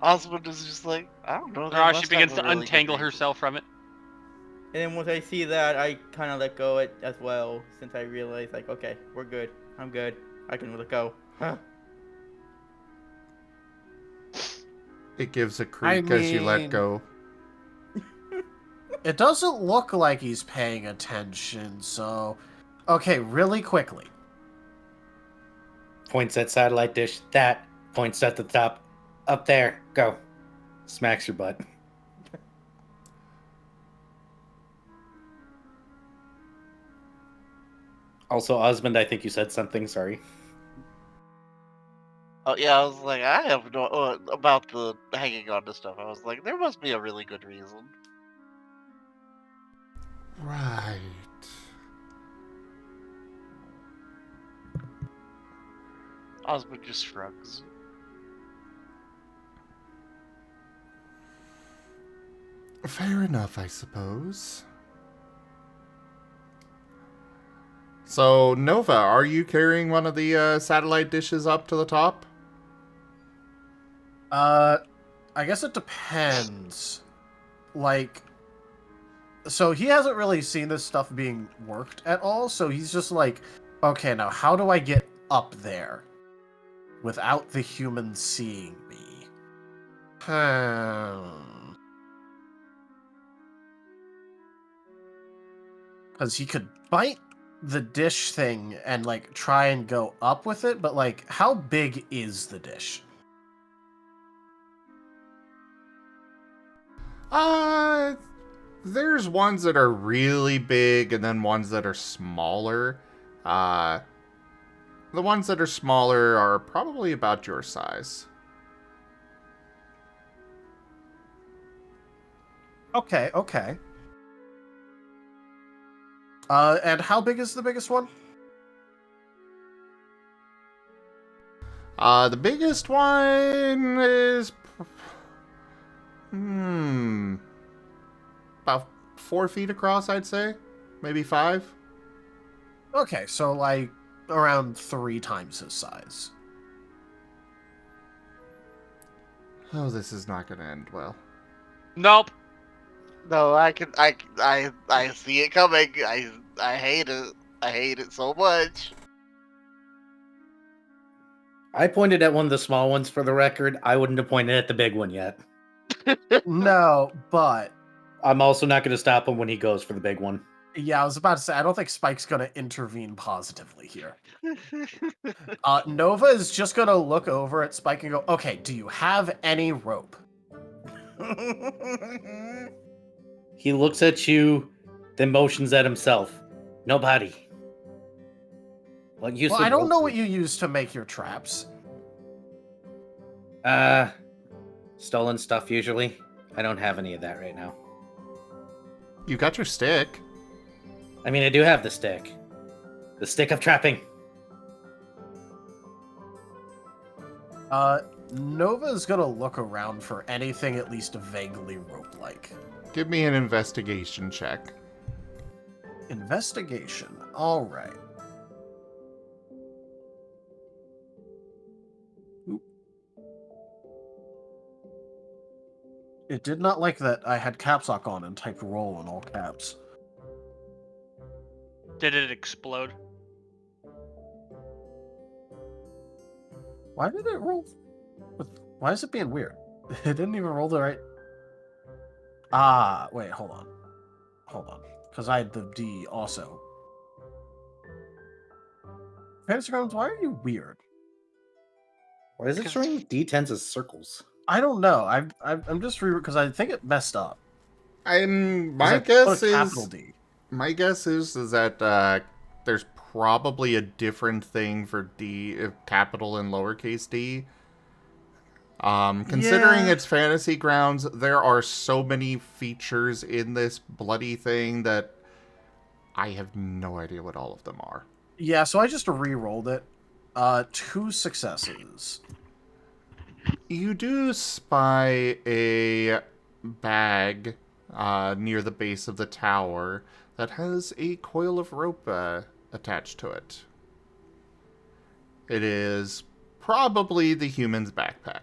Osmond is just like, I don't know. Nerashi begins to untangle herself from it. And then once I see that, I kind of let go it as well, since I realized, like, okay, we're good. I'm good. I can let go. It gives a creak as you let go. It doesn't look like he's paying attention, so... Okay, really quickly. Points at satellite dish. That points at the top. Up there. Go. Smacks your butt. Also, Osmond, I think you said something. Sorry. Oh yeah, I was like, I have no about the hanging on to stuff. I was like, there must be a really good reason. Right. Osmond just shrugs. Fair enough, I suppose. So, Nova, are you carrying one of the satellite dishes up to the top? I guess it depends. Like, so he hasn't really seen this stuff being worked at all, so he's just like, okay, now how do I get up there without the human seeing me? Because he could bite the dish thing and, like, try and go up with it, but, like, how big is the dish? There's ones that are really big and then ones that are smaller. The ones that are smaller are probably about your size. Okay, okay. And how big is the biggest one? The biggest one is... about 4 feet across, I'd say. Maybe 5. Okay, so like around 3 times his size. Oh, this is not going to end well. Nope. No, I see it coming. I hate it. I hate it so much. I pointed at one of the small ones for the record. I wouldn't have pointed at the big one yet. No, but I'm also not going to stop him when he goes for the big one. yeah, I was about to say, I don't think Spike's going to intervene positively here. Nova is just going to look over at Spike and go, okay, do you have any rope? He looks at you, then motions at himself. Nobody. Well, I don't know what you use to make your traps. Stolen stuff usually. I don't have any of that right now. You got your stick. I mean, I do have the stick. The stick of trapping. Nova's gonna look around for anything at least vaguely rope-like. Give me an investigation check. Investigation. All right. Oop. It did not like that I had caps lock on and typed roll in all caps. Did it explode? Why did it roll? Why is it being weird? It didn't even roll the right. Ah, wait, hold on. Hold on. Because I had the D also. Fantasy Grounds, why are you weird? Why is it showing D10s as circles? I don't know. I'm just because I think it messed up. My guess is that there's probably a different thing for D, capital and lowercase d. Considering it's Fantasy Grounds, there are so many features in this bloody thing that I have no idea what all of them are. Yeah, so I just re-rolled it. 2 successes. You do spy a bag near the base of the tower that has a coil of rope attached to it. It is probably the human's backpack.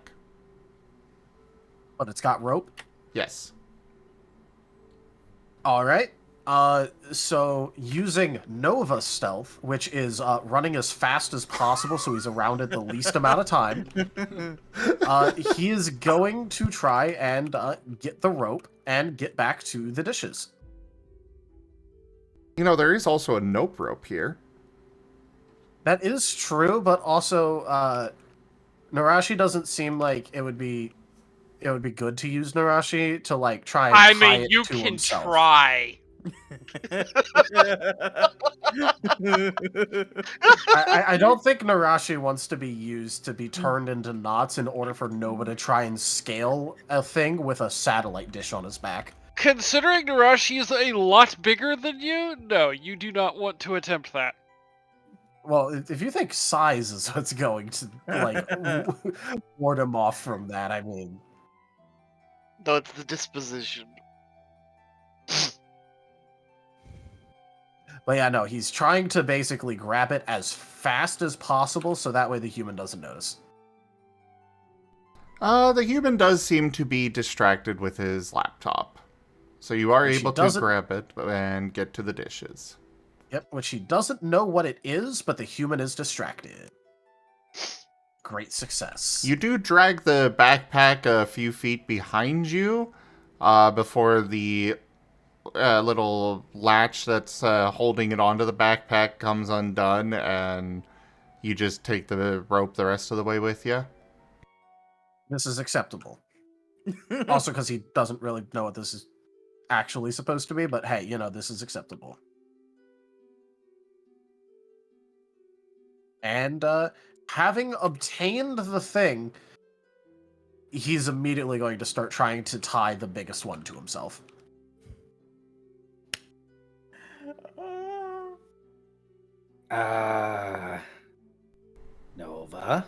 But it's got rope? Yes. Alright. So using Nova Stealth, which is running as fast as possible so he's around it the least amount of time, he is going to try and get the rope and get back to the dishes. You know, there is also a nope rope here. That is true, but also Nerashi doesn't seem like it would be good to use Nerashi to like try and tie it you to can himself. try. I don't think Nerashi wants to be used to be turned into knots in order for Nova to try and scale a thing with a satellite dish on his back. Considering Nerashi is a lot bigger than you, no, you do not want to attempt that. Well, if you think size is what's going to like ward him off from that, I mean, No, it's the disposition. but yeah, no, he's trying to basically grab it as fast as possible so that way the human doesn't notice. The human does seem to be distracted with his laptop. So you are able to grab it and get to the dishes. Yep, which he doesn't know what it is, but the human is distracted. Great success. You do drag the backpack a few feet behind you before the little latch that's holding it onto the backpack comes undone, and you just take the rope the rest of the way with you. This is acceptable. Also because he doesn't really know what this is actually supposed to be, but hey, you know, this is acceptable. And having obtained the thing, he's immediately going to start trying to tie the biggest one to himself. Nova?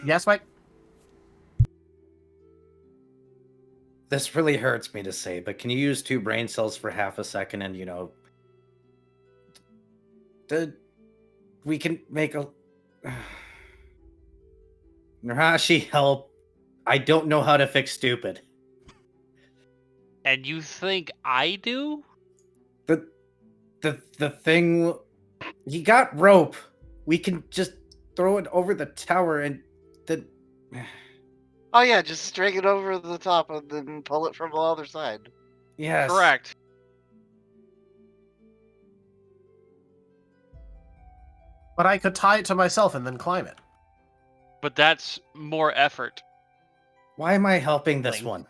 Yes, Mike? This really hurts me to say, but can you use 2 brain cells for half a second and, we can make a... Nerashi, help. I don't know how to fix stupid. And you think I do? The thing... He got rope. We can just throw it over the tower and then... Oh yeah, just string it over the top and then pull it from the other side. Yes. Correct. But I could tie it to myself and then climb it. But that's more effort. Why am I helping this Blink.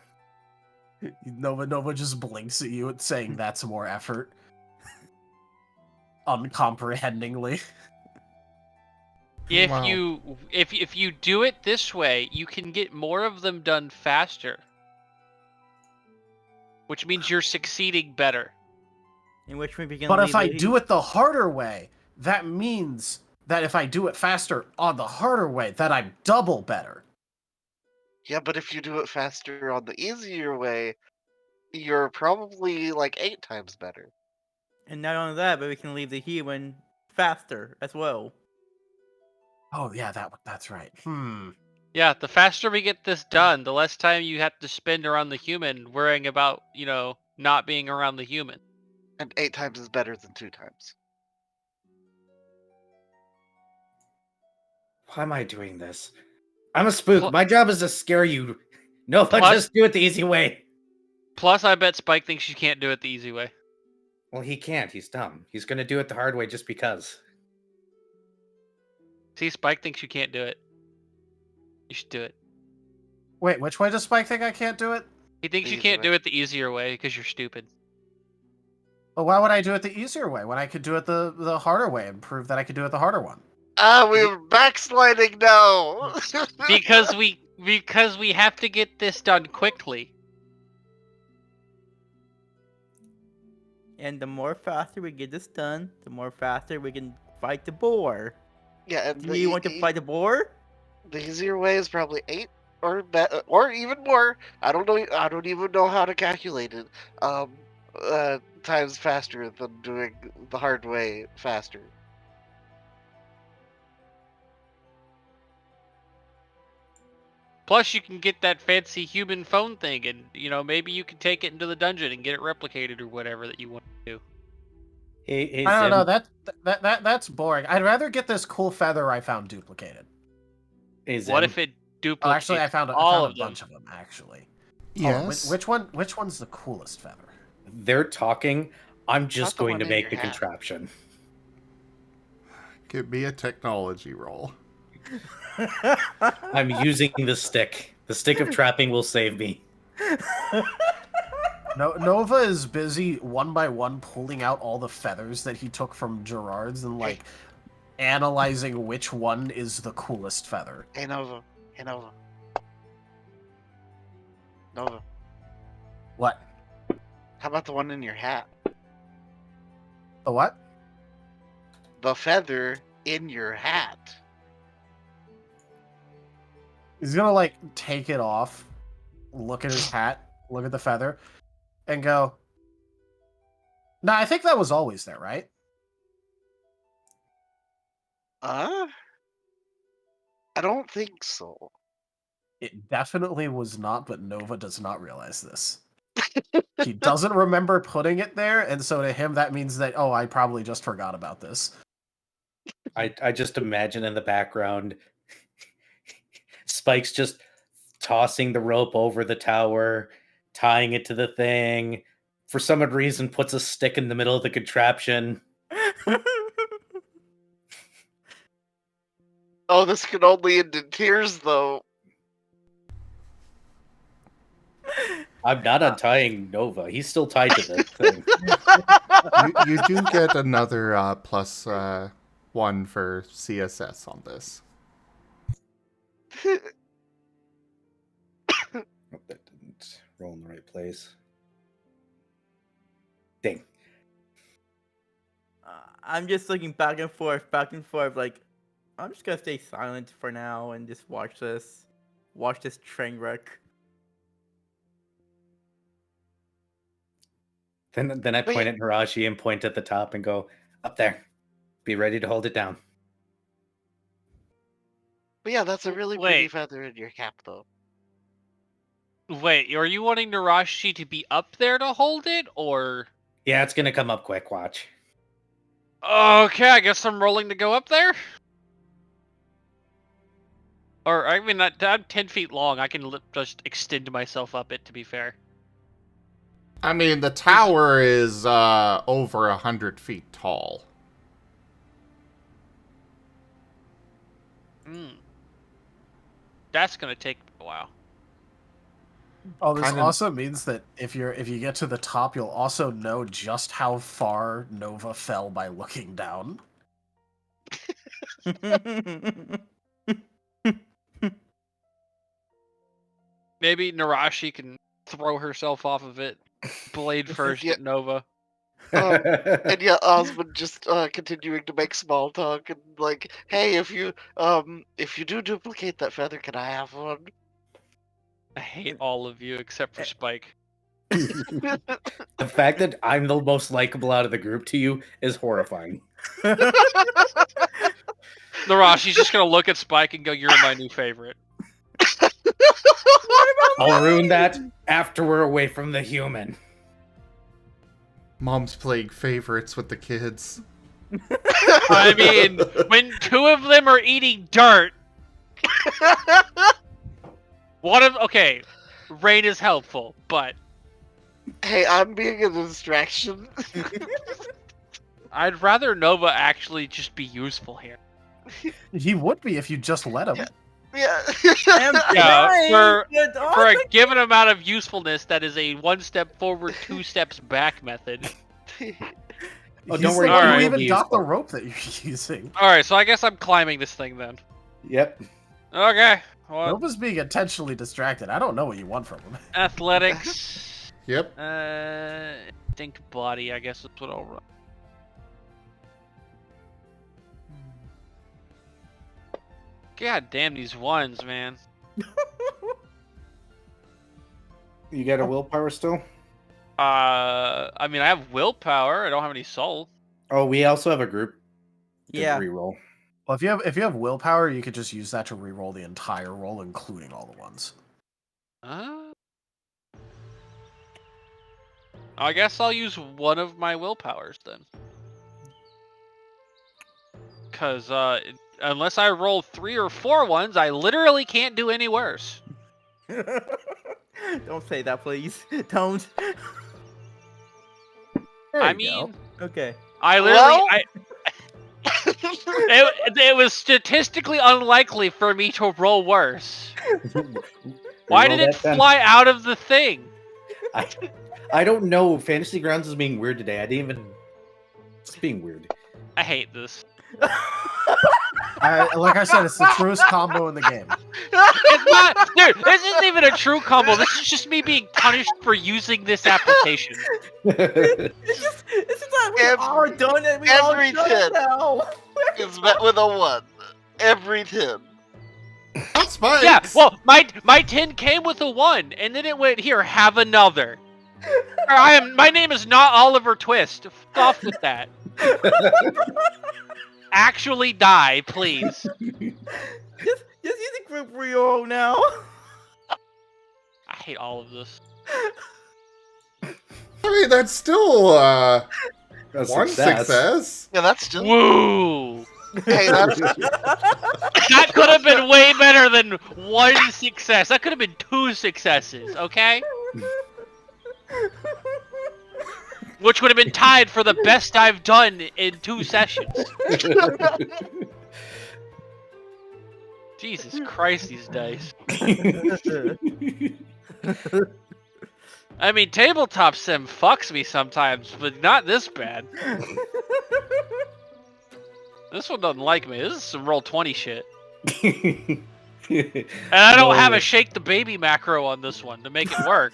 one? Nova just blinks at you, saying that's more effort. Uncomprehendingly. If Wow. if you do it this way, you can get more of them done faster. Which means you're succeeding better. In which we begin. But if I do it the harder way, that means that if I do it faster on the harder way, that I'm double better. Yeah, but if you do it faster on the easier way, you're probably like 8 times better. And not only that, but we can leave the human faster as well. Oh yeah, that's right. Yeah, the faster we get this done, the less time you have to spend around the human worrying about, not being around the human. And 8 times is better than 2 times. Why am I doing this? I'm a spook. Pl- My job is to scare you. No, but Plus- just do it the easy way. Plus, I bet Spike thinks you can't do it the easy way. Well, he can't. He's dumb. He's going to do it the hard way just because. See, Spike thinks you can't do it. You should do it. Wait, which way does Spike think I can't do it? He thinks The you easy can't way. do it the easier way because you're stupid. Well, why would I do it the easier way when I could do it the harder way and prove that I could do it the harder one? We're backsliding now! Because we have to get this done quickly. And the more faster we get this done, the more faster we can fight the boar. Yeah, and Do you want to fight the boar? the easier way is probably 8 or even more. I don't know. I don't even know how to calculate it. Times faster than doing the hard way faster. Plus, you can get that fancy human phone thing, and maybe you can take it into the dungeon and get it replicated or whatever that you want to do. Hey, I don't Zim. know. That's boring. I'd rather get this cool feather I found duplicated. Hey, What Zim. if it Oh, duplicates actually, I found all a of them? bunch of them. Actually. Yes. Oh, which one's the coolest feather? They're talking? I'm just the going one to in make your the hat. contraption. Give me a technology roll. I'm using the stick. The stick of trapping will save me. Nova is busy one by one pulling out all the feathers that he took from Jerald's and analyzing which one is the coolest feather. Hey Nova. Nova. What? How about the one in your hat? The what? The feather in your hat. He's gonna take it off, look at his hat, look at the feather, and go, "Nah, I think that was always there, right?" I don't think so. It definitely was not, but Nova does not realize this. He doesn't remember putting it there, and so to him that means that, I probably just forgot about this. I just imagine in the background Spike's just tossing the rope over the tower, tying it to the thing. For some odd reason, puts a stick in the middle of the contraption. Oh, this could only end in tears, though. I'm not untying Nova. He's still tied to this thing. You do get another plus one for CSS on this. Oh, that didn't roll in the right place. Dang. I'm just looking back and forth, like, I'm just gonna stay silent for now and just watch this train wreck. Then I But point at Nerashi and point at the top and go, up there. Be ready to hold it down. But yeah, that's a really pretty Wait. feather in your cap, though. Wait, are you wanting Nerashi to be up there to hold it, or? Yeah, it's gonna come up quick, watch. Okay, I guess I'm rolling to go up there. Or, I mean, I'm 10 feet long. I can just extend myself up it, to be fair. I mean, the tower is over 100 feet tall. That's gonna take a while. Oh, this Kinda- also means that if you get to the top, you'll also know just how far Nova fell by looking down. Maybe Nerashi can throw herself off of it, blade first Yeah. at Nova. And yeah, Osmond just continuing to make small talk and like, hey, if you do duplicate that feather, can I have one? I hate all of you except for Spike. The fact that I'm the most likable out of the group to you is horrifying. Nerashi's just gonna look at Spike and go, "You're my new favorite." I'll ruin that after we're away from the human. Mom's playing favorites with the kids. I mean, when two of them are eating dirt, okay, rain is helpful, but Hey, I'm being a distraction. I'd rather Nova actually just be useful here. He would be if you just let him. Yeah. Yeah, for a given amount of usefulness, that is a 1 step forward, 2 steps back method. Oh, don't worry, You alright. even got useful. the rope that you're using. Alright, so I guess I'm climbing this thing then. Yep. Okay, well, Nova's being intentionally distracted. I don't know what you want from him. athletics. Yep. Think body, I guess that's what I'll run. God damn these ones, man. You got a willpower still? I mean, I have willpower. I don't have any soul. Oh, we also have a group. to Yeah. Reroll. Well, if you have willpower, you could just use that to re-roll the entire roll, including all the ones. I guess I'll use one of my willpowers then. Because unless I roll 3 or 4 ones, I literally can't do any worse. Don't say that, please. Don't. There I you go. mean, Okay. I literally, Well? it was statistically unlikely for me to roll worse. Why Reroll did it that then. fly out of the thing? I don't know. Fantasy Grounds is being weird today. I didn't even. It's being weird. I hate this. Like I said, it's the truest combo in the game. It's not, dude. This isn't even a true combo. This is just me being punished for using this application. It's just that we Every- are done and we all every done 10. now. It's met with a 1. Every 10. That's fine. Yeah, well, my 10 came with a 1, and then it went, here, have another. My name is not Oliver Twist. Fuck off with that. Actually die, please. Just use a group reroll now. I hate all of this. I mean, that's still A one success. Yeah, that's still. Woo! Hey, that's. That could have been way better than 1 success. That could have been 2 successes, okay? Which would have been tied for the best I've done in 2 sessions. Jesus Christ, these dice. I mean, tabletop sim fucks me sometimes, but not this bad. This one doesn't like me. This is some roll 20 shit. And I don't have a shake the baby macro on this one to make it work.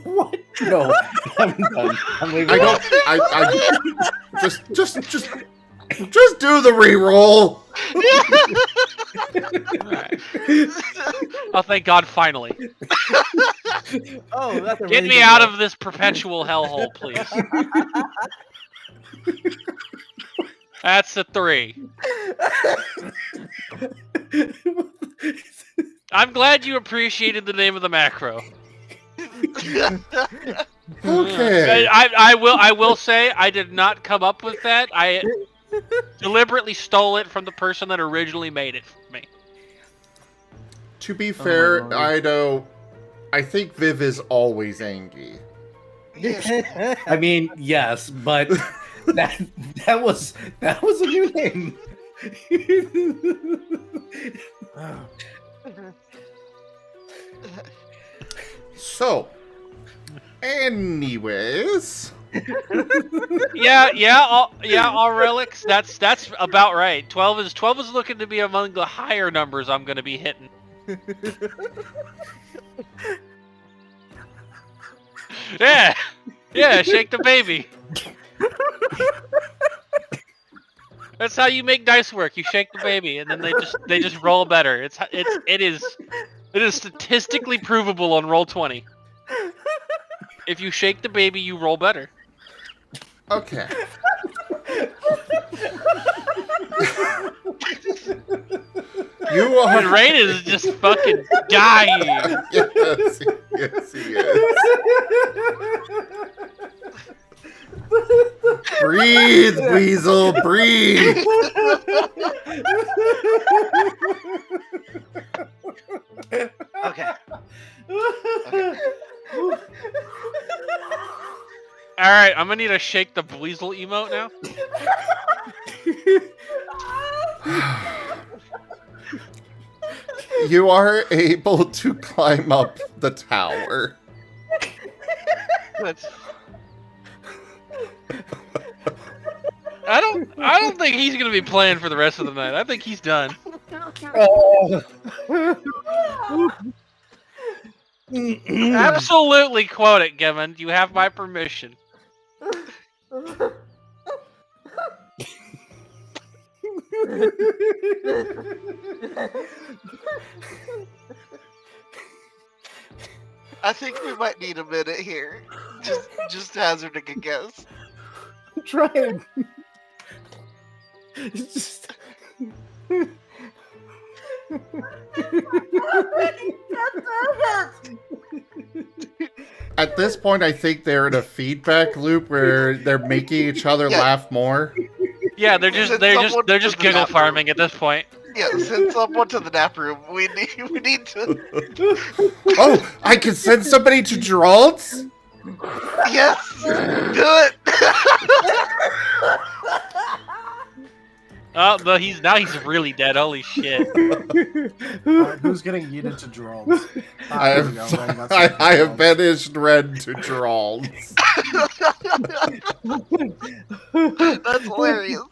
What? No, I'm done. I'm leaving. I don't. Just do the reroll. Alright. Oh, thank God, finally. Oh, that's a Get really me good out roll. of this perpetual hellhole, please. That's a 3. I'm glad you appreciated the name of the macro. Okay. I will say I did not come up with that. I deliberately stole it from the person that originally made it for me. To be fair, lord. I think Viv is always angry. I mean, yes, but that was a new name. So, anyways, All relics. That's about right. 12 is looking to be among the higher numbers I'm going to be hitting. Yeah, shake the baby. That's how you make dice work. You shake the baby, and then they just roll better. It is statistically provable on roll 20. If you shake the baby, you roll better. okay. You are. And Rain is just fucking dying. Yes, he is. Breathe, Weasel, breathe. Okay. All right, I'm gonna need to shake the weasel emote now. You are able to climb up the tower. That's I don't think he's gonna be playing for the rest of the night. I think he's done. Absolutely quote it, Given. You have my permission. I think we might need a minute here. Just hazarding a guess. I'm trying. It's just. At this point, I think they're in a feedback loop where they're making each other laugh more. Yeah, they're just giggle farming at this point. Yeah, send someone to the nap room. We need to. Oh, I can send somebody to Jerald's? Yes, do it. Oh, but he's really dead. Holy shit! Alright, who's getting yeeted to Jerald? I have banished Red to Jerald's. That's hilarious.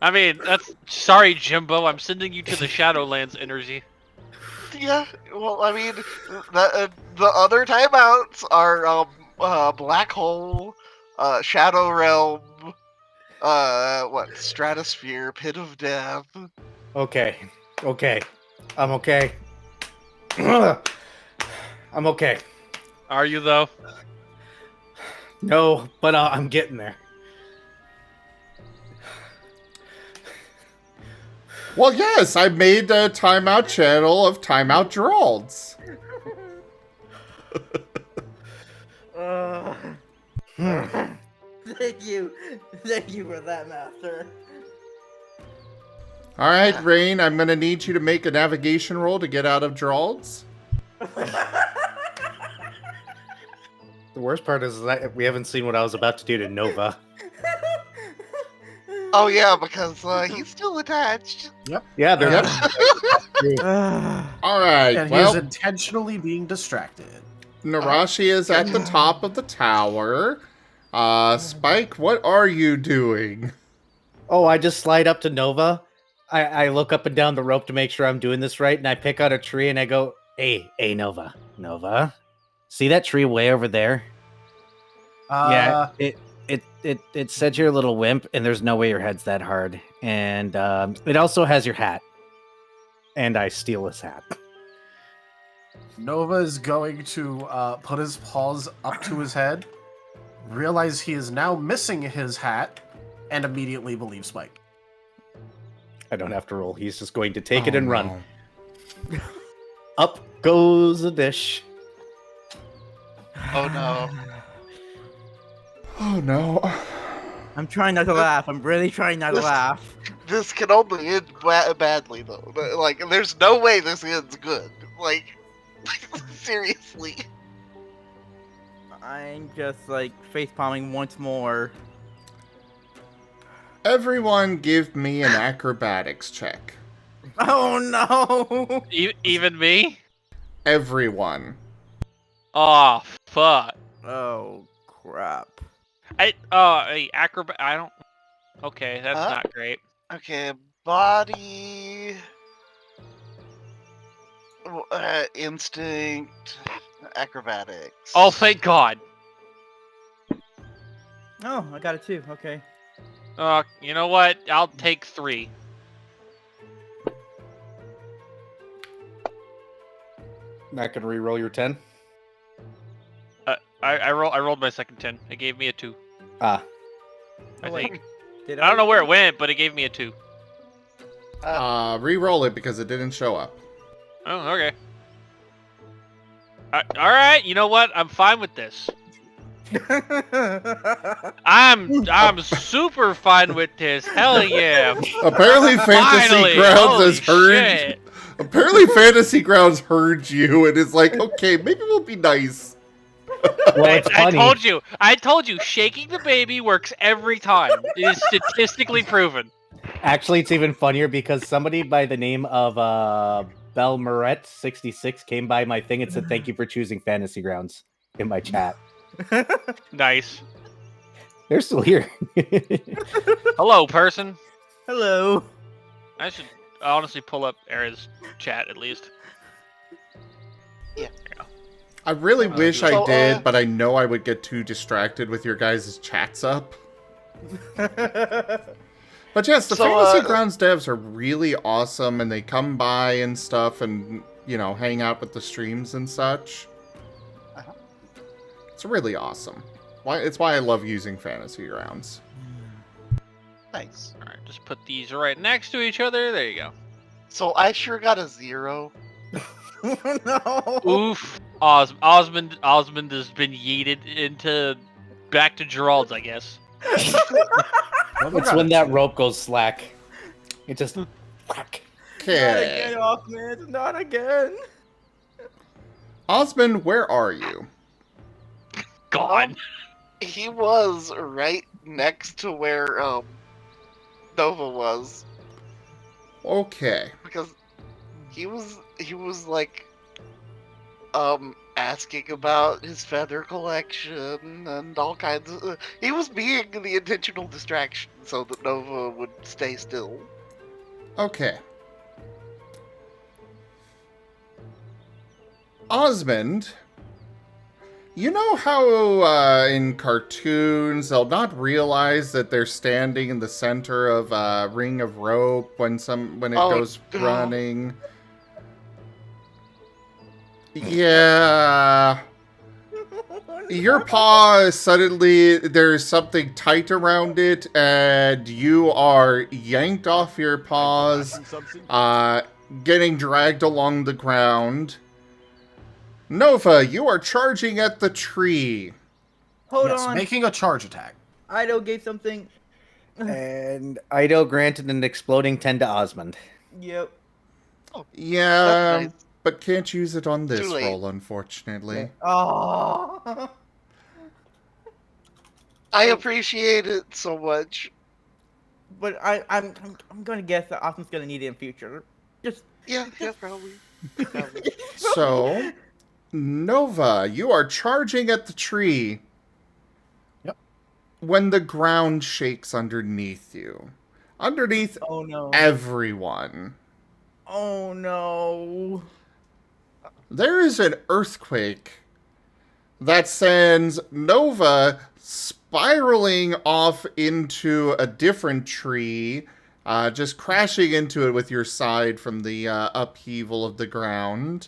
I mean, sorry, Jimbo. I'm sending you to the Shadowlands energy. Yeah, well, I mean, the other timeouts are Black Hole, Shadow Realm, Stratosphere, Pit of Death. Okay. I'm okay. I'm okay. Are you though? No, but I'm getting there. Well, yes, I made the timeout channel of Timeout Jerald's. Thank you for that, Master. All right, Rain, I'm going to need you to make a navigation roll to get out of Jerald's. The worst part is that we haven't seen what I was about to do to Nova. Oh yeah, because he's still attached. Yeah, they're Yep. All right, And well, he's intentionally being distracted. Nerashi is at the top of the tower. Spike, what are you doing? Oh, I just slide up to Nova. I look up and down the rope to make sure I'm doing this right, and I pick out a tree and I go, "Hey, Nova, Nova, see that tree way over there? Yeah, it said you're a little wimp, and there's no way your head's that hard. And it also has your hat." And I steal his hat. Nova is going to put his paws up to his head, realize he is now missing his hat, and immediately believe Spike. I don't have to roll. He's just going to take it and run. No. Up goes a dish. Oh no. Oh no. I'm trying not to laugh. I'm really trying not to laugh. This can only end badly, though. Like, there's no way this ends good. Like, seriously. I'm just like face palming once more. Everyone give me an acrobatics check. Oh no! Even me? Everyone. Oh fuck. Oh crap! Acrobat. I don't. Okay, that's Huh? not great. Okay, body. Instinct. Acrobatics. Oh, thank God. Oh, I got it too. Okay. You know what? I'll take 3. Not gonna re-roll your 10. I rolled my second 10. It gave me a 2. Ah, I Oh, wait. think. Did I don't know where it went, but it gave me a 2. Re-roll it because it didn't show up. Oh, okay. All right. You know what? I'm fine with this. I'm super fine with this. Hell yeah. Apparently Fantasy Finally, Grounds holy has heard shit. Apparently Fantasy Grounds heard you and is like, okay, maybe we'll be nice. well, it's I funny. told you, shaking the baby works every time. It is statistically proven. Actually, it's even funnier because somebody by the name of Belmaret66 came by my thing and said, "Thank you for choosing Fantasy Grounds" in my chat. Nice. They're still here. Hello, person. Hello. I should honestly pull up Era's chat at least. I really wish I So, did, but I know I would get too distracted with your guys' chats up. But yes, the So, Fantasy Grounds devs are really awesome, and they come by and stuff and, you know, hang out with the streams and such. Uh-huh. It's really awesome. It's why I love using Fantasy Grounds. Nice. All right, just put these right next to each other. There you go. So I sure got a 0. No. Oof. Osmund has been yeeted into back to Jerald's, I guess. It's when that rope goes slack. It just whack. Not Okay. again, Osmond. Not again. Osmond, where are you? Gone. He was right next to where Nova was, Okay. because he was like asking about his feather collection and all kinds of he was being the intentional distraction so that Nova would stay still. Okay. Osmond, you know how in cartoons they'll not realize that they're standing in the center of a ring of rope when it goes no. running? Yeah. Your paw suddenly there's something tight around it and you are yanked off your paws, getting dragged along the ground. Nova, you are charging at the tree. Hold Yes, on. making a charge attack. Ido gave something. And Ido granted an exploding 10 to Osmond. Yep. Yeah, That's nice. but can't use it on this Too late. roll, unfortunately. Oh. I appreciate it so much. But I'm gonna guess that Osmond's gonna need it in future. Just Yeah, probably. So, Nova, you are charging at the tree. Yep. When the ground shakes underneath you. Underneath Oh no. everyone. Oh no. There is an earthquake that sends Nova spiraling off into a different tree, just crashing into it with your side from the upheaval of the ground.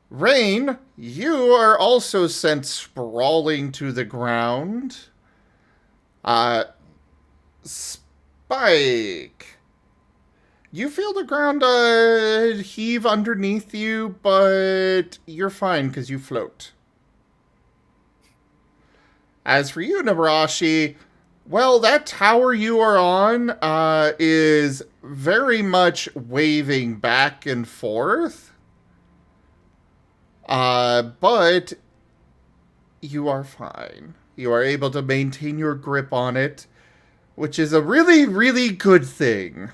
Rain, you are also sent sprawling to the ground. Spike, you feel the ground heave underneath you, but you're fine because you float. As for you, Nerashi, well, that tower you are on is very much waving back and forth. But you are fine. You are able to maintain your grip on it, which is a really, really good thing.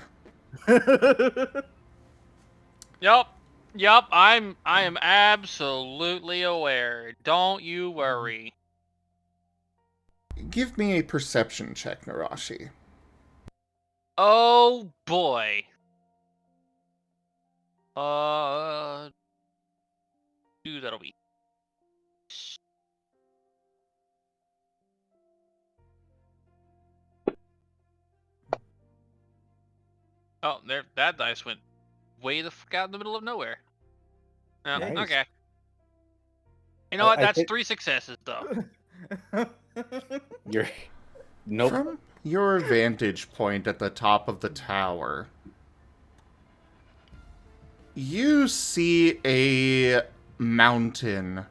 Yup. I am absolutely aware. Don't you worry. Give me a perception check, Nerashi. Oh boy. That'll be. Oh, there. That dice went way the fuck out in the middle of nowhere. Oh, Nice. okay. You know what? I That's think- 3 successes, though. You're nope. From your vantage point at the top of the tower, you see a mountain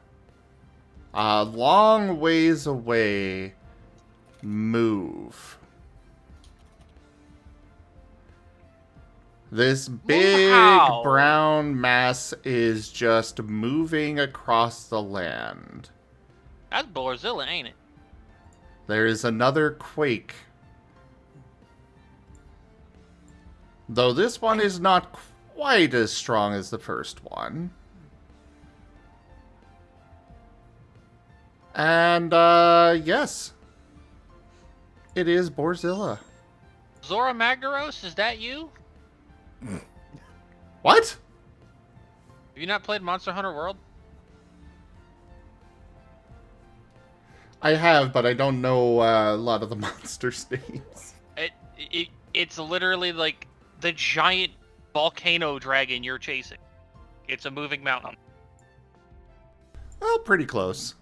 a long ways away move. This big Wow. brown mass is just moving across the land. That's Boarzilla, ain't it? There is another quake. Though this one is not quite as strong as the first one. And, yes. It is Boarzilla. Zora Magdaros, is that you? What? Have you not played Monster Hunter World? I have, but I don't know a lot of the monsters' names. It's literally like the giant volcano dragon you're chasing. It's a moving mountain. Well, pretty close.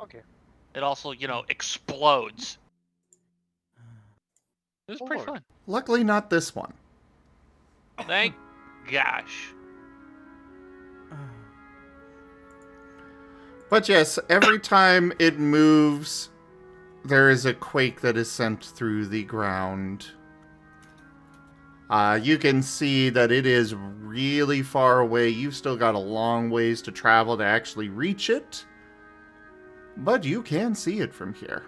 Okay. It also, explodes. It was Oh, pretty Lord. fun. Luckily, not this one. Thank gosh. But yes, every time it moves, there is a quake that is sent through the ground. You can see that it is really far away. You've still got a long ways to travel to actually reach it. But you can see it from here.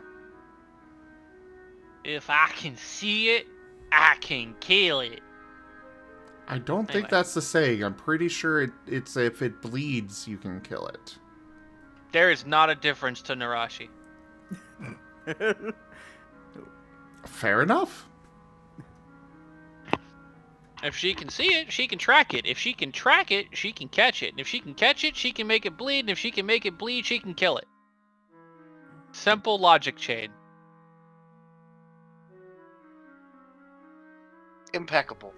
If I can see it, I can kill it. I don't think Anyway. that's the saying. I'm pretty sure it's if it bleeds, you can kill it. There is not a difference to Nerashi. Fair enough. If she can see it, she can track it. If she can track it, she can catch it. And if she can catch it, she can make it bleed. And if she can make it bleed, she can kill it. Simple logic chain. Impeccable.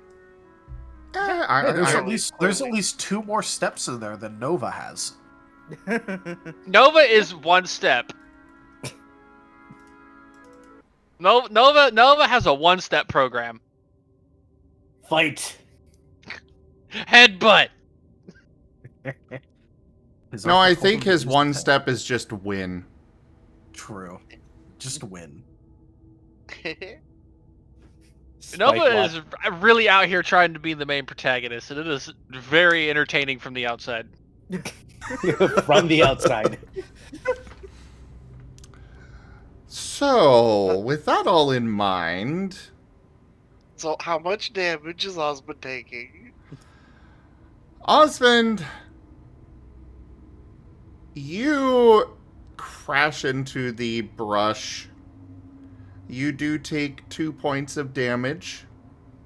There's at least 2 more steps in there than Nova has. Nova is one step. Nova has a one-step program. Fight. Headbutt. No, I think his one step is just win. True. Just win. Nova is really out here trying to be the main protagonist, and it is very entertaining from the outside. From the outside. So, with that all in mind, So how much damage is Osmund taking? Osmond, You crash into the brush. You do take 2 points of damage.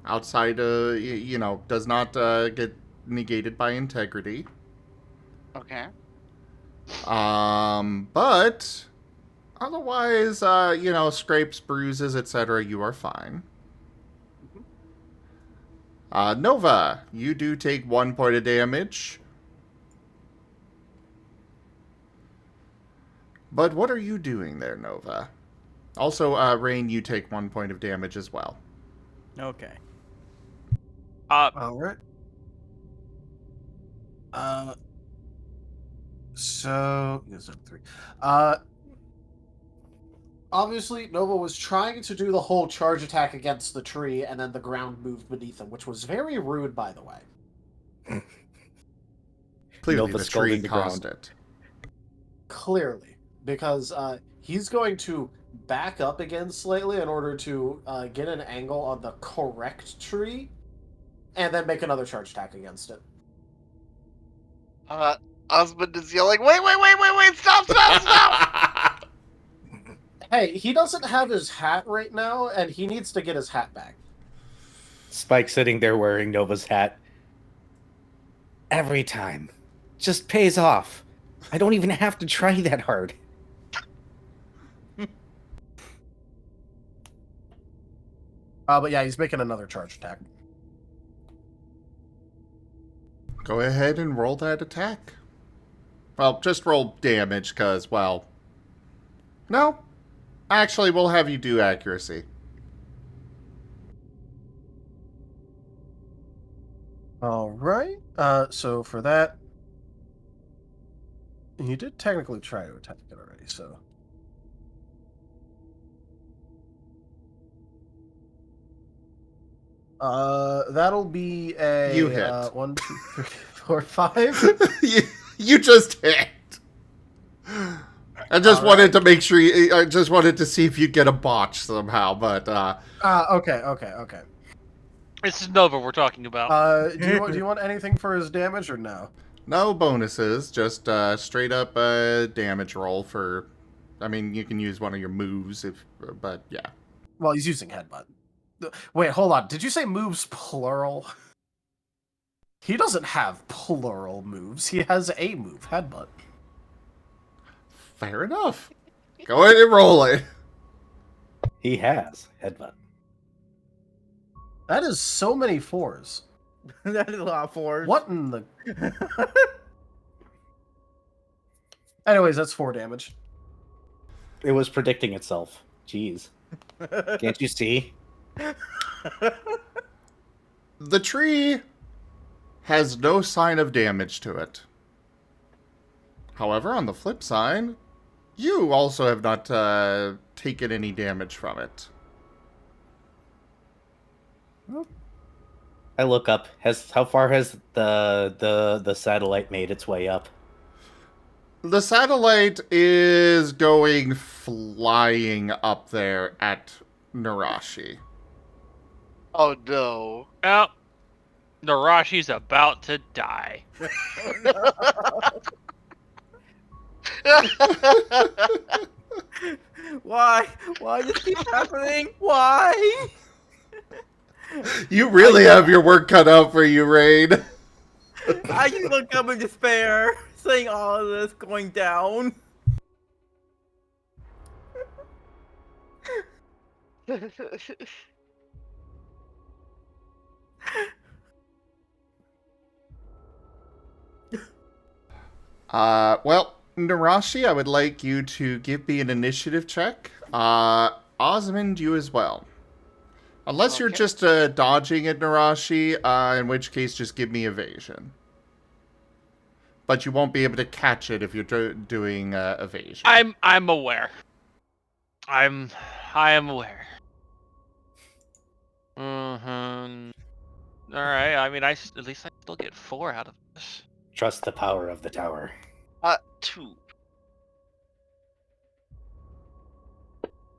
Outside, does not get negated by integrity. Okay. But otherwise, scrapes, bruises, etc., you are fine. Nova, you do take 1 point of damage. But what are you doing there, Nova? Also, Rain, you take 1 point of damage as well. Okay. All right. So yes, I'm 3. Obviously, Nova was trying to do the whole charge attack against the tree, and then the ground moved beneath him, which was very rude, by the way. Clearly, Nova the scolding tree the caused ground. it. Clearly, because he's going to back up again slightly in order to get an angle on the correct tree, and then make another charge attack against it. Osmund is yelling, wait, stop! Hey, he doesn't have his hat right now, and he needs to get his hat back. Spike sitting there wearing Nova's hat. Every time. Just pays off. I don't even have to try that hard. But yeah, he's making another charge attack. Go ahead and roll that attack. Well, just roll damage, because, well... No. Actually, we'll have you do accuracy. Alright. So for that... He did technically try to attack it already, so... That'll be a... You hit. 1, 2, 3, 4, 5. you just hit. I just wanted to make sure. I just wanted to see if you'd get a botch somehow, but. Okay. It's Nova we're talking about. Do you want anything for his damage or no? No bonuses, just straight up damage roll for. I mean, you can use one of your moves but yeah. Well, he's using headbutt. Wait, hold on. Did you say moves plural? He doesn't have plural moves. He has a move, headbutt. Fair enough. Go ahead and roll it. He has headbutt. That is so many 4s. That is a lot of 4s. What in the... Anyways, that's 4 damage. It was predicting itself. Jeez. Can't you see? The tree has no sign of damage to it. However, on the flip side, you also have not taken any damage from it. I look up. How far has the satellite made its way up? The satellite is going flying up there at Nerashi. Oh no. Well, Nerashi's about to die. Why? Why does this keep happening? Why? You really have your work cut out for you, Rain. I just look up in despair, seeing all of this going down. Well, Nerashi, I would like you to give me an initiative check. Osmund, you as well. Unless you're just dodging at Nerashi, in which case just give me evasion. But you won't be able to catch it if you're doing evasion. I'm aware. I am aware. Mm-hmm. All right. I mean, at least I still get 4 out of this. Trust the power of the tower. 2.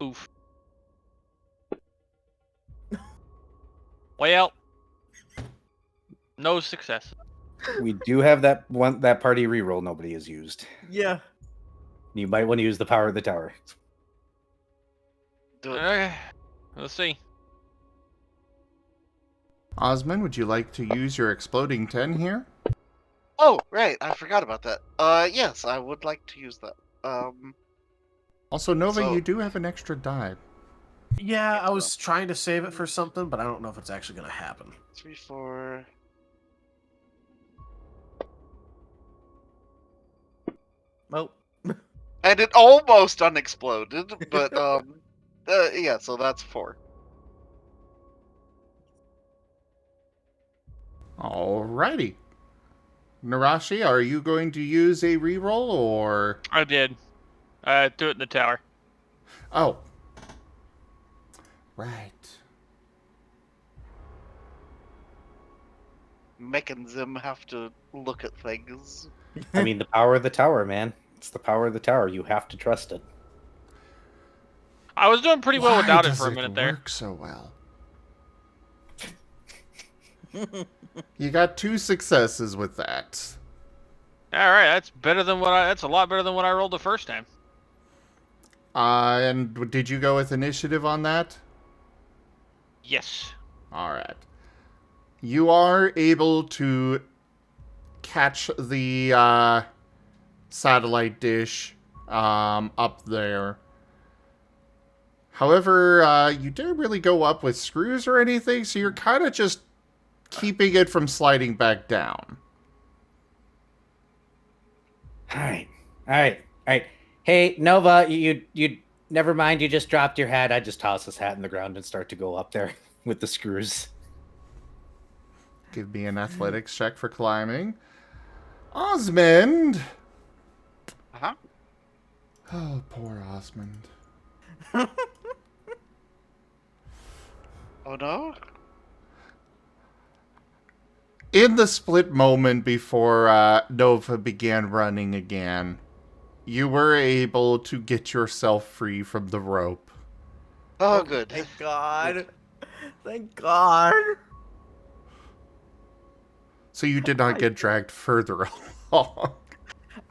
Oof. Well, no success. We do have that party reroll nobody has used. Yeah. You might want to use the power of the tower. Do it. Okay. Let's see. Osmond, would you like to use your exploding 10 here? Oh, right. I forgot about that. Yes, I would like to use that. Also, Nova, So- you do have an extra die. Yeah, I was trying to save it for something, but I don't know if it's actually going to happen. 3, 4. Oh. And it almost unexploded, but yeah. So that's 4. Alrighty. Nerashi, are you going to use a reroll or... I did. I threw it in the tower. Oh. Right. Making them have to look at things. I mean, the power of the tower, man. It's the power of the tower. You have to trust it. I was doing pretty well Why without it does for a minute there. work so well? You got 2 successes with that. All right, that's better than what I. That's a lot better than what I rolled the first time. And did you go with initiative on that? Yes. Alright. You are able to catch the satellite dish up there. However, you didn't really go up with screws or anything, so you're kind of just keeping it from sliding back down. All right. Hey, Nova, you never mind. You just dropped your hat. I just toss this hat in the ground and start to go up there with the screws. Give me an athletics check for climbing. Osmond! Uh-huh. Oh, poor Osmond. Oh no? In the split moment before Nova began running again, you were able to get yourself free from the rope. Oh, good. Thank God. Thank God. So you did not get dragged further along.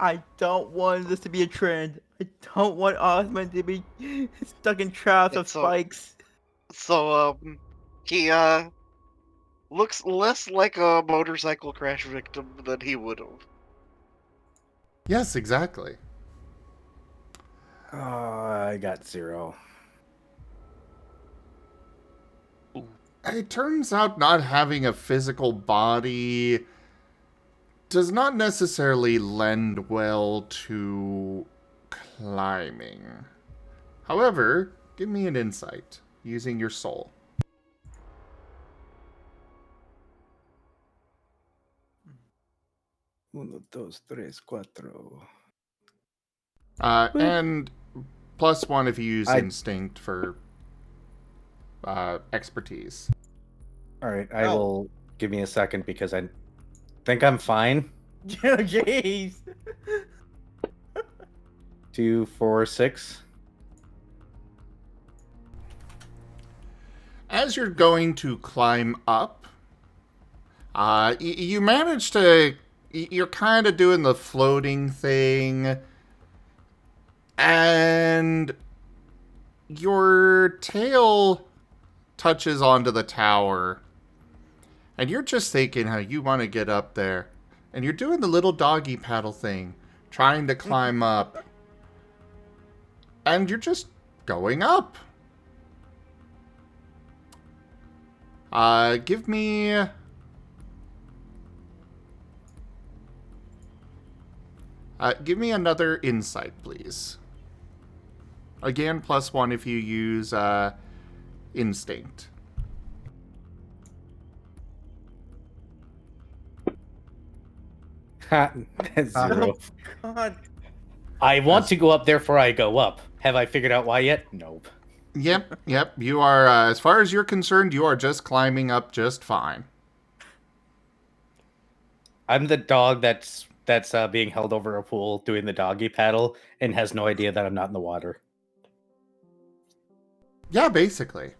I don't want this to be a trend. I don't want Osmond to be stuck in traps of It's so- spikes. So, he, looks less like a motorcycle crash victim than he would have. Yes, exactly. Oh, I got 0. It turns out not having a physical body does not necessarily lend well to climbing. However, give me an insight using your soul. Uno, dos, tres, cuatro. And +1 if you use I- instinct for expertise. All right, I Oh. will give me a second because I think I'm fine. Jeez. 2, 4, 6. As you're going to climb up, you manage to... You're kind of doing the floating thing, and your tail touches onto the tower, and you're just thinking how you want to get up there, and you're doing the little doggy paddle thing, trying to climb up, and you're just going up. Give me... give me another insight, please. Again, +1 if you use instinct. Ha, that's 0. God. I want to go up, therefore I go up. Have I figured out why yet? Nope. Yep. You are, as far as you're concerned, you are just climbing up just fine. I'm the dog that's being held over a pool doing the doggy paddle and has no idea that I'm not in the water. Yeah, basically.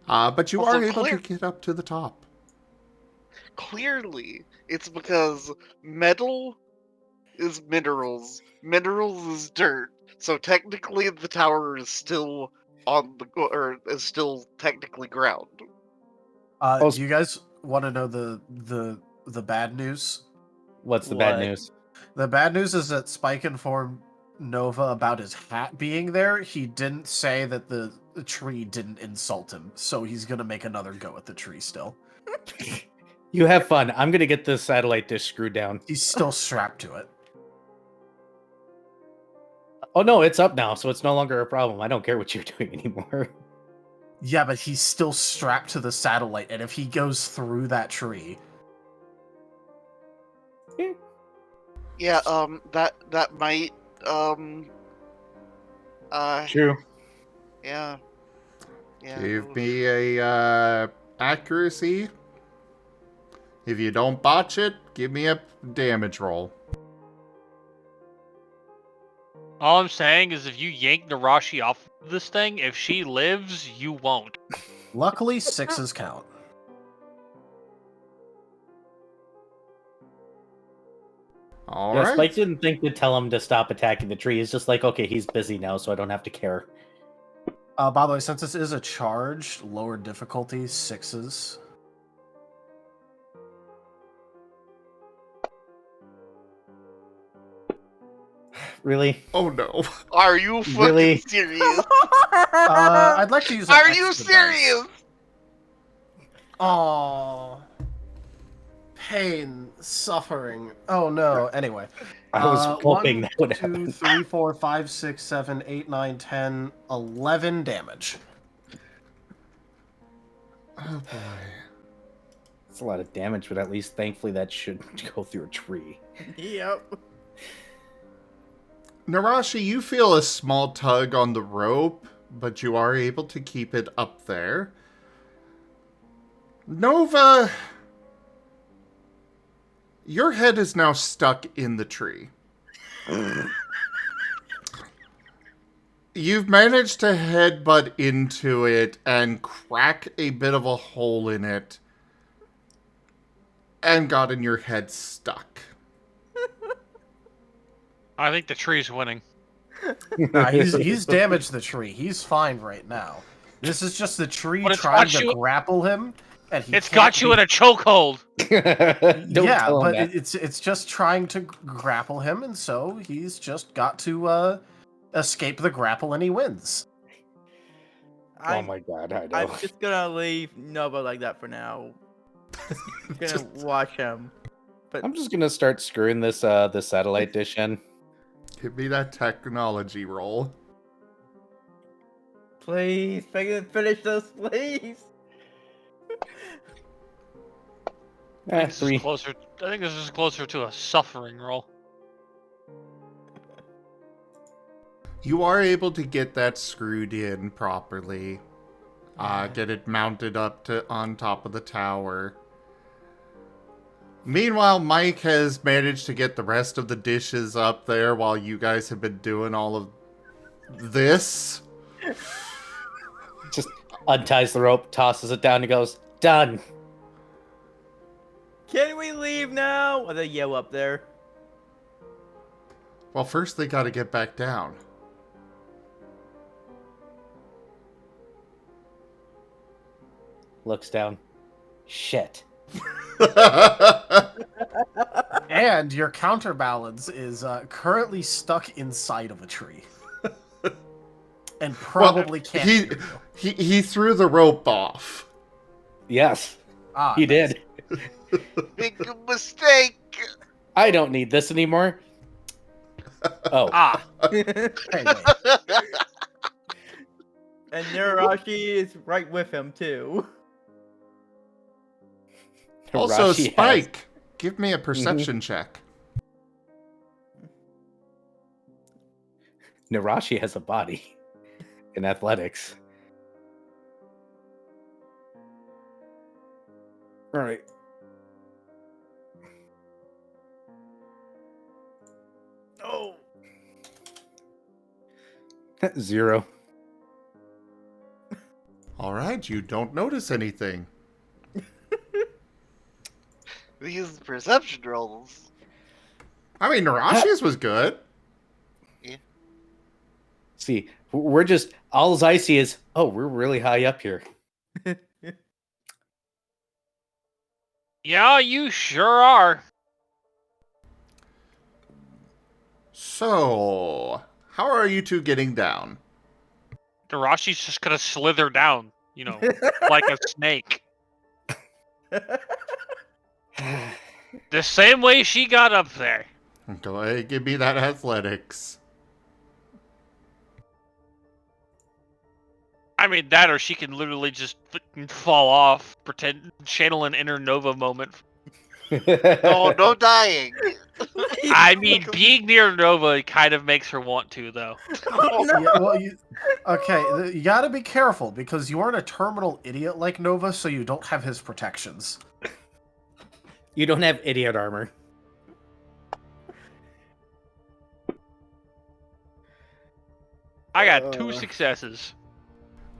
But you Also are able clear- to get up to the top. Clearly, it's because metal is minerals, minerals is dirt. So technically, the tower is still or is still technically ground. Do you guys want to know the bad news? What's the bad What? news? The bad news is that Spike informed Nova about his hat being there. He didn't say that the tree didn't insult him, so he's gonna make another go at the tree still. You have fun. I'm gonna get this satellite dish screwed down. He's still strapped to it. Oh no, it's up now, so it's no longer a problem. I don't care what you're doing anymore. Yeah, but he's still strapped to the satellite, and if he goes through that tree, Yeah, that might True. yeah. Give me a accuracy. If you don't botch it, give me a damage roll. All I'm saying is if you yank Nerashi off this thing, if she lives, you won't. luckily 6s count. All Yeah, right. Spike didn't think to tell him to stop attacking the tree. He's just like, okay, he's busy now, so I don't have to care. By the way, since this is a charge, lower difficulty, 6s. Really? Oh no. Are you fucking Really? serious? I'd like to use an Are you extra dice. serious? Aww. Pain, suffering. Oh no. Anyway. I was hoping 1, that would 2, happen. 3, 4, 5, 6, 7, 8, 9, 10, 11 damage. Oh boy. It's a lot of damage, but at least thankfully that shouldn't go through a tree. Yep. Nerashi, you feel a small tug on the rope, but you are able to keep it up there. Nova, your head is now stuck in the tree. You've managed to headbutt into it and crack a bit of a hole in it and gotten your head stuck. I think the tree's winning. Nah, he's damaged the tree. He's fine right now. This is just the tree But it's trying got to you- grapple him, and he It's can't got you in a chokehold. Don't yeah, tell him but that. it's just trying to grapple him, and so he's just got to escape the grapple, and he wins. Oh I'm, my god, I know. I'm just gonna leave Nova like that for now. Gonna watch him. But I'm just gonna start screwing this this satellite dish in. Give me that technology roll. please, finish this, please. I think this is 3. closer. I think this is closer to a suffering roll. You are able to get that screwed in properly. Get it mounted up to on top of the tower. Meanwhile, Mike has managed to get the rest of the dishes up there while you guys have been doing all of this. Just unties the rope, tosses it down, and goes, done. Can we leave now? Or they yell up there. Well, first they gotta get back down. Looks down. Shit. And your counterbalance is currently stuck inside of a tree, and probably can't. he, hear you. he threw the rope off. Yes, Ah, he nice. did. Big mistake. I don't need this anymore. Oh. Ah, Hey, wait. And Nerashi is right with him too. Also, Nerashi has- Spike, give me a perception check. Nerashi has a body in athletics. All right. Oh. 0. All right, you don't notice anything. These perception rolls. I mean, Nerashi's was good. See, we're just all I see is, oh, we're really high up here. Yeah, you sure are. So, how are you two getting down? Nerashi's just gonna slither down, like a snake. The same way she got up there. Go ahead, give me that athletics. I mean, that or she can literally just fall off, channel an inner Nova moment. Oh, no dying. I mean, being near Nova kind of makes her want to, though. Yeah, well, you gotta be careful, because you aren't a terminal idiot like Nova, so you don't have his protections. You don't have idiot armor. I got 2 successes.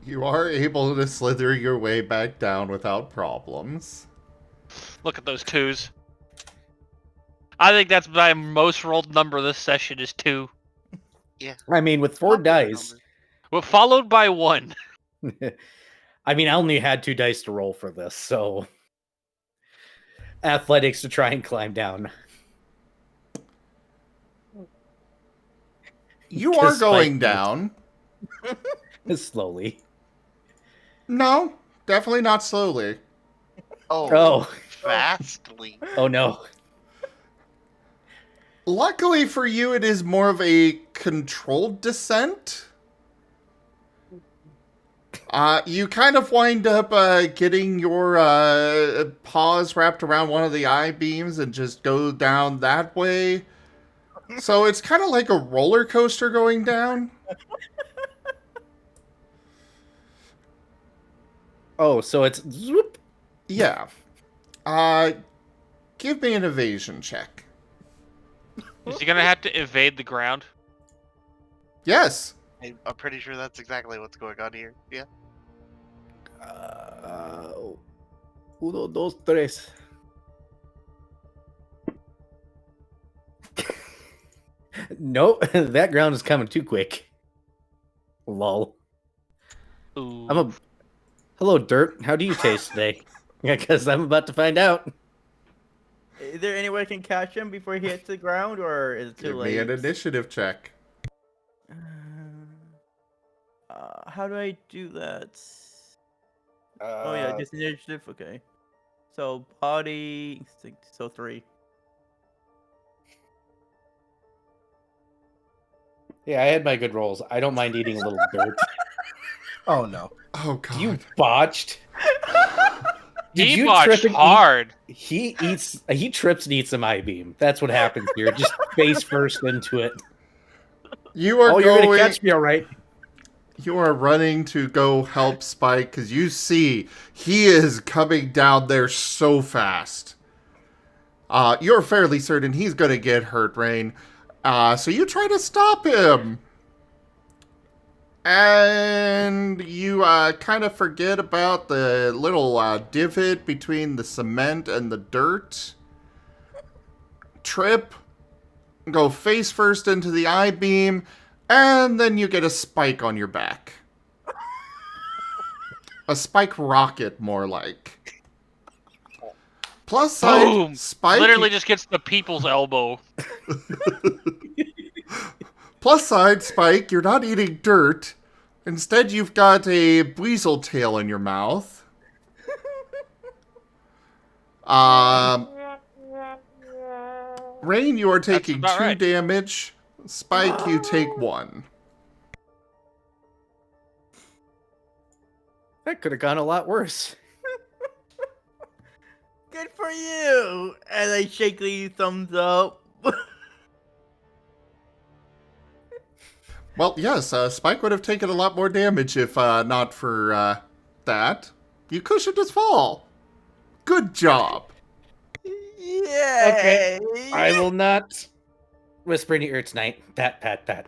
You are able to slither your way back down without problems. Look at those 2s. I think that's my most rolled number this session is 2. I mean, with 4 dice. Well, followed by 1. I mean, I only had 2 dice to roll for this, so athletics to try and climb down. You are going down. Slowly. No, definitely not slowly. Oh. Fastly. Oh no. Luckily for you, it is more of a controlled descent. You kind of wind up getting your paws wrapped around one of the I-beams and just go down that way. So it's kind of like a roller coaster going down. Oh, so it's zoop. Yeah. Give me an evasion check. Is he gonna have to evade the ground? Yes. I'm pretty sure that's exactly what's going on here. Yeah. 1, 2, 3. Nope, that ground is coming too quick. Lol. Ooh. Hello, dirt. How do you taste today? Yeah, because I'm about to find out. Is there any way I can catch him before he hits the ground, or is it too Give late? me an initiative check. How do I do that? Oh yeah, just initiative. Okay. So body instinct. So 3. Yeah, I had my good rolls. I don't mind eating a little dirt. Oh no. Oh god. You botched. He botched hard. He trips and eats some I-beam. That's what happens here. Just face first into it. You are You're gonna going. catch me, all right? You are running to go help Spike because you see he is coming down there so fast. You're fairly certain he's going to get hurt, Rain. So you try to stop him. And you kind of forget about the little divot between the cement and the dirt. Trip. Go face first into the I-beam. And then you get a spike on your back. A spike rocket, more like. Plus side, Boom! Spike Literally just gets the people's elbow. Plus side, Spike, you're not eating dirt. Instead, you've got a weasel tail in your mouth. Rain, you are taking 2 right. damage. Spike, you take 1. That could have gone a lot worse. Good for you! And I shake the thumbs up. Well, yes, Spike would have taken a lot more damage if not for that. You cushioned his fall. Good job. Yay! Okay. I will not whisper in your ear tonight. Pat.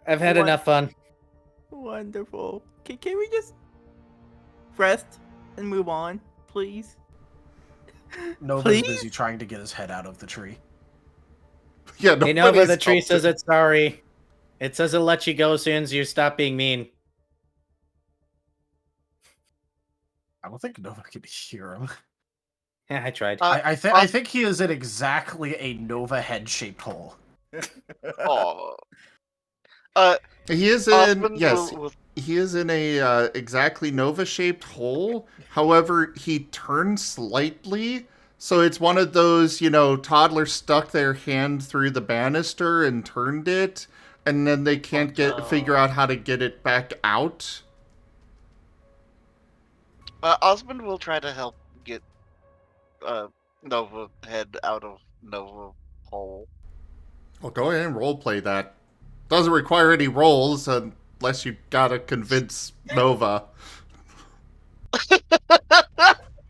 I've had enough fun. Wonderful. Can we just rest and move on, please? Nova's Please? busy trying to get his head out of the tree. Yeah, Hey, Nova, nobody's the tree helped says him. it's sorry. It says it'll let you go as soon as you stop being mean. I don't think Nova can hear him. Yeah, I tried. I think he is in exactly a Nova head-shaped hole. Oh. He is in Osmond yes. will- He is in a exactly Nova-shaped hole. However, he turned slightly, so it's one of those, toddlers stuck their hand through the banister and turned it, and then they can't figure out how to get it back out. Osmond will try to help get Nova head out of Nova hole. Well, go ahead and roleplay that. Doesn't require any rolls unless you gotta convince Nova.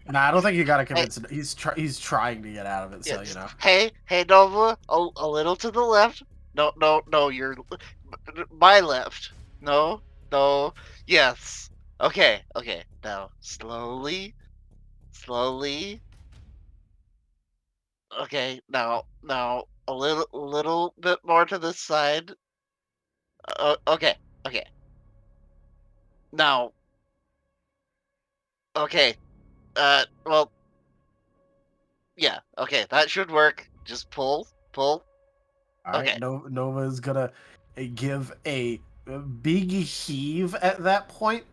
Nah, I don't think you gotta convince him. He's trying to get out of it, so Yes. you know. Hey, Nova, a little to the left. No, you're my left. No, yes. Okay. Now slowly. Okay, now a little bit more to this side. Okay. Now, okay. Well, yeah. Okay, that should work. Just pull. All right, Okay. Nova's gonna give a big heave at that point.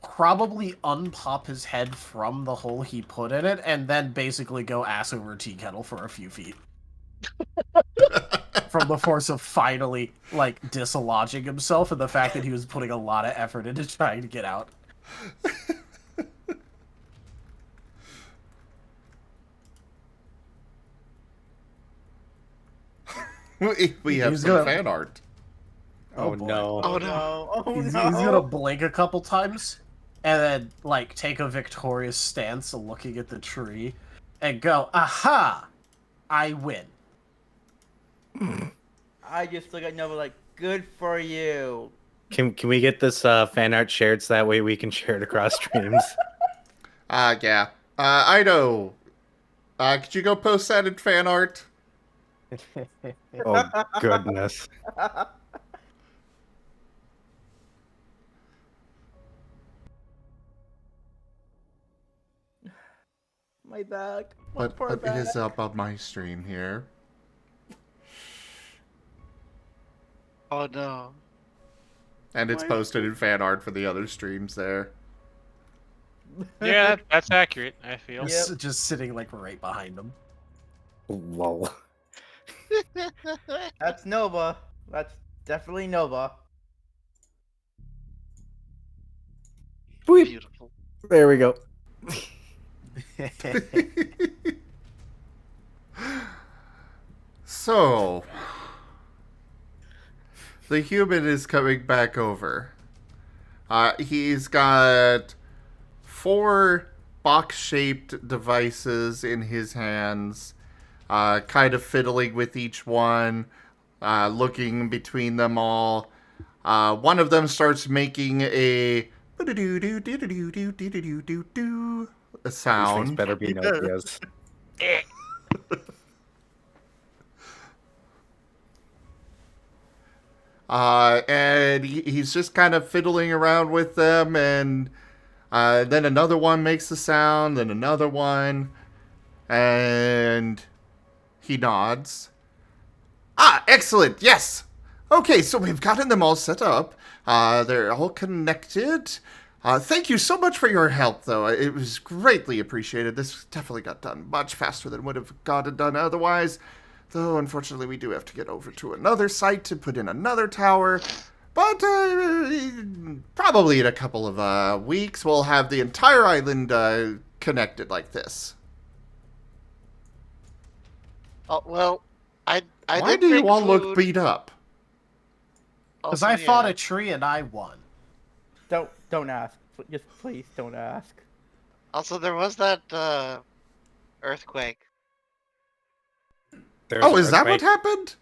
Probably unpop his head from the hole he put in it, and then basically go ass over tea kettle for a few feet. From the force of finally, dislodging himself and the fact that he was putting a lot of effort into trying to get out. We have He's some gonna- fan art. Oh, boy. no. Oh no! Oh He's no! gonna blink a couple times, and then, take a victorious stance looking at the tree, and go, aha! I win. I just look at Nova like, good for you. Can we get this fan art shared so that way we can share it across streams? Yeah. Ido, could you go post that in fan art? Oh, goodness. My back. My But poor it back. is up on my stream here. Oh no. And it's Why- posted in fan art for the other streams there. Yeah, that's accurate, I feel. Just sitting, right behind him. Lol. That's Nova. That's definitely Nova. Boop. Beautiful. There we go. So, the human is coming back over. He's got 4 box-shaped devices in his hands, kind of fiddling with each one, looking between them all. One of them starts making a These things sound. better be Nokias. And he's just kind of fiddling around with them, and then another one makes the sound, then another one, and he nods. Ah, excellent, yes! Okay, so we've gotten them all set up. They're all connected. Thank you so much for your help, though. It was greatly appreciated. This definitely got done much faster than would have gotten done otherwise. Though, unfortunately, we do have to get over to another site to put in another tower. But probably in a couple of weeks, we'll have the entire island connected like this. Oh well, I Why did do you bring all look food. beat up? Because Also, I fought yeah. a tree and I won. Don't ask. Just please don't ask. Also, there was that earthquake. There's Oh, an is that what earthquake. happened?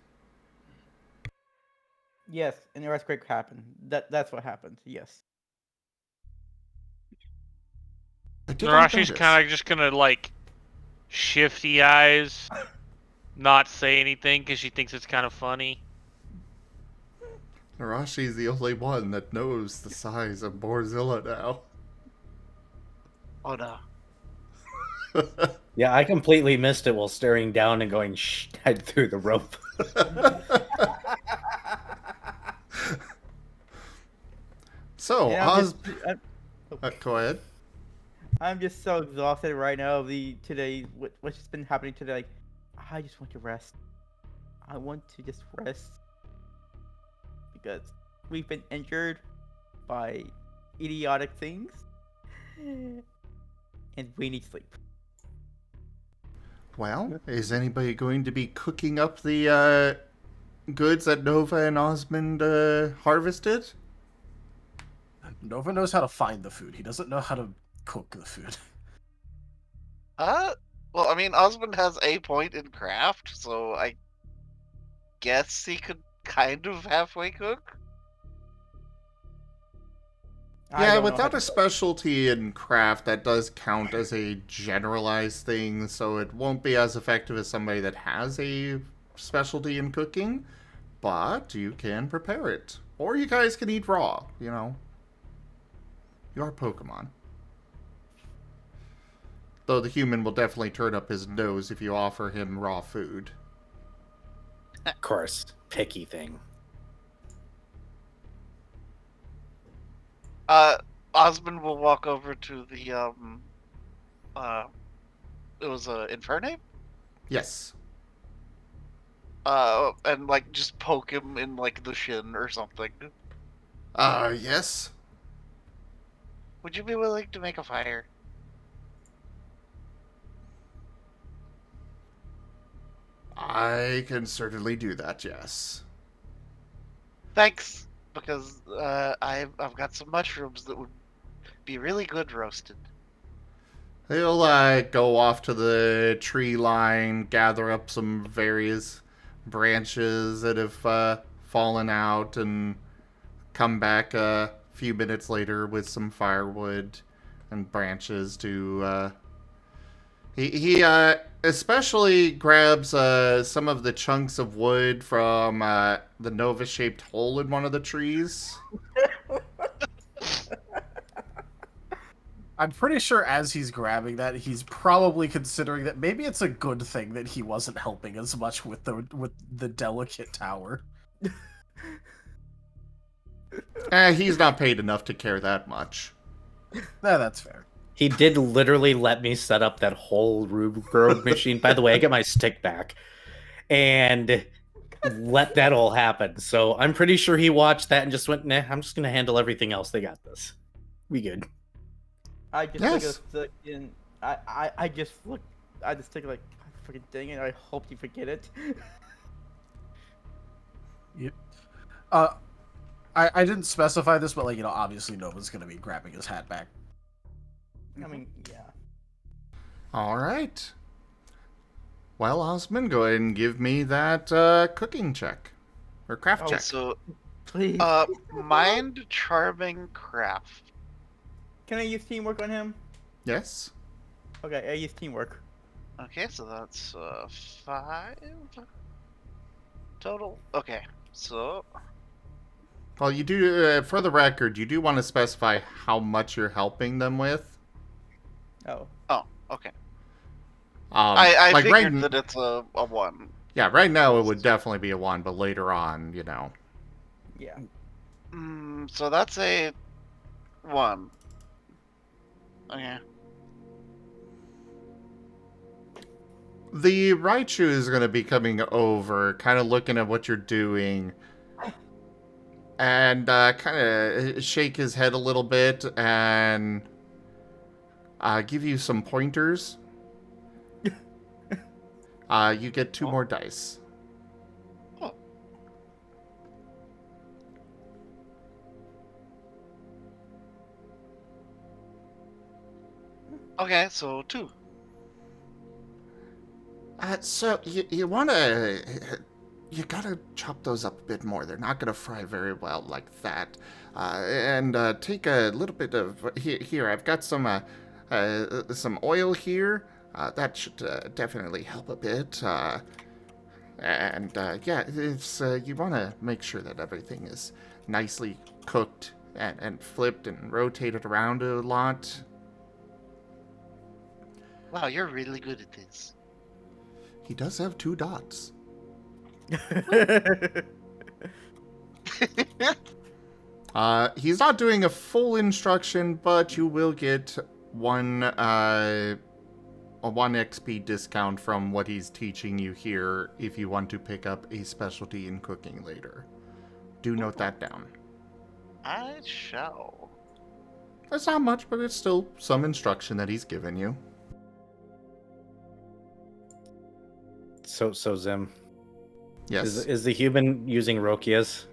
Yes, an earthquake happened. That's what happened. Yes. I didn't Nerashi's notice. kind of just gonna like shifty eyes, not say anything because she thinks it's kind of funny. Nerashi's the only one that knows the size of Boarzilla now. Oh no. Yeah, I completely missed it while staring down and going shh through the rope. So, Yeah, go ahead. I'm just so exhausted right now of what's just been happening today. Like, I just want to rest. I want to just rest because we've been injured by idiotic things, and we need sleep. Well, is anybody going to be cooking up the goods that Nova and Osmund harvested? Nova knows how to find the food. He doesn't know how to cook the food. Well, I mean, Osmond has a point in craft, so I guess he could kind of halfway cook. I Yeah, don't know how without to a specialty in craft, that does count as a generalized thing, so it won't be as effective as somebody that has a specialty in cooking, but you can prepare it. Or you guys can eat raw, you know. You are Pokemon. Though the human will definitely turn up his nose if you offer him raw food. Of course, picky thing. Osmond will walk over to the it was Infernape? Yes. And like just poke him in like the shin or something. Yes. Would you be willing to make a fire? I can certainly do that, yes. Thanks, because I've got some mushrooms that would be really good roasted. He'll go off to the tree line, gather up some various branches that have fallen out, and come back a few minutes later with some firewood and branches to. He especially grabs some of the chunks of wood from the Nova-shaped hole in one of the trees. I'm pretty sure as he's grabbing that, he's probably considering that maybe it's a good thing that he wasn't helping as much with the delicate tower. He's not paid enough to care that much. Nah, that's fair. He did literally let me set up that whole Rube Grove machine. By the way, I get my stick back. And let that all happen. So I'm pretty sure he watched that and just went, nah, I'm just going to handle everything else. They got this. We good. I just Yes. took a stick and I just take it like, freaking dang it, I hope you forget it. I didn't specify this, but like, you know, obviously Nova's gonna be grabbing his hat back. I mean, yeah. All right. Well, Osmond, go ahead and give me that cooking check. Or craft check. So, Please. mind charming craft. Can I use teamwork on him? Yes? Okay, I use teamwork. Okay, so that's 5 total. Okay, so Well, you do, for the record, you do want to specify how much you're helping them with. Oh. okay. I I figured that it's a 1. Yeah, right now it would definitely be a 1, but later on, you know. Yeah. So that's a 1. Okay. The Raichu is going to be coming over, kind of looking at what you're doing, and kind of shake his head a little bit and give you some pointers. You get 2 more dice. Okay, so 2. So you want to... You gotta chop those up a bit more. They're not gonna fry very well like that. And take a little bit of... Here, I've got some some oil here. That should definitely help a bit. Yeah, it's you want to make sure that everything is nicely cooked and flipped and rotated around a lot. Wow, you're really good at this. He does have 2 dots. He's not doing a full instruction, but you will get a 1 XP discount from what he's teaching you here if you want to pick up a specialty in cooking later. Do note that down. I shall. That's not much, but it's still some instruction that he's given you. So Zim, Yes. is the human using Rokias?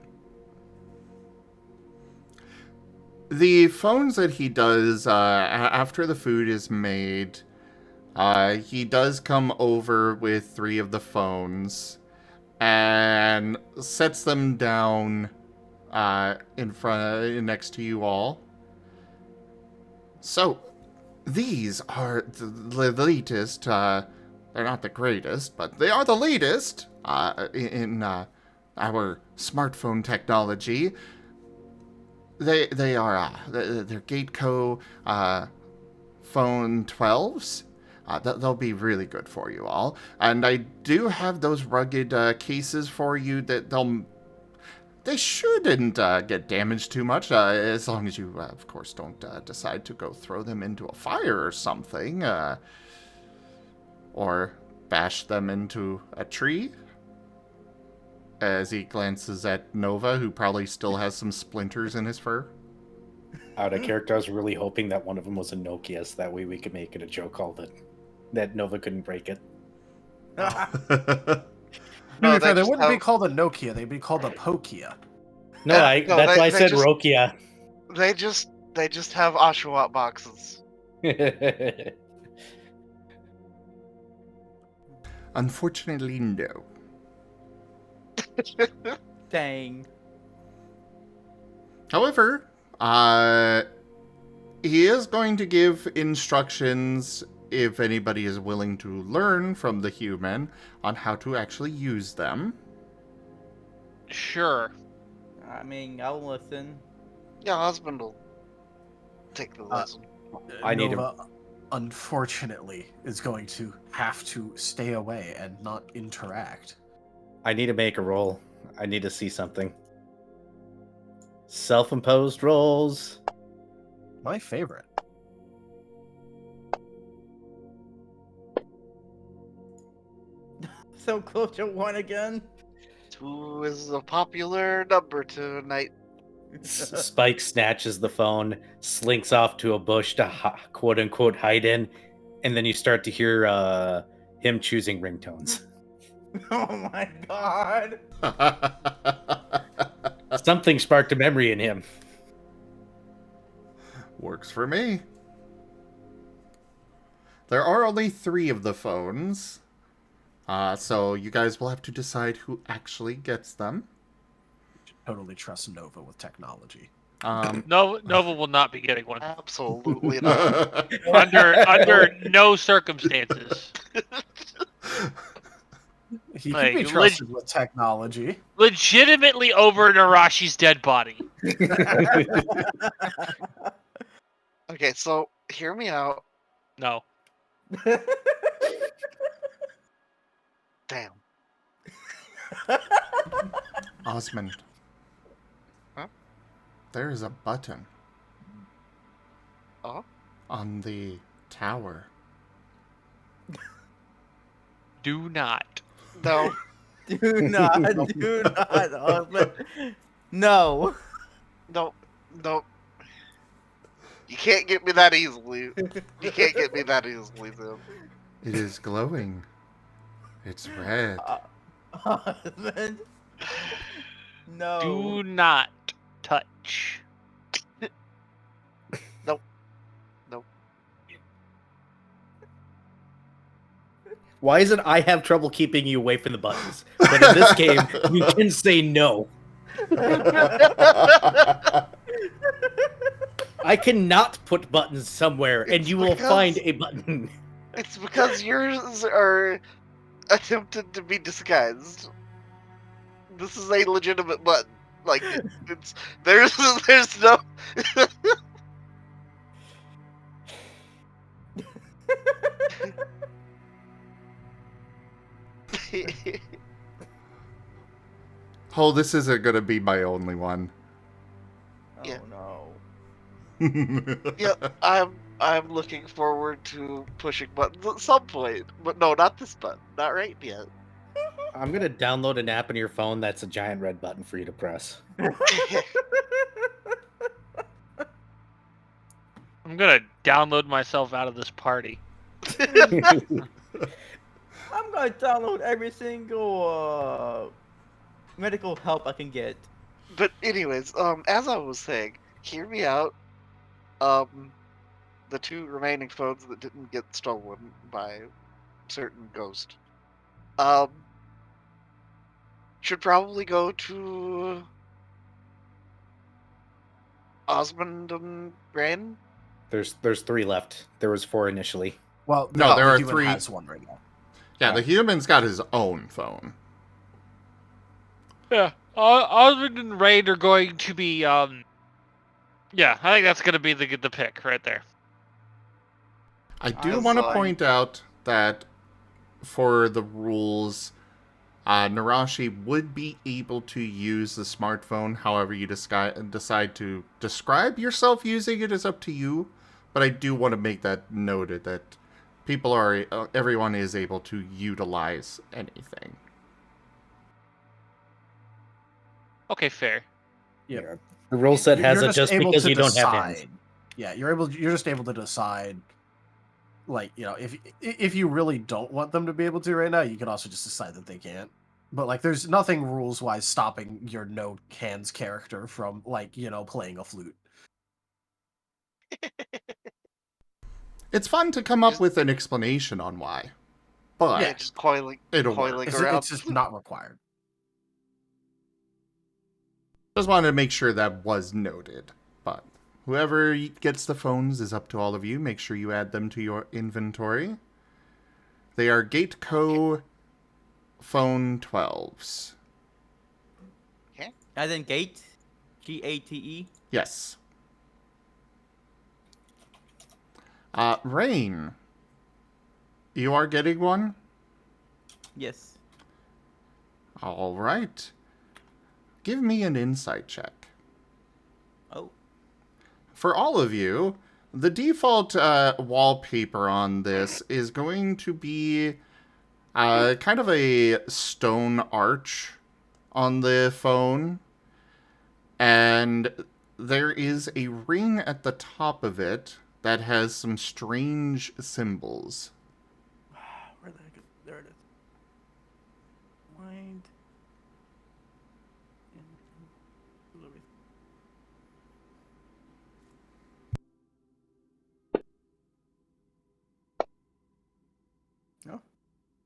The phones that he does after the food is made, he does come over with 3 of the phones and sets them down in front next to you all. So, these are the latest. They're not the greatest, but they are the latest in our smartphone technology. They are they're Gateco phone 12s. They'll be really good for you all. And I do have those rugged cases for you that they shouldn't get damaged too much, as long as you, of course, don't decide to go throw them into a fire or something, or bash them into a tree. As he glances at Nova, who probably still has some splinters in his fur. Out of character, I was really hoping that one of them was a Nokia, so that way we could make it a joke call that Nova couldn't break it. To No, be fair, they just wouldn't be have- called a Nokia, they'd be called a Pokia. No, No, that's why I they said just- Rokia. They just have Oshawott boxes. Unfortunately, no. Dang. However, he is going to give instructions if anybody is willing to learn from the human on how to actually use them. Sure. I mean, I'll listen. Yeah, Osmond will take the lesson. I need Nova, unfortunately, is going to have to stay away and not interact. I need to make a roll. I need to see something. Self-imposed rolls. My favorite. So close to 1 again. 2 is a popular number tonight. Spike snatches the phone, slinks off to a bush to quote-unquote hide in, and then you start to hear him choosing ringtones. Oh my god. Something sparked a memory in him. Works for me. There are only 3 of the phones, so you guys will have to decide who actually gets them. Totally trust Nova with technology. Nova will not be getting one Absolutely not. under no circumstances. He Like, can be trusted with technology. Legitimately over Nerashi's dead body. Okay, so hear me out. No. Damn. Osmond. Huh? There is a button. Oh? On the tower. Do not. No. Do not, Osmond. No. No. No. You can't get me that easily. You can't get me that easily, Zim. It is glowing. It's red. Osmond. No. Do not touch. Why isn't I have trouble keeping you away from the buttons? But in this game, you can say no. I cannot put buttons somewhere, and It's you will because- find a button. It's because yours are attempted to be disguised. This is a legitimate button. Like it's there's no. Oh, this isn't gonna be my only one. Oh Yeah. no. Yep, I'm looking forward to pushing buttons at some point, but no, not this button, not right yet. I'm gonna download an app on your phone that's a giant red button for you to press. I'm gonna download myself out of this party. I'm gonna download every single medical help I can get. But anyways, as I was saying, hear me out. The two remaining phones that didn't get stolen by certain ghost, should probably go to Osmund and Bran. There's 3 left. There was 4 initially. Well, No, there the are human 3. has one right now. Yeah, the human's got his own phone. Yeah, Osmond and Raid are going to be. Yeah, I think that's gonna be the pick right there. I do was want to like- point out that for the rules, Nerashi would be able to use the smartphone. However, you decide to describe yourself using it is up to you. But I do want to make that noted that everyone is able to utilize anything. Okay, fair. Yeah. The rule set has You're it just able because to you don't have hands. decide. Yeah, you're just able to decide. Like, if you really don't want them to be able to right now, you can also just decide that they can't. But like, there's nothing rules wise stopping your no hands character from playing a flute. It's fun to come up with an explanation on why, but Yeah, just coiling it'll work. around. It's just not required. Just wanted to make sure that was noted. But whoever gets the phones is up to all of you. Make sure you add them to your inventory. They are Gateco phone 12s. As in gate, Gate. Yes. Rain, you are getting one? Yes. All right. Give me an insight check. Oh. For all of you, the default wallpaper on this is going to be kind of a stone arch on the phone. And there is a ring at the top of it that has some strange symbols. Where the heck is there it is. Mind. Oh.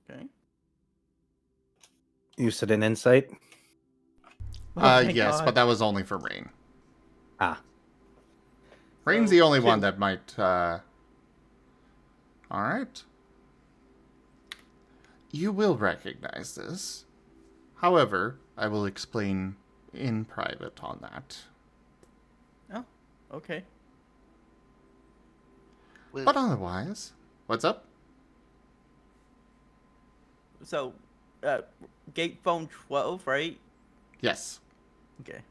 Okay. You said an insight? Oh my Yes, God. but that was only for Rain. Ah. Rain's the only one that might, Alright. You will recognize this. However, I will explain in private on that. Oh. Okay. But otherwise, what's up? So, gate phone 12, right? Yes. Okay.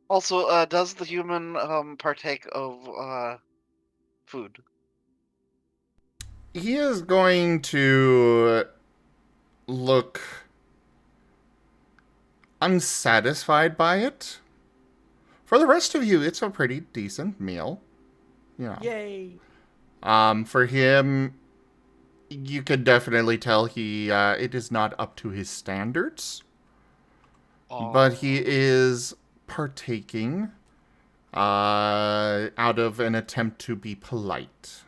Also, does the human partake of food? He is going to look unsatisfied by it. For the rest of you, it's a pretty decent meal. You know. Yay! For him, you could definitely tell it is not up to his standards. But he is partaking. out of an attempt to be polite.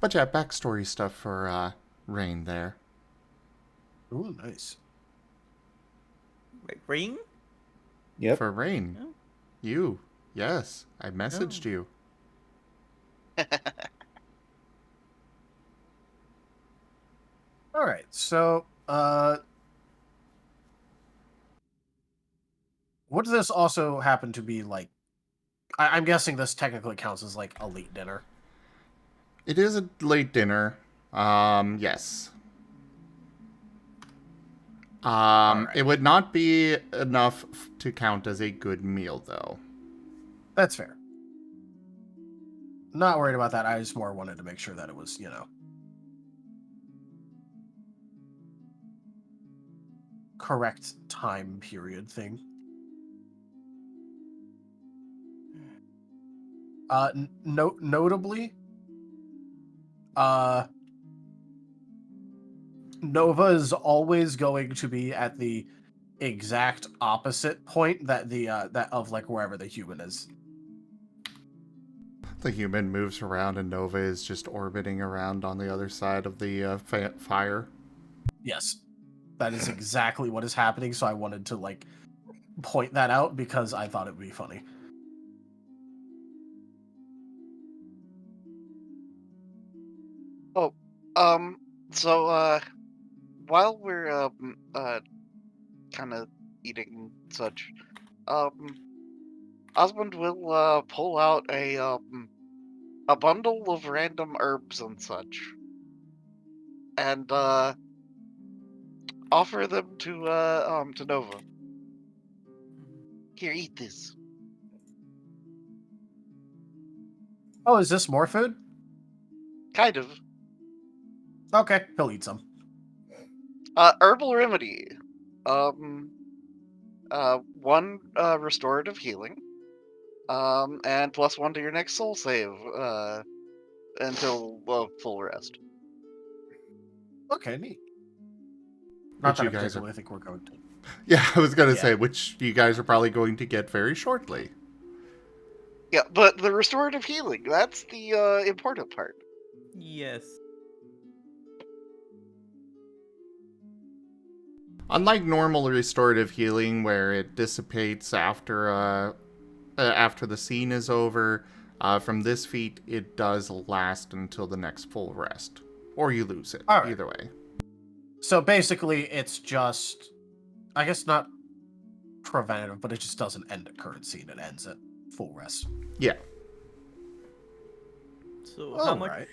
But yeah, backstory stuff for Rain there. Ooh, nice. Wait, ring? Yep. For Rain. Oh. You. Yes, I messaged you. All right, so would this also happen to be like? I'm guessing this technically counts as like a late dinner. It is a late dinner. Yes. Alright. It would not be enough to count as a good meal, though. That's fair. Not worried about that. I just more wanted to make sure that it was, correct time period thing. Notably, Nova is always going to be at the exact opposite point that that of like wherever the human is. The human moves around and Nova is just orbiting around on the other side of the fire. Yes, that is exactly what is happening. So I wanted to like point that out because I thought it would be funny. Oh, so while we're kind of eating such, Osmond will pull out a bundle of random herbs and such, and offer them to Nova. Here, eat this. Oh, is this more food? Kind of. Okay, he'll eat some. Herbal remedy. One restorative healing. And +1 to your next soul save. Until full rest. Okay, neat. Not Which that you I guys particularly think we're going to. Yeah, I was gonna Yeah. say, which you guys are probably going to get very shortly. Yeah, but the restorative healing, that's the important part. Yes. Unlike normal restorative healing, where it dissipates after the scene is over, from this feat, it does last until the next full rest. Or you lose it, All right. either way. So basically, it's just, I guess not preventative, but it just doesn't end at current scene. It ends at full rest. Yeah. So All how much? right.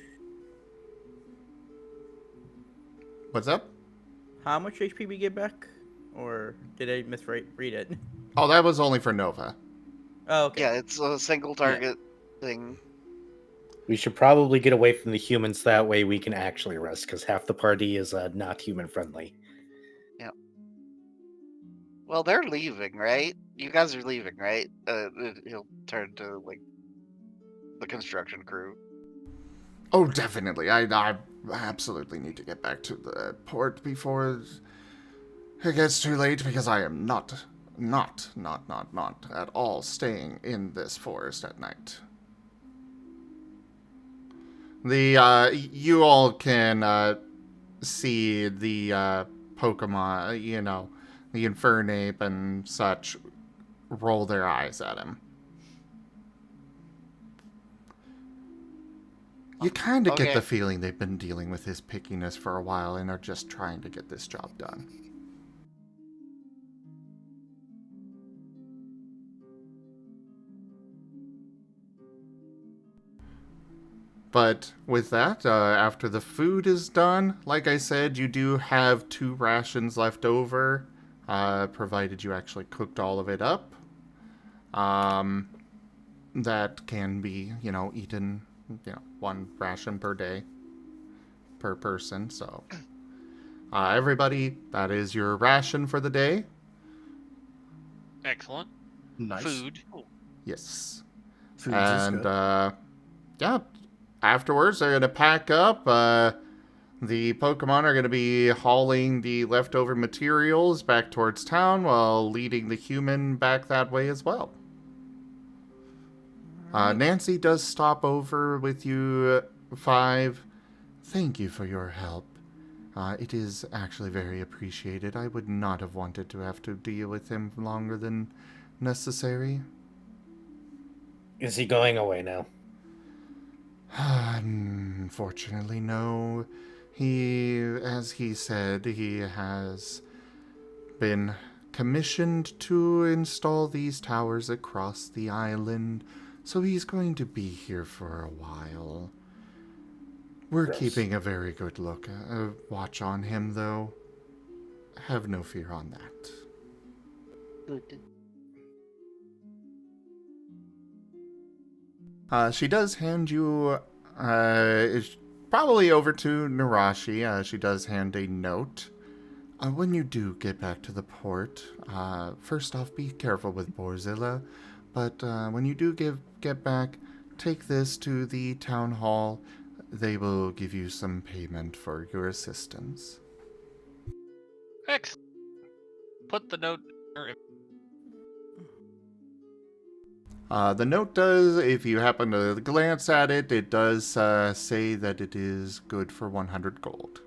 What's up? How much HP we get back? Or did I misread it? Oh, that was only for Nova. Oh, okay. Yeah, it's a single target thing. We should probably get away from the humans, that way we can actually rest, because half the party is not human friendly. Yeah. Well, they're leaving, right? You guys are leaving, right? He'll turn to like the construction crew. Oh, definitely. I absolutely need to get back to the port before it gets too late, because I am not at all staying in this forest at night. You all can see the Pokemon, the Infernape and such, roll their eyes at him. You kind of get Okay. the feeling they've been dealing with his pickiness for a while and are just trying to get this job done. But with that, after the food is done, like I said, you do have 2 rations left over, provided you actually cooked all of it up. That can be, eaten, 1 ration per day, per person, so. Everybody, that is your ration for the day. Excellent. Nice. Food. Yes. Foods is And, good. yeah, afterwards they're going to pack up. The Pokemon are going to be hauling the leftover materials back towards town while leading the human back that way as well. Nancy does stop over with you, 5. Thank you for your help. It is actually very appreciated. I would not have wanted to have to deal with him longer than necessary. Is he going away now? Unfortunately, no. As he said, he has been commissioned to install these towers across the island, so he's going to be here for a while. We're Gross. keeping a very good watch on him, though. Have no fear on that. She does hand you, it's probably over to Nerashi. She does hand a note. When you do get back to the port, first off, be careful with Boarzilla. But when you do get back, take this to the town hall. They will give you some payment for your assistance. Excellent. Put the note. The note does, if you happen to glance at it, it does say that it is good for 100 gold.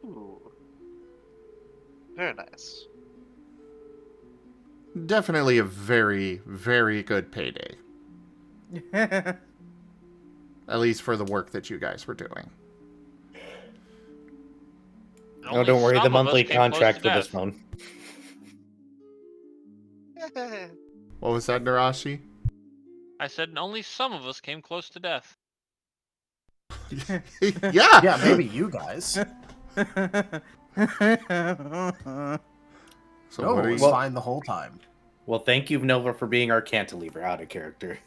Ooh. Very nice. Definitely a very, very good payday. At least for the work that you guys were doing. Oh, don't worry, the Some of us monthly came close contract to for this death. phone. What was that, Nerashi? I said only some of us came close to death. Yeah! Yeah, maybe you guys. So No, what it are was you... fine the whole time. Well, thank you, Nova, for being our cantilever out of character.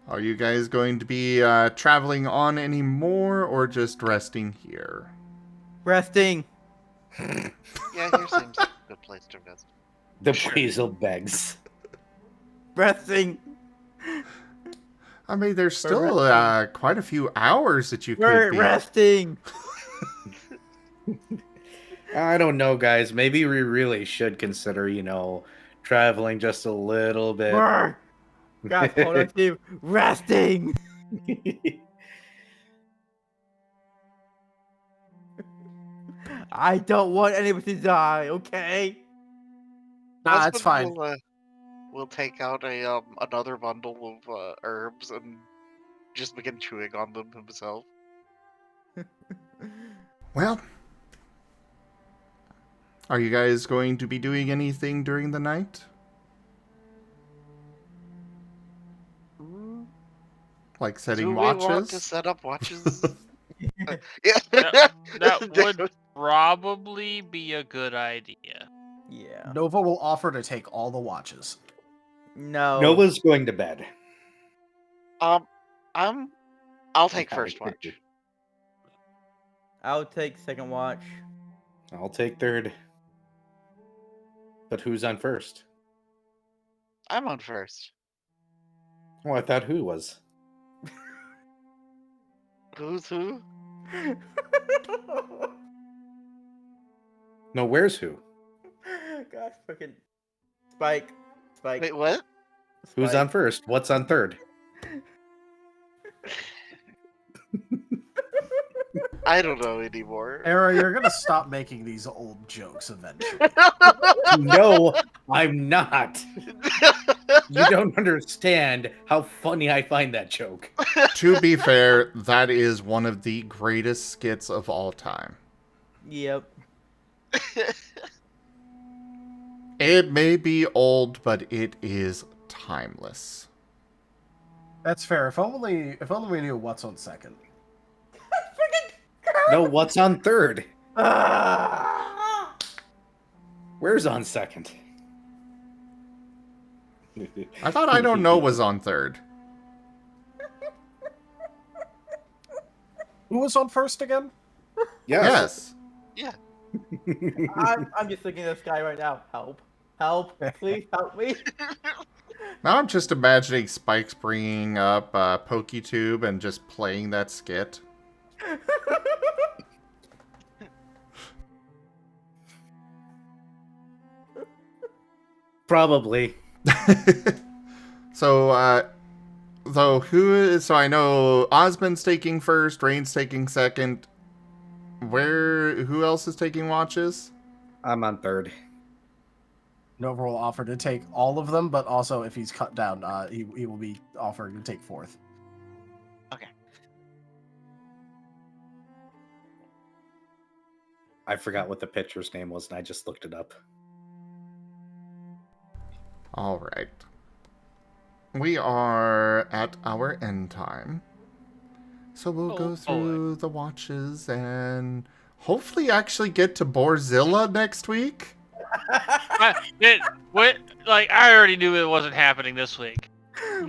Are you guys going to be traveling on any more or just resting here? Resting. Yeah, here seems like a good place to rest. The Sure. weasel begs. Resting. I mean, there's still resting. quite a few hours that you We're could be... resting. I don't know, guys. Maybe we really should consider, traveling just a little bit. Brr. Guys, hold on to resting. I don't want anyone to die, okay? Nah, it's fine. We'll take out a another bundle of herbs and just begin chewing on them himself. Well, are you guys going to be doing anything during the night? Like setting Do watches? we want to set up watches? Yeah. That would probably be a good idea. Yeah. Nova will offer to take all the watches. No. Nova's going to bed. I'll take first watch. I'll take second watch. I'll take third. But who's on first? I'm on first. Oh, I thought who was. Who's who? No, where's who? Gosh, fucking Spike. Wait, what? Who's on first? What's on third? I don't know anymore. Era, you're gonna stop making these old jokes eventually. No, I'm not. You don't understand how funny I find that joke. To be fair, that is one of the greatest skits of all time. Yep. It may be old, but it is timeless. That's fair. If only we knew what's on second. No, what's on third? Where's on second? I thought I Don't Know was on third. Who was on first again? Yes. Yeah. I'm just thinking of this guy right now. Help. Help. Please help me. Now I'm just imagining Spike's bringing up PokeTube and just playing that skit. Probably. So, so I know Osmond's taking first, Rain's taking second. Who else is taking watches? I'm on third. Nova will offer to take all of them, but also if he's cut down, he will be offering to take fourth. I forgot what the pitcher's name was, and I just looked it up. All right. We are at our end time. So we'll go through the watches and hopefully actually get to Boarzilla next week. I already knew it wasn't happening this week.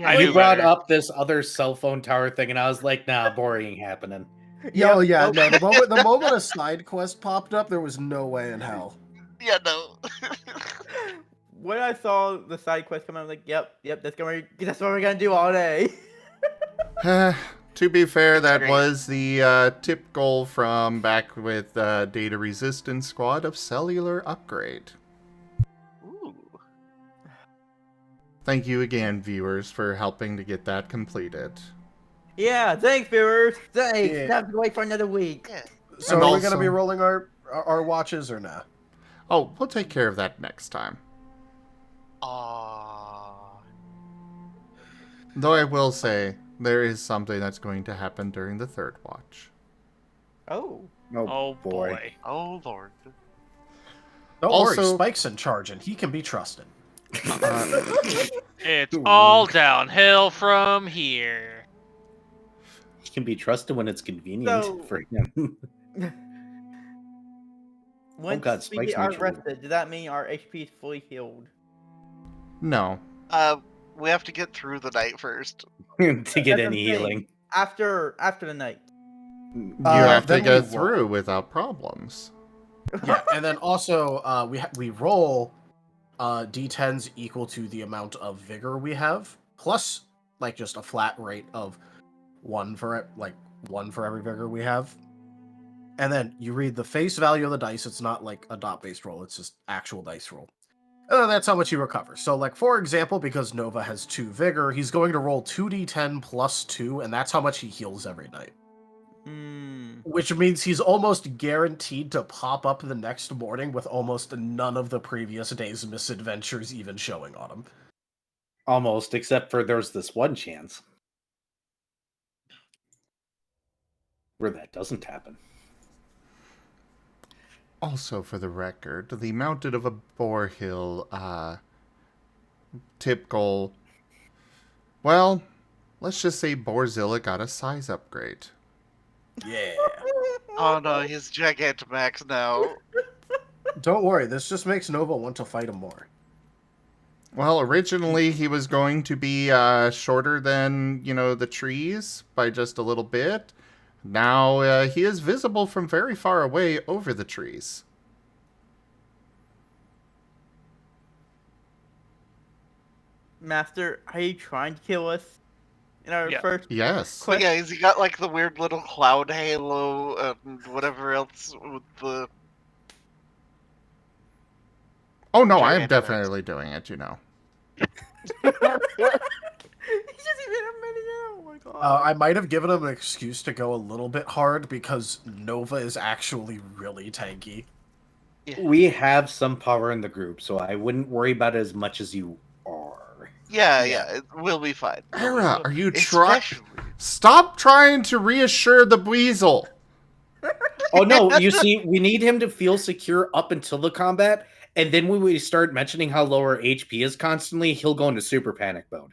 I You knew brought better. up this other cell phone tower thing, and I was like, nah, boring ain't happening. Yeah, Yep. no. The moment a side quest popped up, there was no way in hell. Yeah, no. When I saw the side quest come out, I was like, yep, that's what we're gonna do all day. To be fair, that great. was the tip goal from back with Data Resistance Squad of Cellular Upgrade. Ooh. Thank you again, viewers, for helping to get that completed. Yeah, thanks, viewers. Thanks. Yeah. Now I have to wait for another week. Yeah. So And are we going to also- be rolling our watches or not? Oh, we'll take care of that next time. Though I will say, there is something that's going to happen during the third watch. Oh. Oh boy. Oh, Lord. Don't worry, Also- Spike's in charge and he can be trusted. It's all downhill from here. He can be trusted when it's convenient So- for him. When God, we Spike's are neutral. rested, does that mean our HP is fully healed? No. We have to get through the night first. to get That's what any I'm saying. healing. After the night. You have to then we get roll. through without problems. Yeah, and then also we roll d10s equal to the amount of vigor we have, plus like just a flat rate of one for every vigor we have. And then you read the face value of the dice. It's not like a dot-based roll. It's just actual dice roll. And then that's how much you recover. So, like, for example, because Nova has 2 vigor, he's going to roll 2d10 plus 2, and that's how much he heals every night. Which means he's almost guaranteed to pop up the next morning with almost none of the previous day's misadventures even showing on him. Almost, except for there's this one chance where that doesn't happen. Also, for the record, the Mounted of a Boar Hill tip goal. Well, let's just say Boarzilla got a size upgrade. Yeah. Oh no, he's Gigantamax now. Don't worry, this just makes Nova want to fight him more. Well, originally he was going to be shorter than, the trees by just a little bit. Now he is visible from very far away over the trees. Master, are you trying to kill us? In our Yeah. first Yes. But yeah, he's got like the weird little cloud halo and whatever else with the. Oh no, I am Gigantamax. definitely doing it, He's just even a minute in. Oh my god. I might have given him an excuse to go a little bit hard because Nova is actually really tanky. We have some power in the group, so I wouldn't worry about it as much as you are. Yeah, it will be fine. Era, are you trying? Especially. Stop trying to reassure the weasel. Oh no, you see, we need him to feel secure up until the combat, and then when we start mentioning how low our HP is constantly, he'll go into super panic mode.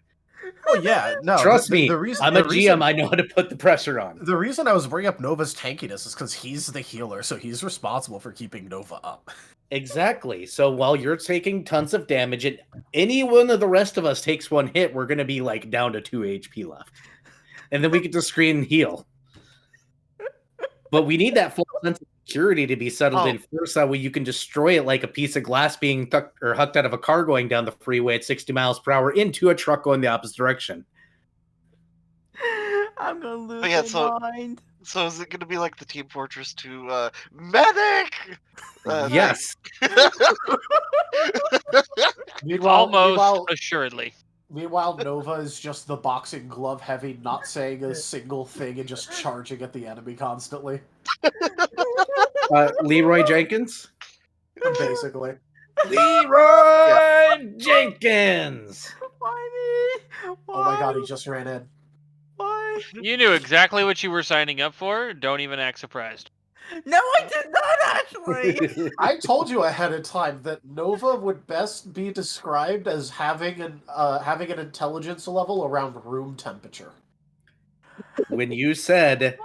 Oh yeah, no. Trust me, reason, I'm a the GM, reason- I know how to put the pressure on. The reason I was bringing up Nova's tankiness is because he's the healer, so he's responsible for keeping Nova up. Exactly. So while you're taking tons of damage, and any one of the rest of us takes one hit, we're going to be like down to 2 HP left. And then we get to screen and heal. But we need that full sense of security to be settled in first. That way you can destroy it like a piece of glass being hucked out of a car going down the freeway at 60 miles per hour into a truck going the opposite direction. I'm gonna lose But yeah, my mind. So is it going to be like the Team Fortress 2 medic? Yes. Almost assuredly. Meanwhile, Nova is just the boxing glove heavy, not saying a single thing and just charging at the enemy constantly. Leroy Jenkins? Basically. Leroy Jenkins! Why me? Why? Oh my god, he just ran in. Why? You knew exactly what you were signing up for. Don't even act surprised. No, I did not actually. I told you ahead of time that Nova would best be described as having an intelligence level around room temperature. When you said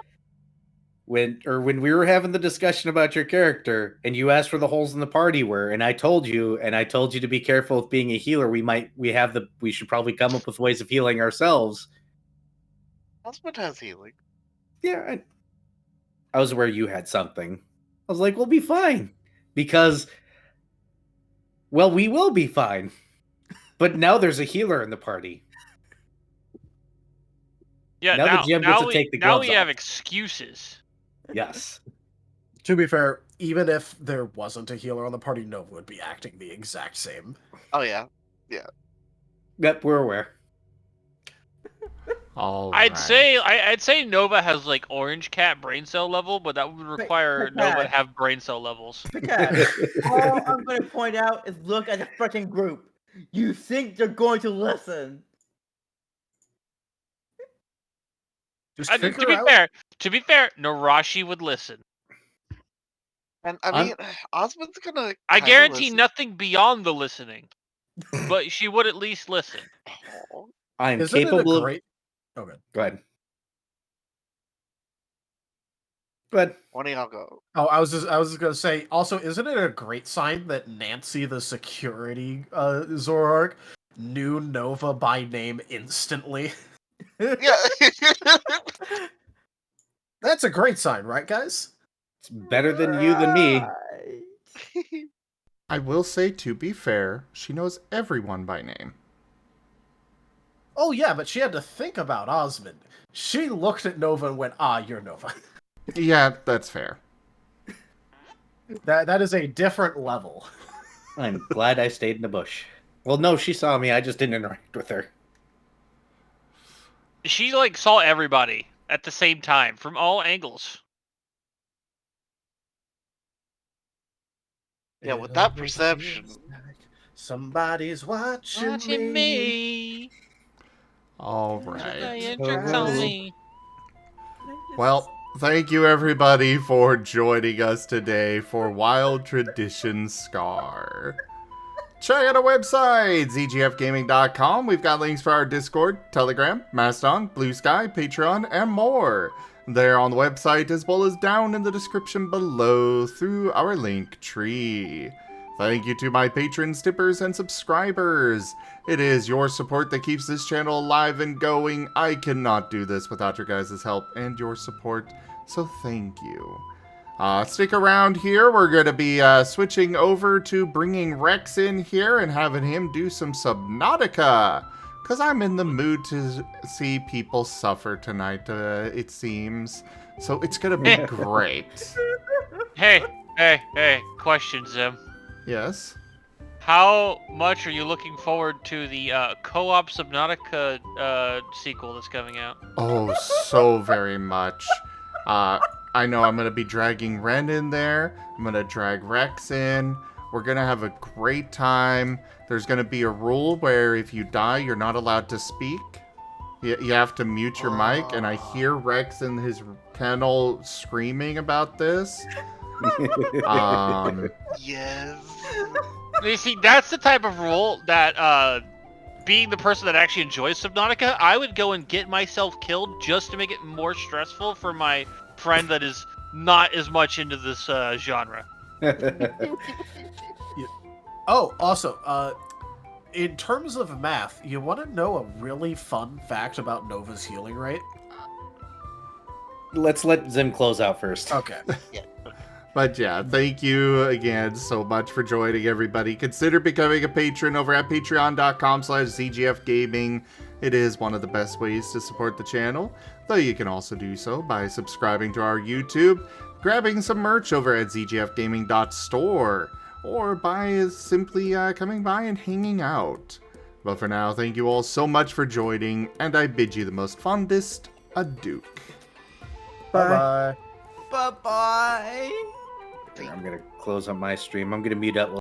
when we were having the discussion about your character and you asked where the holes in the party were, and I told you to be careful with being a healer, we should probably come up with ways of healing ourselves. Osmund has healing. Yeah, I was aware you had something. I was like, we'll be fine. Because, well, we will be fine. But now there's a healer in the party. Yeah, now the GM gets to take the gloves Now we have off. excuses. Yes. To be fair, even if there wasn't a healer on the party, Nova would be acting the exact same. Oh, yeah. Yep, we're aware. I'd say Nova has like orange cat brain cell level, but that would require Nova to have brain cell levels. Okay. All I'm gonna point out is look at the freaking group. You think they're going to listen? To be fair, Nerashi would listen. And I mean, Osmund's gonna. I guarantee listen. nothing beyond the listening, but she would at least listen. I'm Isn't capable it a of. great... Oh, good. Go ahead. Go ahead. When I'll go. Oh, I was just gonna say. Also, isn't it a great sign that Nancy, the security Zoroark, knew Nova by name instantly? Yeah. That's a great sign, right, guys? It's better than you than me. I will say, to be fair, she knows everyone by name. Oh yeah, but she had to think about Osmund. She looked at Nova and went, "Ah, you're Nova." Yeah, that's fair. That is a different level. I'm glad I stayed in the bush. Well, no, she saw me. I just didn't interact with her. She like saw everybody at the same time from all angles. Yeah, with that perception. Somebody's watching me. All right. Playing tricks on me. Well, thank you everybody for joining us today for Wild Traditions Scar. Check out our website, zgfgaming.com. We've got links for our Discord, Telegram, Mastodon, Blue Sky, Patreon, and more. They're on the website as well as down in the description below through our link tree. Thank you to my patrons, tippers, and subscribers. It is your support that keeps this channel alive and going. I cannot do this without your guys' help and your support, so thank you. Stick around here. We're going to be switching over to bringing Rex in here and having him do some Subnautica. Because I'm in the mood to see people suffer tonight, it seems. So it's going to be great. Hey, question, Zim. Yes? How much are you looking forward to the co-op Subnautica sequel that's coming out? Oh, so very much. I know I'm going to be dragging Ren in there. I'm going to drag Rex in. We're going to have a great time. There's going to be a rule where if you die, you're not allowed to speak. You have to mute your mic, and I hear Rex in his kennel screaming about this. Yes. You see, that's the type of rule that, being the person that actually enjoys Subnautica, I would go and get myself killed just to make it more stressful for my friend that is not as much into this genre. Oh, also, in terms of math, you want to know a really fun fact about Nova's healing rate? Let's let Zim close out first. Okay. But yeah, thank you again so much for joining, everybody. Consider becoming a patron over at patreon.com/ZGFgaming. It is one of the best ways to support the channel, though you can also do so by subscribing to our YouTube, grabbing some merch over at zgfgaming.store, or by simply coming by and hanging out. But for now, thank you all so much for joining, and I bid you the most fondest adieu. Bye-bye. Bye bye. I'm gonna close on my stream. I'm gonna mute out.